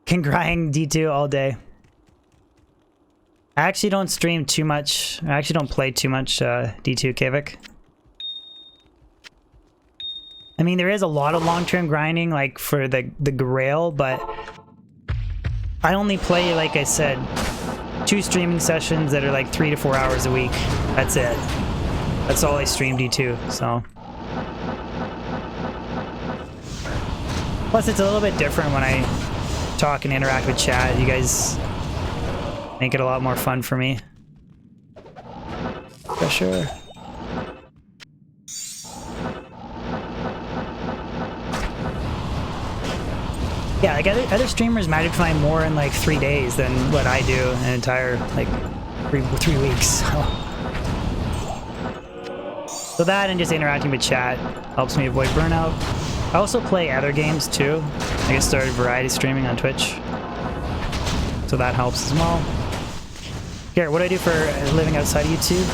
B: Can grind D2 all day. I actually don't stream too much. I actually don't play too much D2 Kavik. I mean, there is a lot of long-term grinding, like for the Grail, but I only play, like I said, 2 streaming sessions that are like 3 to 4 hours a week. That's it. That's all I stream D2, so. Plus, it's a little bit different when I talk and interact with chat. You guys make it a lot more fun for me. For sure. Yeah, like other streamers might find more in like 3 days than what I do in an entire like three weeks. So that and just interacting with chat helps me avoid burnout. I also play other games too. I just started variety streaming on Twitch, so that helps as well. Garrett, what do I do for a living outside of YouTube?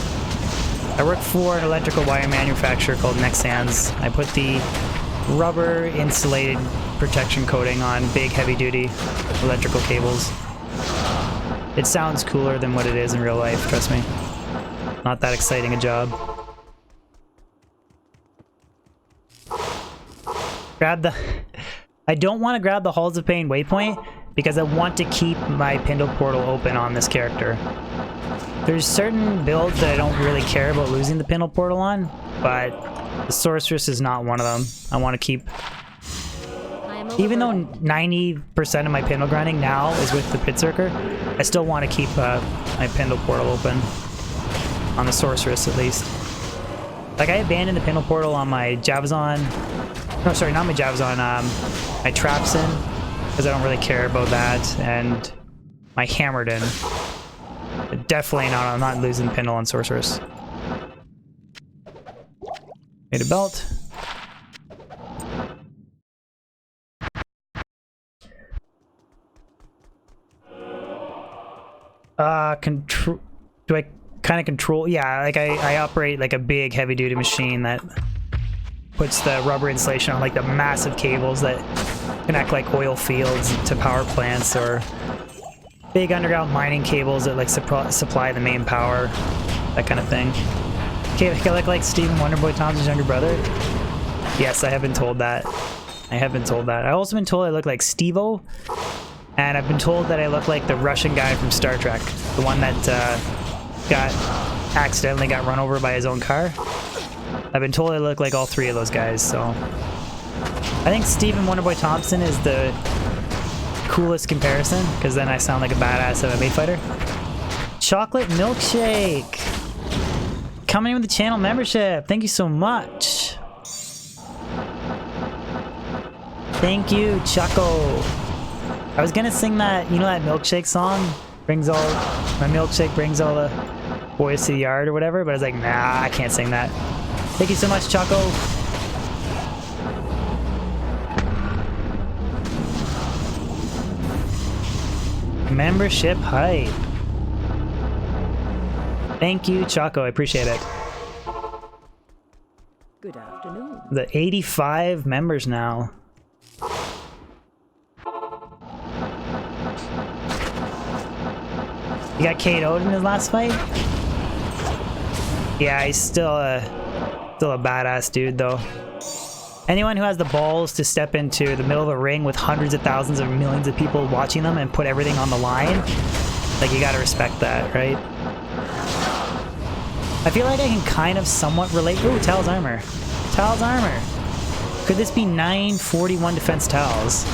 B: I work for an electrical wire manufacturer called Nexans. I put the rubber insulated protection coating on big heavy duty electrical cables. It sounds cooler than what it is in real life, trust me. Not that exciting a job. I don't want to grab the Halls of Pain waypoint because I want to keep my Pindle portal open on this character. There's certain builds that I don't really care about losing the Pindle portal on, but the Sorceress is not one of them. I want to keep... Even though 90% of my Pindle grinding now is with the Pit Circer, I still want to keep my Pindle portal open. On the Sorceress, at least. Like, I abandoned the Pindle portal on my Javazon... No, sorry, not my Javazon, my Trapsin, because I don't really care about that, and my Hammerden. Definitely not, I'm not losing Pindle on Sorceress. Made a belt. Control... Do I kind of control... Yeah, like I operate like a big heavy-duty machine that puts the rubber insulation on like the massive cables that connect like oil fields to power plants, or big underground mining cables that like supply the main power, that kind of thing. Okay, I look like Stephen Wonderboy Thompson's younger brother. Yes, I have been told that. I have been told that. I've also been told I look like Steve-O, and I've been told that I look like the Russian guy from Star Trek, the one that accidentally got run over by his own car. I've been told I look like all 3 of those guys, so... I think Stephen Wonderboy Thompson is the coolest comparison, because then I sound like a badass MMA fighter. Chocolate Milkshake! Coming in with the channel membership! Thank you so much! Thank you, Choco! I was gonna sing that, you know that Milkshake song? My milkshake brings all the boys to the yard or whatever, but I was like, nah, I can't sing that. Thank you so much, Choco. Membership hype. Thank you, Choco. I appreciate it.
D: Good afternoon.
B: The 85 members now. You got KO'd in his last fight? Yeah, he's still a badass dude, though. Anyone who has the balls to step into the middle of a ring with hundreds of thousands or millions of people watching them and put everything on the line, like, you gotta respect that, right? I feel like I can kind of somewhat relate. Ooh, Tal's armor. Tal's armor. Could this be 941 defense Tals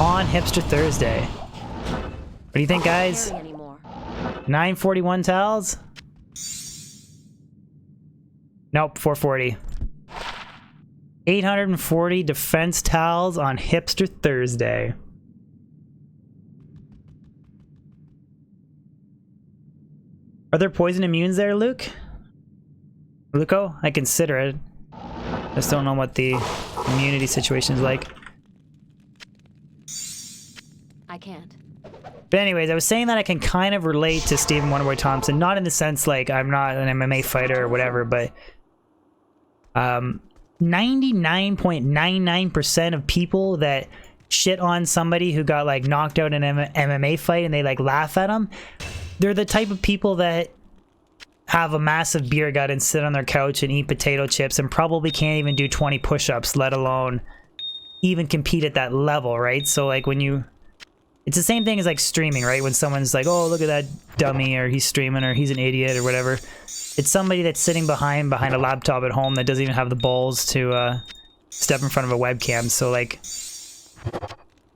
B: on Hipster Thursday? What do you think, guys? 941 Tals? Nope, 440. 840 defense Tals on Hipster Thursday. Are there poison immunes there, Luke? Luco? I consider it. I just don't know what the immunity situation is like.
C: I can't.
B: But anyways, I was saying that I can kind of relate to Stephen Wonderboy Thompson, not in the sense like I'm not an MMA fighter or whatever, but 99.99% of people that shit on somebody who got like knocked out in an MMA fight and they like laugh at them, they're the type of people that have a massive beer gut and sit on their couch and eat potato chips and probably can't even do 20 push-ups, let alone even compete at that level, right? So like when you... It's the same thing as like streaming, right? When someone's like, oh, look at that dummy, or he's streaming, or he's an idiot, or whatever. It's somebody that's sitting behind a laptop at home that doesn't even have the balls to step in front of a webcam. So like,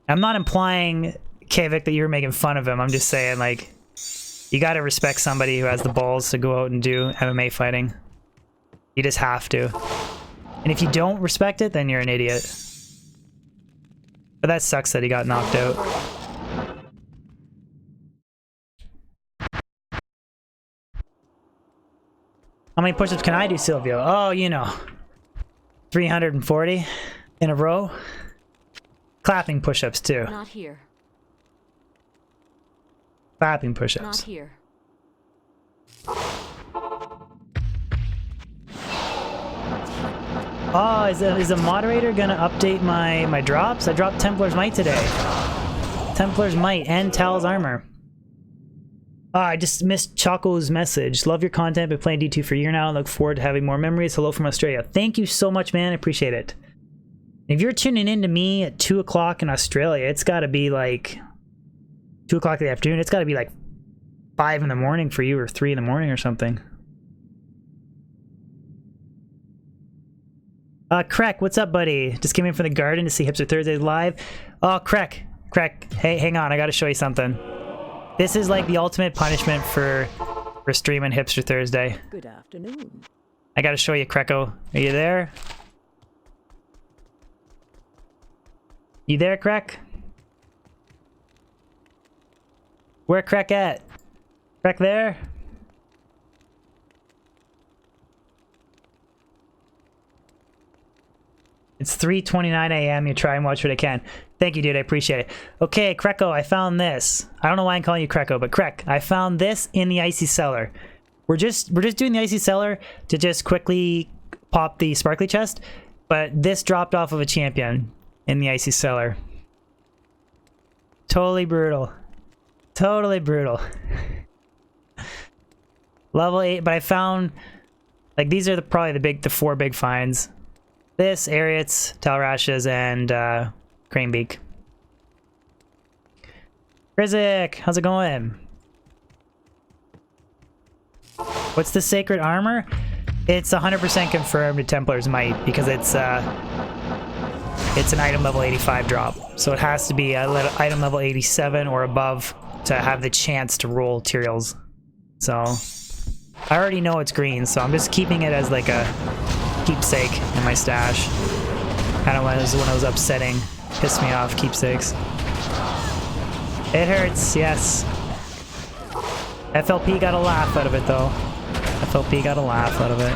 B: I'm not implying, Kavik, that you're making fun of him. I'm just saying, like, you gotta respect somebody who has the balls to go out and do MMA fighting. You just have to. And if you don't respect it, then you're an idiot. But that sucks that he got knocked out. How many push-ups can I do, Silvio? Oh, you know, 340 in a row. Clapping push-ups too.
D: Not here.
B: Clapping
D: Not
B: push-ups.
D: here.
B: Oh, is a moderator gonna update my drops? I dropped Templar's Might today. Templar's Might and Tal's Armor. I just missed Choco's message. Love your content. Been playing D2 for a year now. Look forward to having more memories. Hello from Australia. Thank you so much, man. I appreciate it. If you're tuning in to me at 2 o'clock in Australia, it's got to be like 2 o'clock in the afternoon. It's got to be like 5 in the morning for you, or 3 in the morning or something. Krek, what's up, buddy? Just came in from the garden to see Hipster Thursday live. Oh, Krek, hey, hang on. I got to show you something. This is like the ultimate punishment for streaming Hipster Thursday.
D: Good afternoon.
B: I gotta show you, Kreko. Are you there? You there, Krek? Where Krek at? Krek there? It's 3:29 a.m. You try and watch what I can. Thank you, dude. I appreciate it. Okay, Kreko, I found this. I don't know why I'm calling you Kreko, but Krek, I found this in the icy cellar. We're just doing the icy cellar to just quickly pop the sparkly chest, but this dropped off of a champion in the icy cellar. Totally brutal. Totally brutal. Level 8, but I found, like, these are probably the 4 big finds. This, Ariats, Talrashas, and Cranebeak. Krizik, how's it going? What's the sacred armor? It's 100% confirmed to Templar's Might because it's an item level 85 drop. So it has to be item level 87 or above to have the chance to roll Tyraels. So I already know it's green, so I'm just keeping it as like a keepsake in my stash. Kind of when I was upsetting, pissed me off, keepsakes. It hurts, yes. FLP got a laugh out of it though. FLP got a laugh out of it.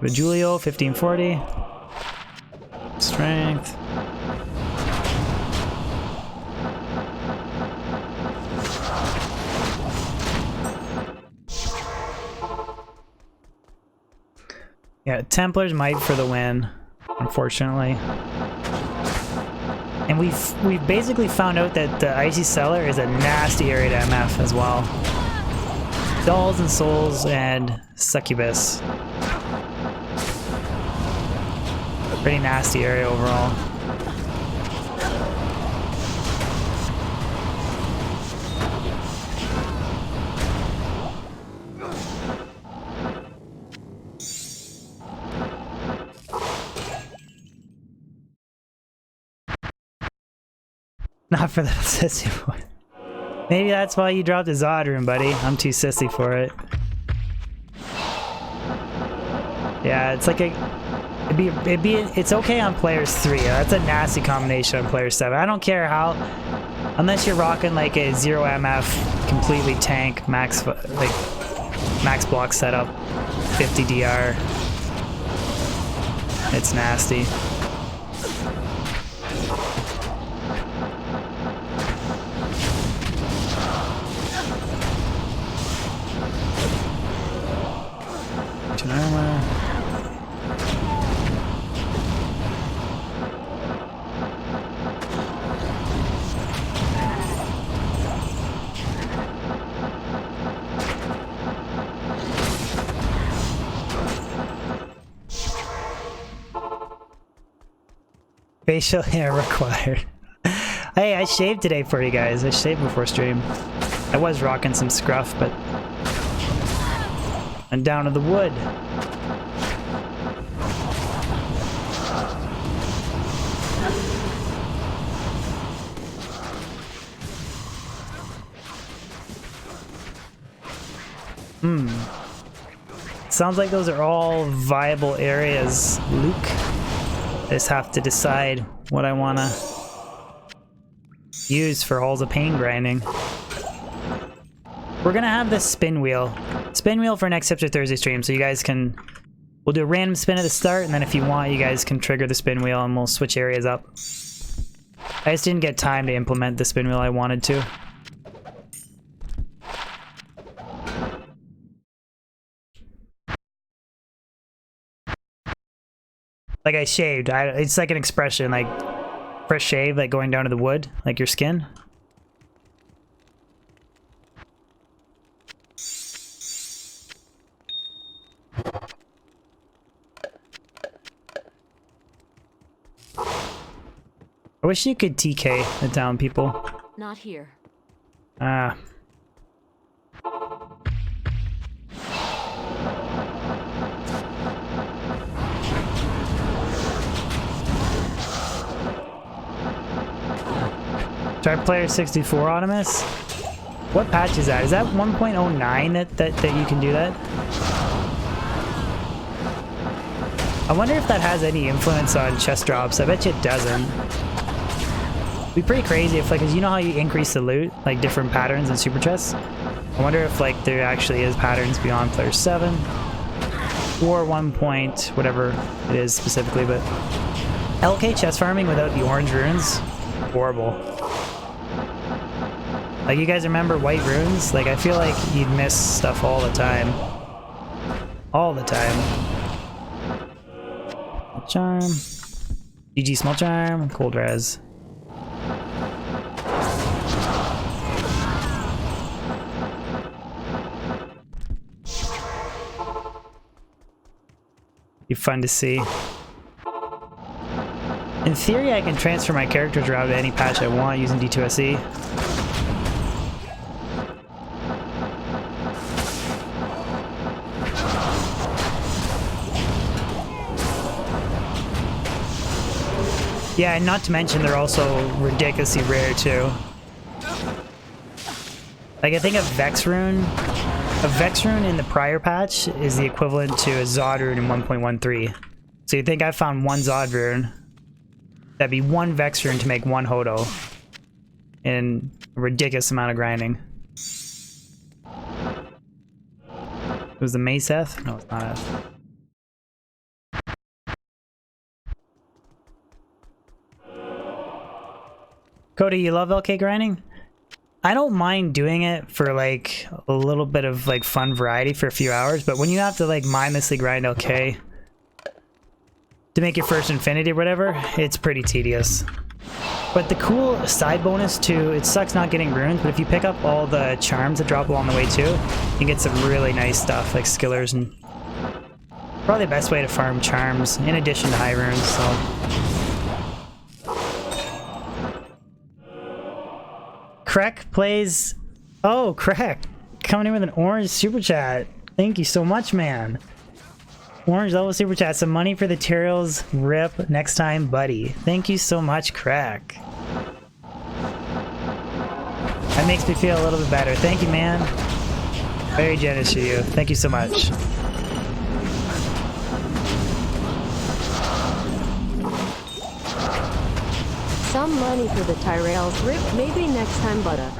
B: But Julio, 1540. Strength. Yeah, Templar's Might for the win, unfortunately. And we've basically found out that the Icy Cellar is a nasty area to MF as well. Dolls and Souls and Succubus. Pretty nasty area overall. Not for that sissy boy. Maybe that's why you dropped the Zod room, buddy. I'm too sissy for it. Yeah, it's like it's okay on players 3. That's a nasty combination on player 7. I don't care how, unless you're rocking like a 0 MF, completely tank, max block setup, 50 DR. It's nasty. Armor. Facial hair required. Hey, I shaved today for you guys. I shaved before stream. I was rocking some scruff, but I'm down to the wood. Sounds like those are all viable areas, Luke. I just have to decide what I want to use for Halls of Pain grinding. We're gonna have this spin wheel for next Hipster Thursday stream, so you guys can, we'll do a random spin at the start, and then if you want, you guys can trigger the spin wheel and we'll switch areas up. I just didn't get time to implement the spin wheel I wanted to. Like I shaved, it's like an expression, like fresh shave, like going down to the wood, like your skin. I wish you could TK the town people.
C: Not here.
B: Ah. Try player 64 Autonomous? What patch is that? Is that 1.09 that you can do that? I wonder if that has any influence on chest drops. I bet you it doesn't. It'd be pretty crazy if, like, cause you know how you increase the loot, like different patterns in super chests? I wonder if, like, there actually is patterns beyond player 7 or 1 point, whatever it is specifically, but LK chest farming without the orange runes, horrible. Like, you guys remember white runes? Like, I feel like you'd miss stuff all the time. All the time. Charm. GG small charm. Cold res. Be fun to see. In theory, I can transfer my characters around to any patch I want using D2SE. Yeah, and not to mention they're also ridiculously rare too. Like, I think a Vex rune in the prior patch is the equivalent to a Zod rune in 1.13. So you think I found one Zod rune? That'd be one Vex rune to make one Hodo. In a ridiculous amount of grinding. It was the Maceth? No, it's not F. Cody, you love LK grinding? I don't mind doing it for like a little bit of like fun variety for a few hours, but when you have to like mindlessly grind LK to make your first infinity or whatever, it's pretty tedious. But the cool side bonus too, it sucks not getting runes, but if you pick up all the charms that drop along the way too, you get some really nice stuff like skillers, and probably the best way to farm charms in addition to high runes, so. Krek plays... Oh, Krek! Coming in with an orange super chat. Thank you so much, man. Orange level super chat. Some money for the materials. Rip. Next time, buddy. Thank you so much, Krek. That makes me feel a little bit better. Thank you, man. Very generous of you. Thank you so much.
C: Some money for the Tyrells. Rip, maybe next time, butta.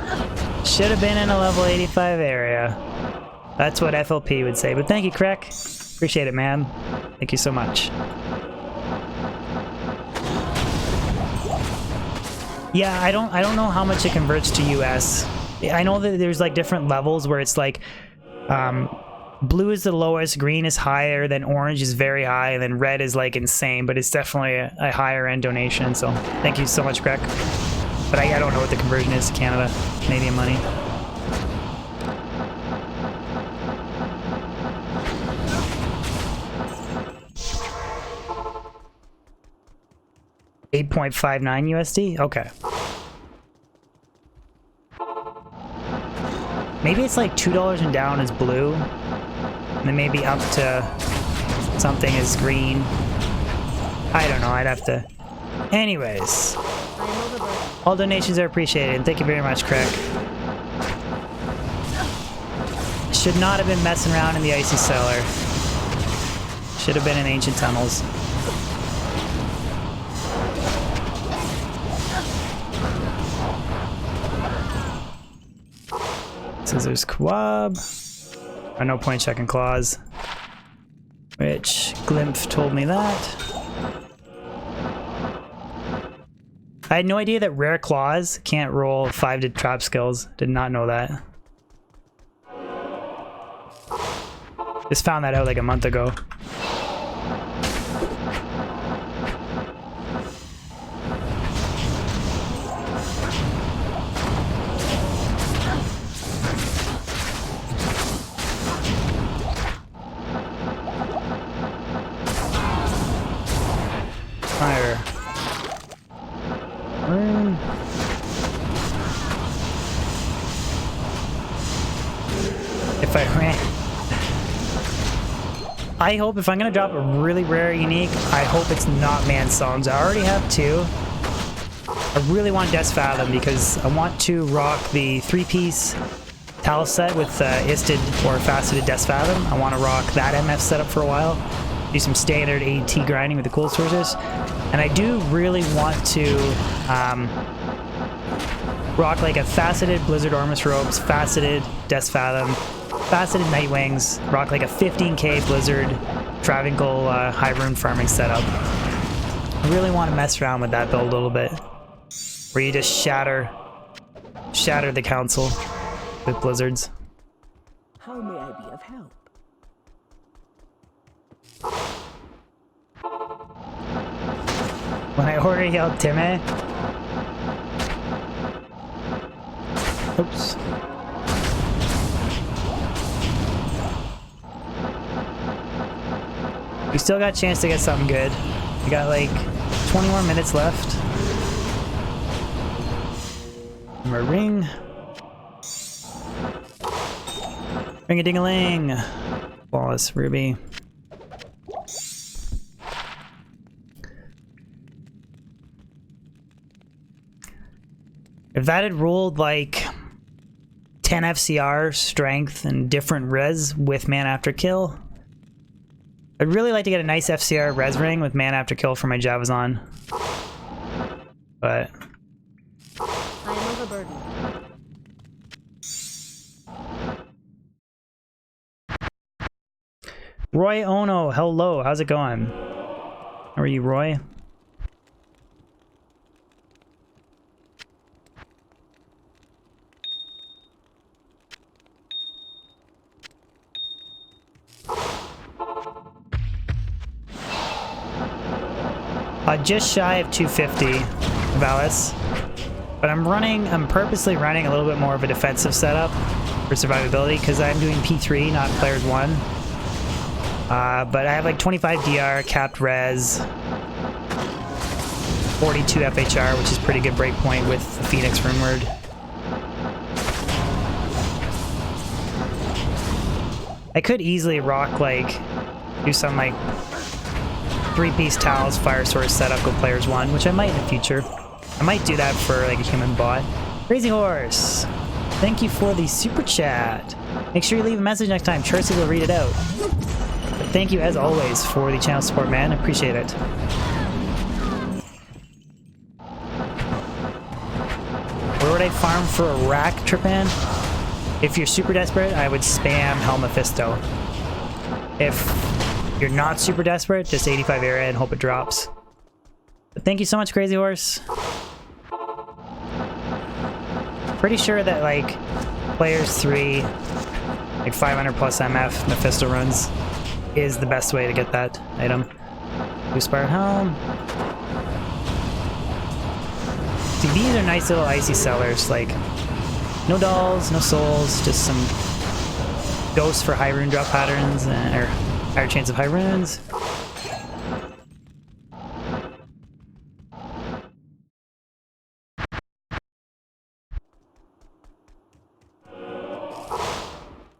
B: Should have been in a level 85 area. That's what FLP would say. But thank you, Krek. Appreciate it, man. Thank you so much. Yeah, I don't know how much it converts to US. I know that there's like different levels where it's like blue is the lowest, green is higher, then orange is very high, and then red is like insane, but it's definitely a higher end donation, so thank you so much, Greg. But I don't know what the conversion is to Canada, Canadian money. 8.59 USD? Okay. Maybe it's like $2 and down is blue. And then maybe up to something is green. I don't know, I'd have to... Anyways. All donations are appreciated. Thank you very much, Craig. Should not have been messing around in the icy cellar. Should have been in ancient tunnels. Scissors Quab. No point checking claws. Which Glimpf told me that. I had no idea that rare claws can't roll 5 to trap skills. Did not know that. Just found that out like a month ago. Fire. Rune. If I ran... I hope if I'm gonna drop a really rare unique, I hope it's not Man Songs. I already have 2. I really want Death Fathom because I want to rock the 3-piece Talus set with Isted or Faceted Death Fathom. I want to rock that MF setup for a while. Do some standard AT grinding with the cool sources. And I do really want to rock like a Faceted Blizzard Ormus Robes, Faceted Death Fathom, Faceted Nightwings, rock like a 15k Blizzard Travinkle High Rune farming setup. I really want to mess around with that build a little bit. Where you just shatter the council with Blizzards.
D: How may I be of help?
B: When I order yelled Timmy. Oops. We still got a chance to get something good. We got like 20 more minutes left. And a ring. Ring-a-ding-a-ling. Flawless ruby. If that had ruled like 10 FCR strength and different res with man after kill, I'd really like to get a nice FCR res ring with man after kill for my Javazon. But
C: I am overburdened.
B: Roy Ono, hello, how's it going? How are you, Roy? Just shy of 250 Valis, but I'm purposely running a little bit more of a defensive setup for survivability because I'm doing P3, not players 1. But I have like 25 DR, capped res, 42 FHR, which is pretty good breakpoint with the Phoenix Runeward. I could easily rock like, do some like 3-piece Towels, Fire Source setup, go players 1, which I might in the future. I might do that for like a human bot. Crazy Horse, thank you for the super chat. Make sure you leave a message next time. Charcy will read it out. But thank you as always for the channel support, man. Appreciate it. Where would I farm for a rack, Tripan? If you're super desperate, I would spam Hell Mephisto. If you're not super desperate, just 85 area and hope it drops. But thank you so much, Crazy Horse. Pretty sure that like players 3, like 500 plus MF Mephisto runs is the best way to get that item. Blue Spire Helm. See, these are nice little icy sellers, like no dolls, no souls, just some ghosts for high rune drop patterns, or higher chance of high runes.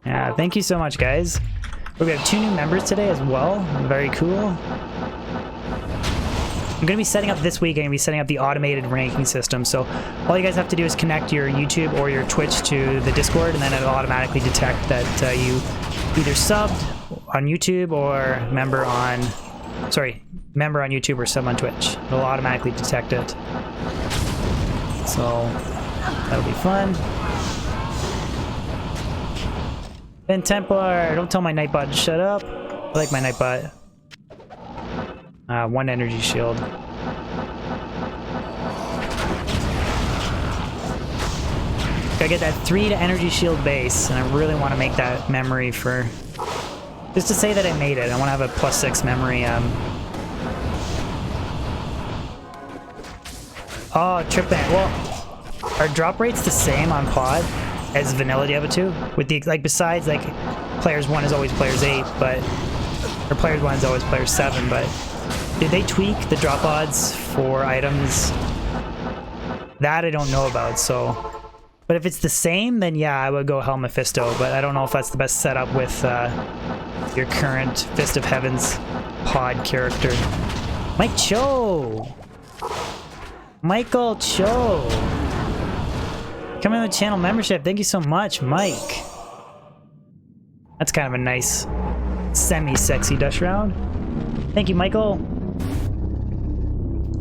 B: Yeah, thank you so much, guys. We have 2 new members today as well. Very cool. I'm going to be setting up this week, I'm going to be setting up the automated ranking system. So all you guys have to do is connect your YouTube or your Twitch to the Discord, and then it'll automatically detect that you either subbed on YouTube or member on YouTube or sub on Twitch. It'll automatically detect it. So that'll be fun. Ben Templar, don't tell my Nightbot to shut up. I like my Nightbot. 1 energy shield. Gotta get that 3 to energy shield base, and I really want to make that memory for... just to say that I made it. I want to have a +6 memory. Oh, tripping. Well, our drop rate's the same on pod as vanilla Diablo 2. With the, like, besides, like, players 1 is always players 8, but... or players 1 is always players 7, but... did they tweak the drop odds for items? That I don't know about, so... but if it's the same, then yeah, I would go Hell Mephisto, but I don't know if that's the best setup with your current Fist of Heaven's pod character. Mike Cho! Michael Cho! Coming with channel membership, thank you so much, Mike. That's kind of a nice, semi-sexy Dust round. Thank you, Michael.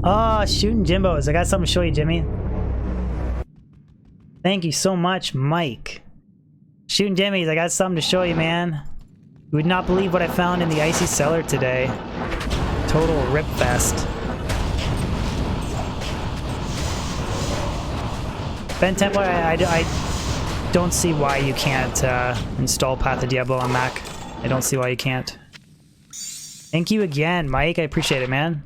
B: Oh, shooting Jimbos. I got something to show you, Jimmy. Thank you so much, Mike. Shooting Jimmy's, I got something to show you, man. You would not believe what I found in the icy cellar today. Total rip fest. Ben Templar, I don't see why you can't install Path of Diablo on Mac. I don't see why you can't. Thank you again, Mike. I appreciate it, man.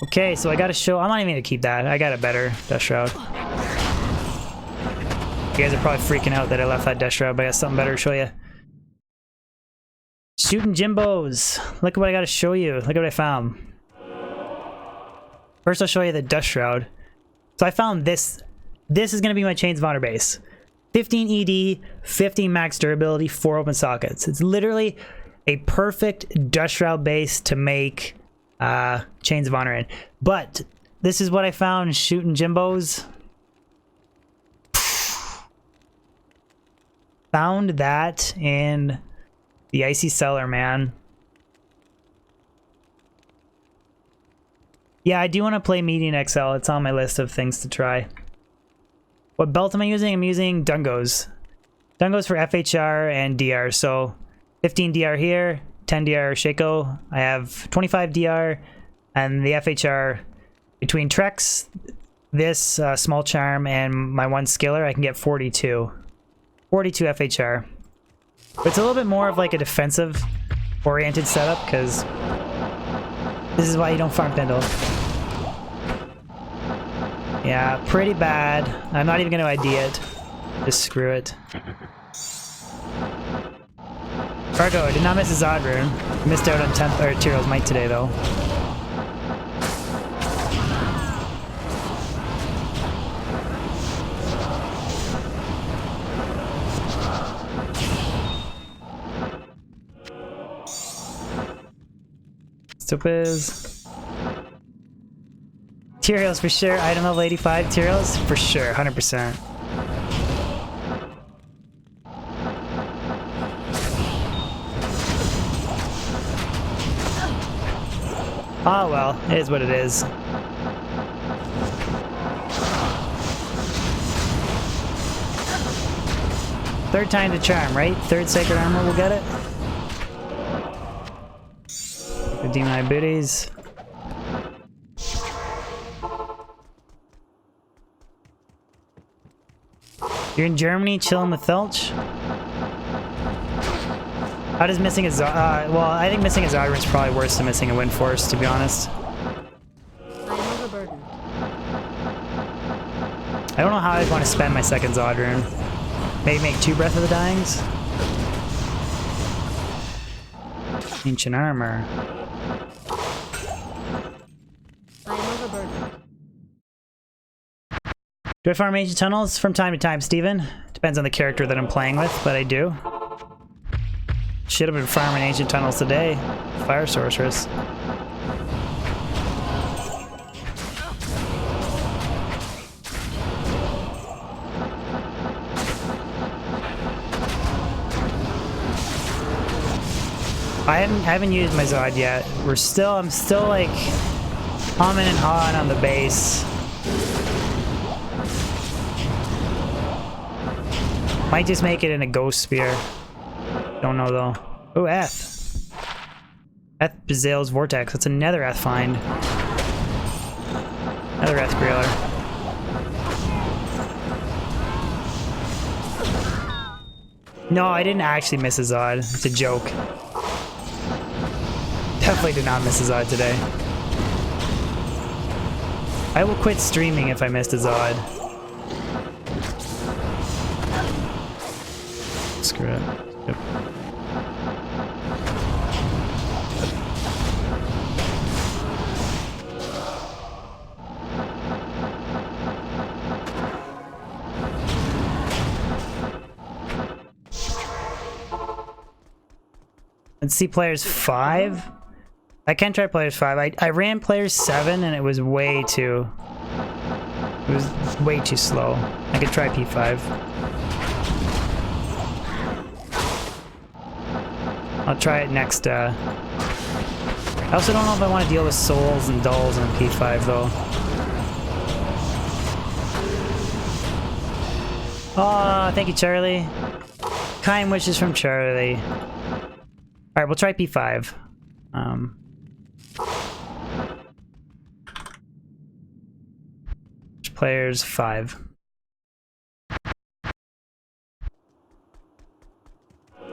B: Okay, so I gotta show... I'm not even gonna keep that. I got a better Dust Shroud. You guys are probably freaking out that I left that Dust Shroud, but I got something better to show you. Shooting Jimbos. Look at what I gotta show you. Look at what I found. First, I'll show you the Dust Shroud. So I found this. This is gonna be my Chains of Honor base. 15 ED, 15 max durability, 4 open sockets. It's literally a perfect Dust Shroud base to make Chains of Honor in. But this is what I found shooting Jimbos. Found that in the icy cellar, man. Yeah, I do want to play Median XL. It's on my list of things to try. What belt am I using? I'm using Dungos. Dungos for FHR and DR. So 15 DR here, 10 DR Shaco. I have 25 DR, and the FHR between Trex, this small charm, and my 1 skiller, I can get 42. 42 FHR. But it's a little bit more of like a defensive oriented setup, because this is why you don't farm Pendle. Yeah, pretty bad. I'm not even going to ID it. Just screw it. Fargo, did not miss a Zod rune. Missed out on Tyrell's Might today, though. Stupiz. Tyraels for sure. Item level 85. Tyraels for sure. 100%. Oh well, it is what it is. Third time to charm, right? Third sacred armor will get it. The demon eye booties. You're in Germany chilling with Felch? How does missing a Zod... well, I think missing a Zod rune is probably worse than missing a Wind Force, to be honest.
C: I'm overburdened.
B: I don't know how I'd want to spend my second Zod rune. Maybe make 2 Breath of the Dyings? Ancient Armor.
C: I'm overburdened.
B: Do I farm ancient tunnels? From time to time, Steven. Depends Depends on the character that I'm playing with, but I do. Should have been farming ancient tunnels today. Fire sorceress. I haven't used my Zod yet. I'm still like humming and hawing on the base. Might just make it in a ghost spear. Don't know though. Oh, Eth. Eth Bazale's Vortex. That's another Eth find. Another Eth Grailer. No, I didn't actually miss a Zod. It's a joke. Definitely did not miss a Zod today. I will quit streaming if I missed a Zod. Screw it. Yep. Let's see players 5. I can try players 5. I ran players 7 and it was way too slow. I could try P5. I'll try it next. I also don't know if I want to deal with souls and dulls on P5 though. Oh, thank you, Charlie. Kind wishes from Charlie. All right, we'll try P5. Players 5.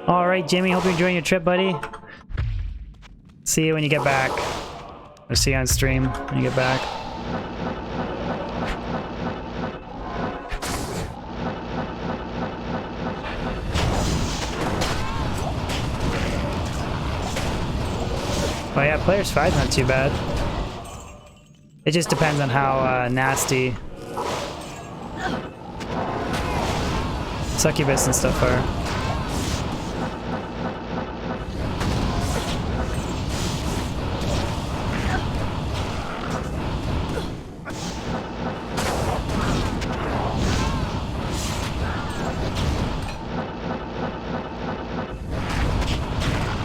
B: All right, Jimmy. Hope you're enjoying your trip, buddy. See you when you get back. Or see you on stream when you get back. Oh yeah, players 5's not too bad. It just depends on how nasty succubus and stuff are.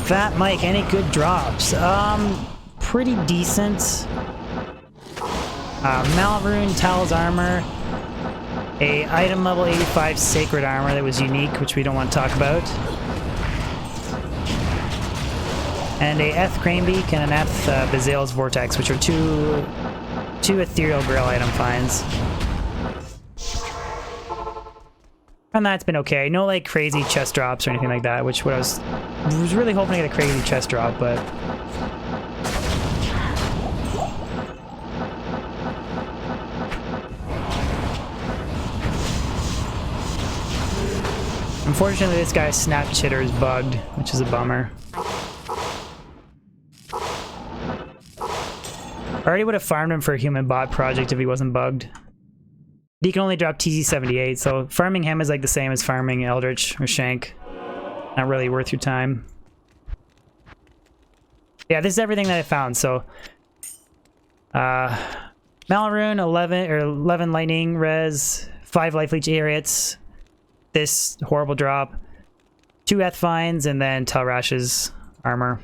B: Fat Mike, any good drops? Pretty decent. Malrune Tal's armor, a item level 85 sacred armor that was unique, which we don't want to talk about, and a Eth Cranebeak and an Eth Bazale's Vortex, which are two ethereal grail item finds. And that's been okay. No like crazy chest drops or anything like that, which I was really hoping to get a crazy chest drop, but unfortunately, this guy's snap chitter is bugged, which is a bummer. I already would have farmed him for a human bot project if he wasn't bugged. He can only drop TZ78, so farming him is like the same as farming Eldritch or Shank. Not really worth your time. Yeah, this is everything that I found, so Malrune, 11 lightning res, 5 life leech Ariats, this horrible drop, 2 Eth finds, and then Telrash's armor.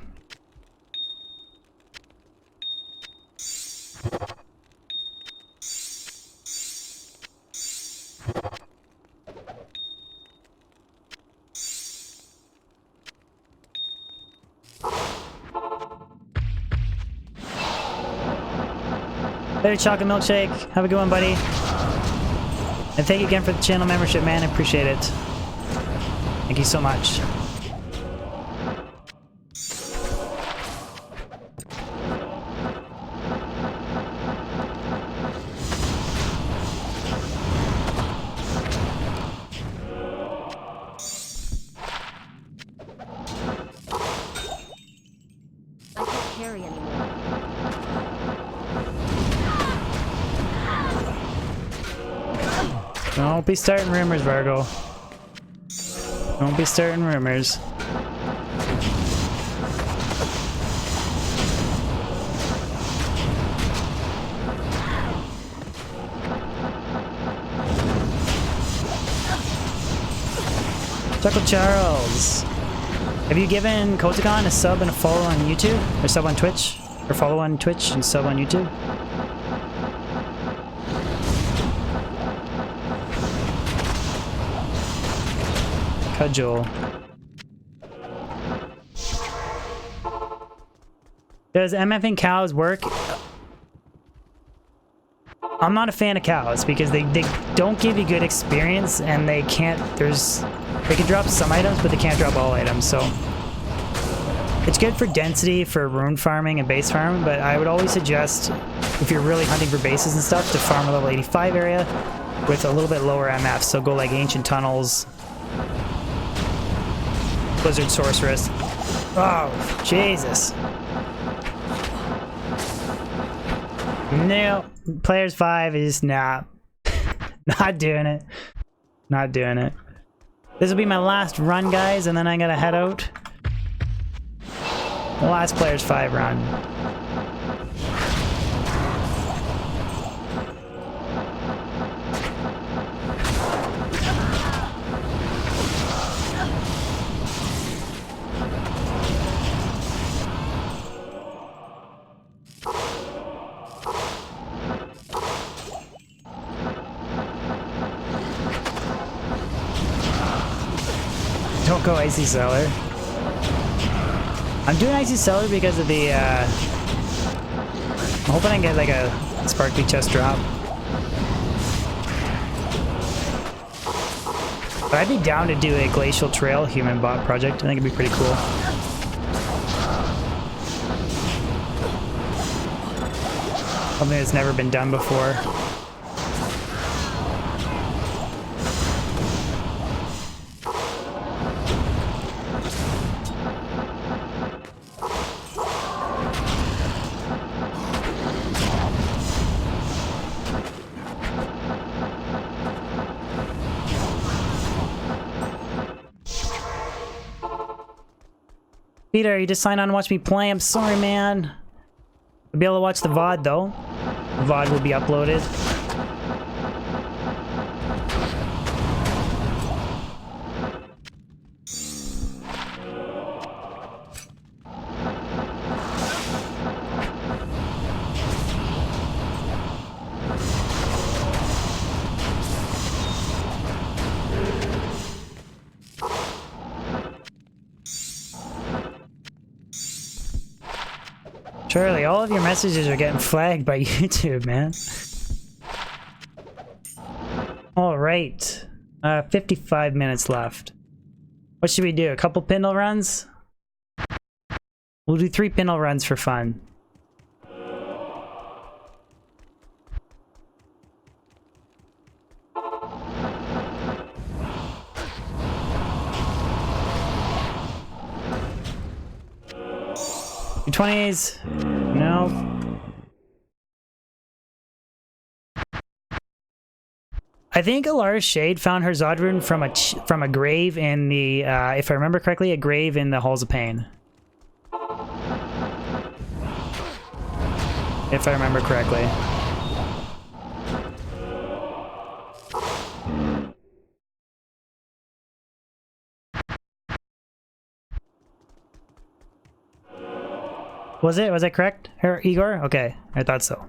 B: Later, chocolate milkshake. Have a good one, buddy. And thank you again for the channel membership, man. I appreciate it. Thank you so much.
C: I can't carry anymore.
B: Don't be starting rumors, Virgo. Don't be starting rumors. Chuckle Charles. Have you given Kotagon a sub and a follow on YouTube? Or sub on Twitch? Or follow on Twitch and sub on YouTube? Cudgel. Does MFing cows work? I'm not a fan of cows because they don't give you good experience and they can't, they can drop some items, but they can't drop all items, so. It's good for density, for rune farming and base farming, but I would always suggest, if you're really hunting for bases and stuff, to farm a level 85 area with a little bit lower MF, so go like Ancient Tunnels, Blizzard Sorceress. Oh, Jesus. No, Players 5 is not doing it. Not doing it. This will be my last run, guys, and then I gotta head out. The last Players 5 run. Don't go Icy Cellar. I'm doing Icy Cellar because of the, I'm hoping I can get like a Sparkly chest drop. But I'd be down to do a Glacial Trail human bot project. I think it'd be pretty cool. Something that's never been done before. Peter, you just signed on to watch me play. I'm sorry, man. You'll be able to watch the VOD, though. The VOD will be uploaded. Charlie, all of your messages are getting flagged by YouTube, man. All right. 55 minutes left. What should we do? A couple pintle runs? We'll do 3 pintle runs for fun. $20s. No. I think Alara's Shade found her Zod rune from a grave in the, if I remember correctly, a grave in the Halls of Pain. If I remember correctly. Was it? Was I correct? Her, Igor? Okay, I thought so.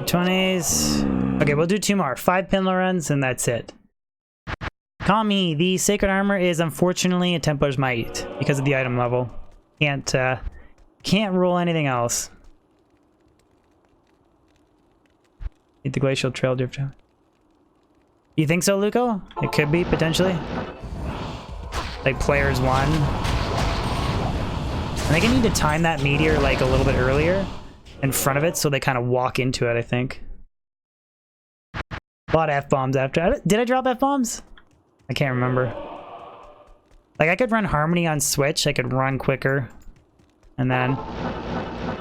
B: $20s. Okay, we'll do 2 more. 5 pinler runs, and that's it. Kami, the Sacred Armor is unfortunately a Templar's Might because of the item level. Can't roll anything else. Need the Glacial Trail Drift. You think so, Luco? It could be, potentially. Like, players 1. I think I need to time that meteor, like, a little bit earlier in front of it so they kind of walk into it, I think. A lot of F-bombs after. Did I drop F-bombs? I can't remember. Like, I could run Harmony on Switch. I could run quicker. And then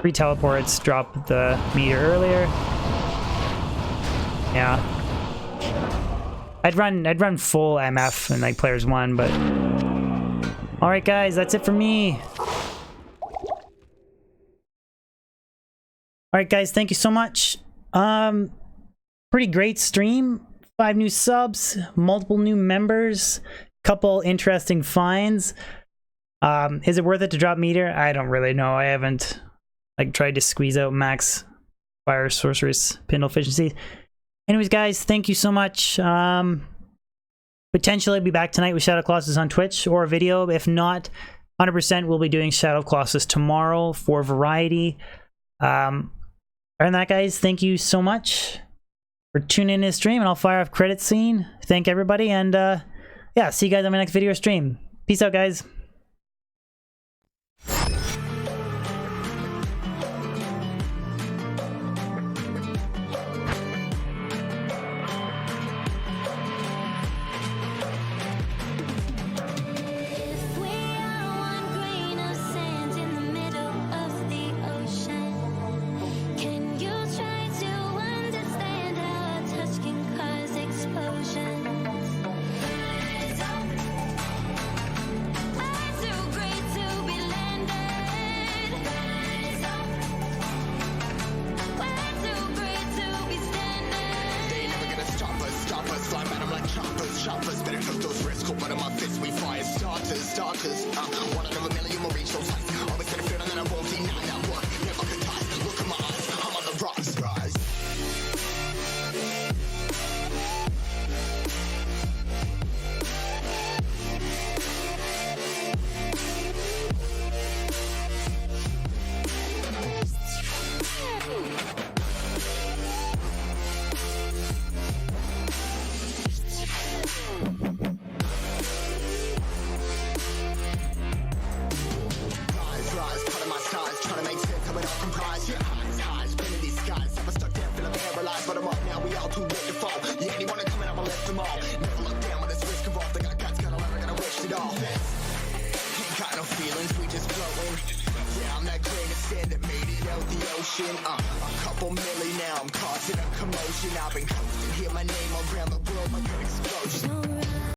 B: 3 teleports dropped the meter earlier. Yeah. I'd run full MF in like players 1, but alright guys, that's it for me. Alright guys, thank you so much. Pretty great stream. 5 new subs, multiple new members, couple interesting finds. Is it worth it to drop meter? I don't really know. I haven't like tried to squeeze out max fire sorceress pindle efficiency. Anyways guys, thank you so much. Potentially be back tonight with Shadow Colossus on Twitch or a video. If not, 100% we'll be doing Shadow Colossus tomorrow for variety. Other than that guys, thank you so much for tuning in to the stream, and I'll fire off credit scene. Thank everybody, and yeah, see you guys on my next video or stream. Peace out guys.
A: If we are one grain of sand in the middle of the ocean, can you try to understand how a touch can cause explosions? We're too great to be landed. We're too great to be standing.
E: They never gonna stop us, fly at 'em like choppers, better cook those risks, cool, but in my fists we fire starters, one out of a million will reach those heights, always gonna feel that I won't deny that work, never could die, look in my eyes, I'm on the rocks, rise. Rise, cutting my size, trying to make sense of it all comprised. Yeah, highs, been in these skies, never stuck there, feeling paralyzed, but I'm up now, we all too late to fall. Yeah, anyone coming up, I left them all. Never look down when this risk involved. They got guts, gotta learn, I gotta waste it all. Ain't got no feelings, we just flowing. Yeah, I'm that grain of sand that made it out the ocean. A couple milli now, I'm causing a commotion. I've been coasting, hear my name around the world like an explosion.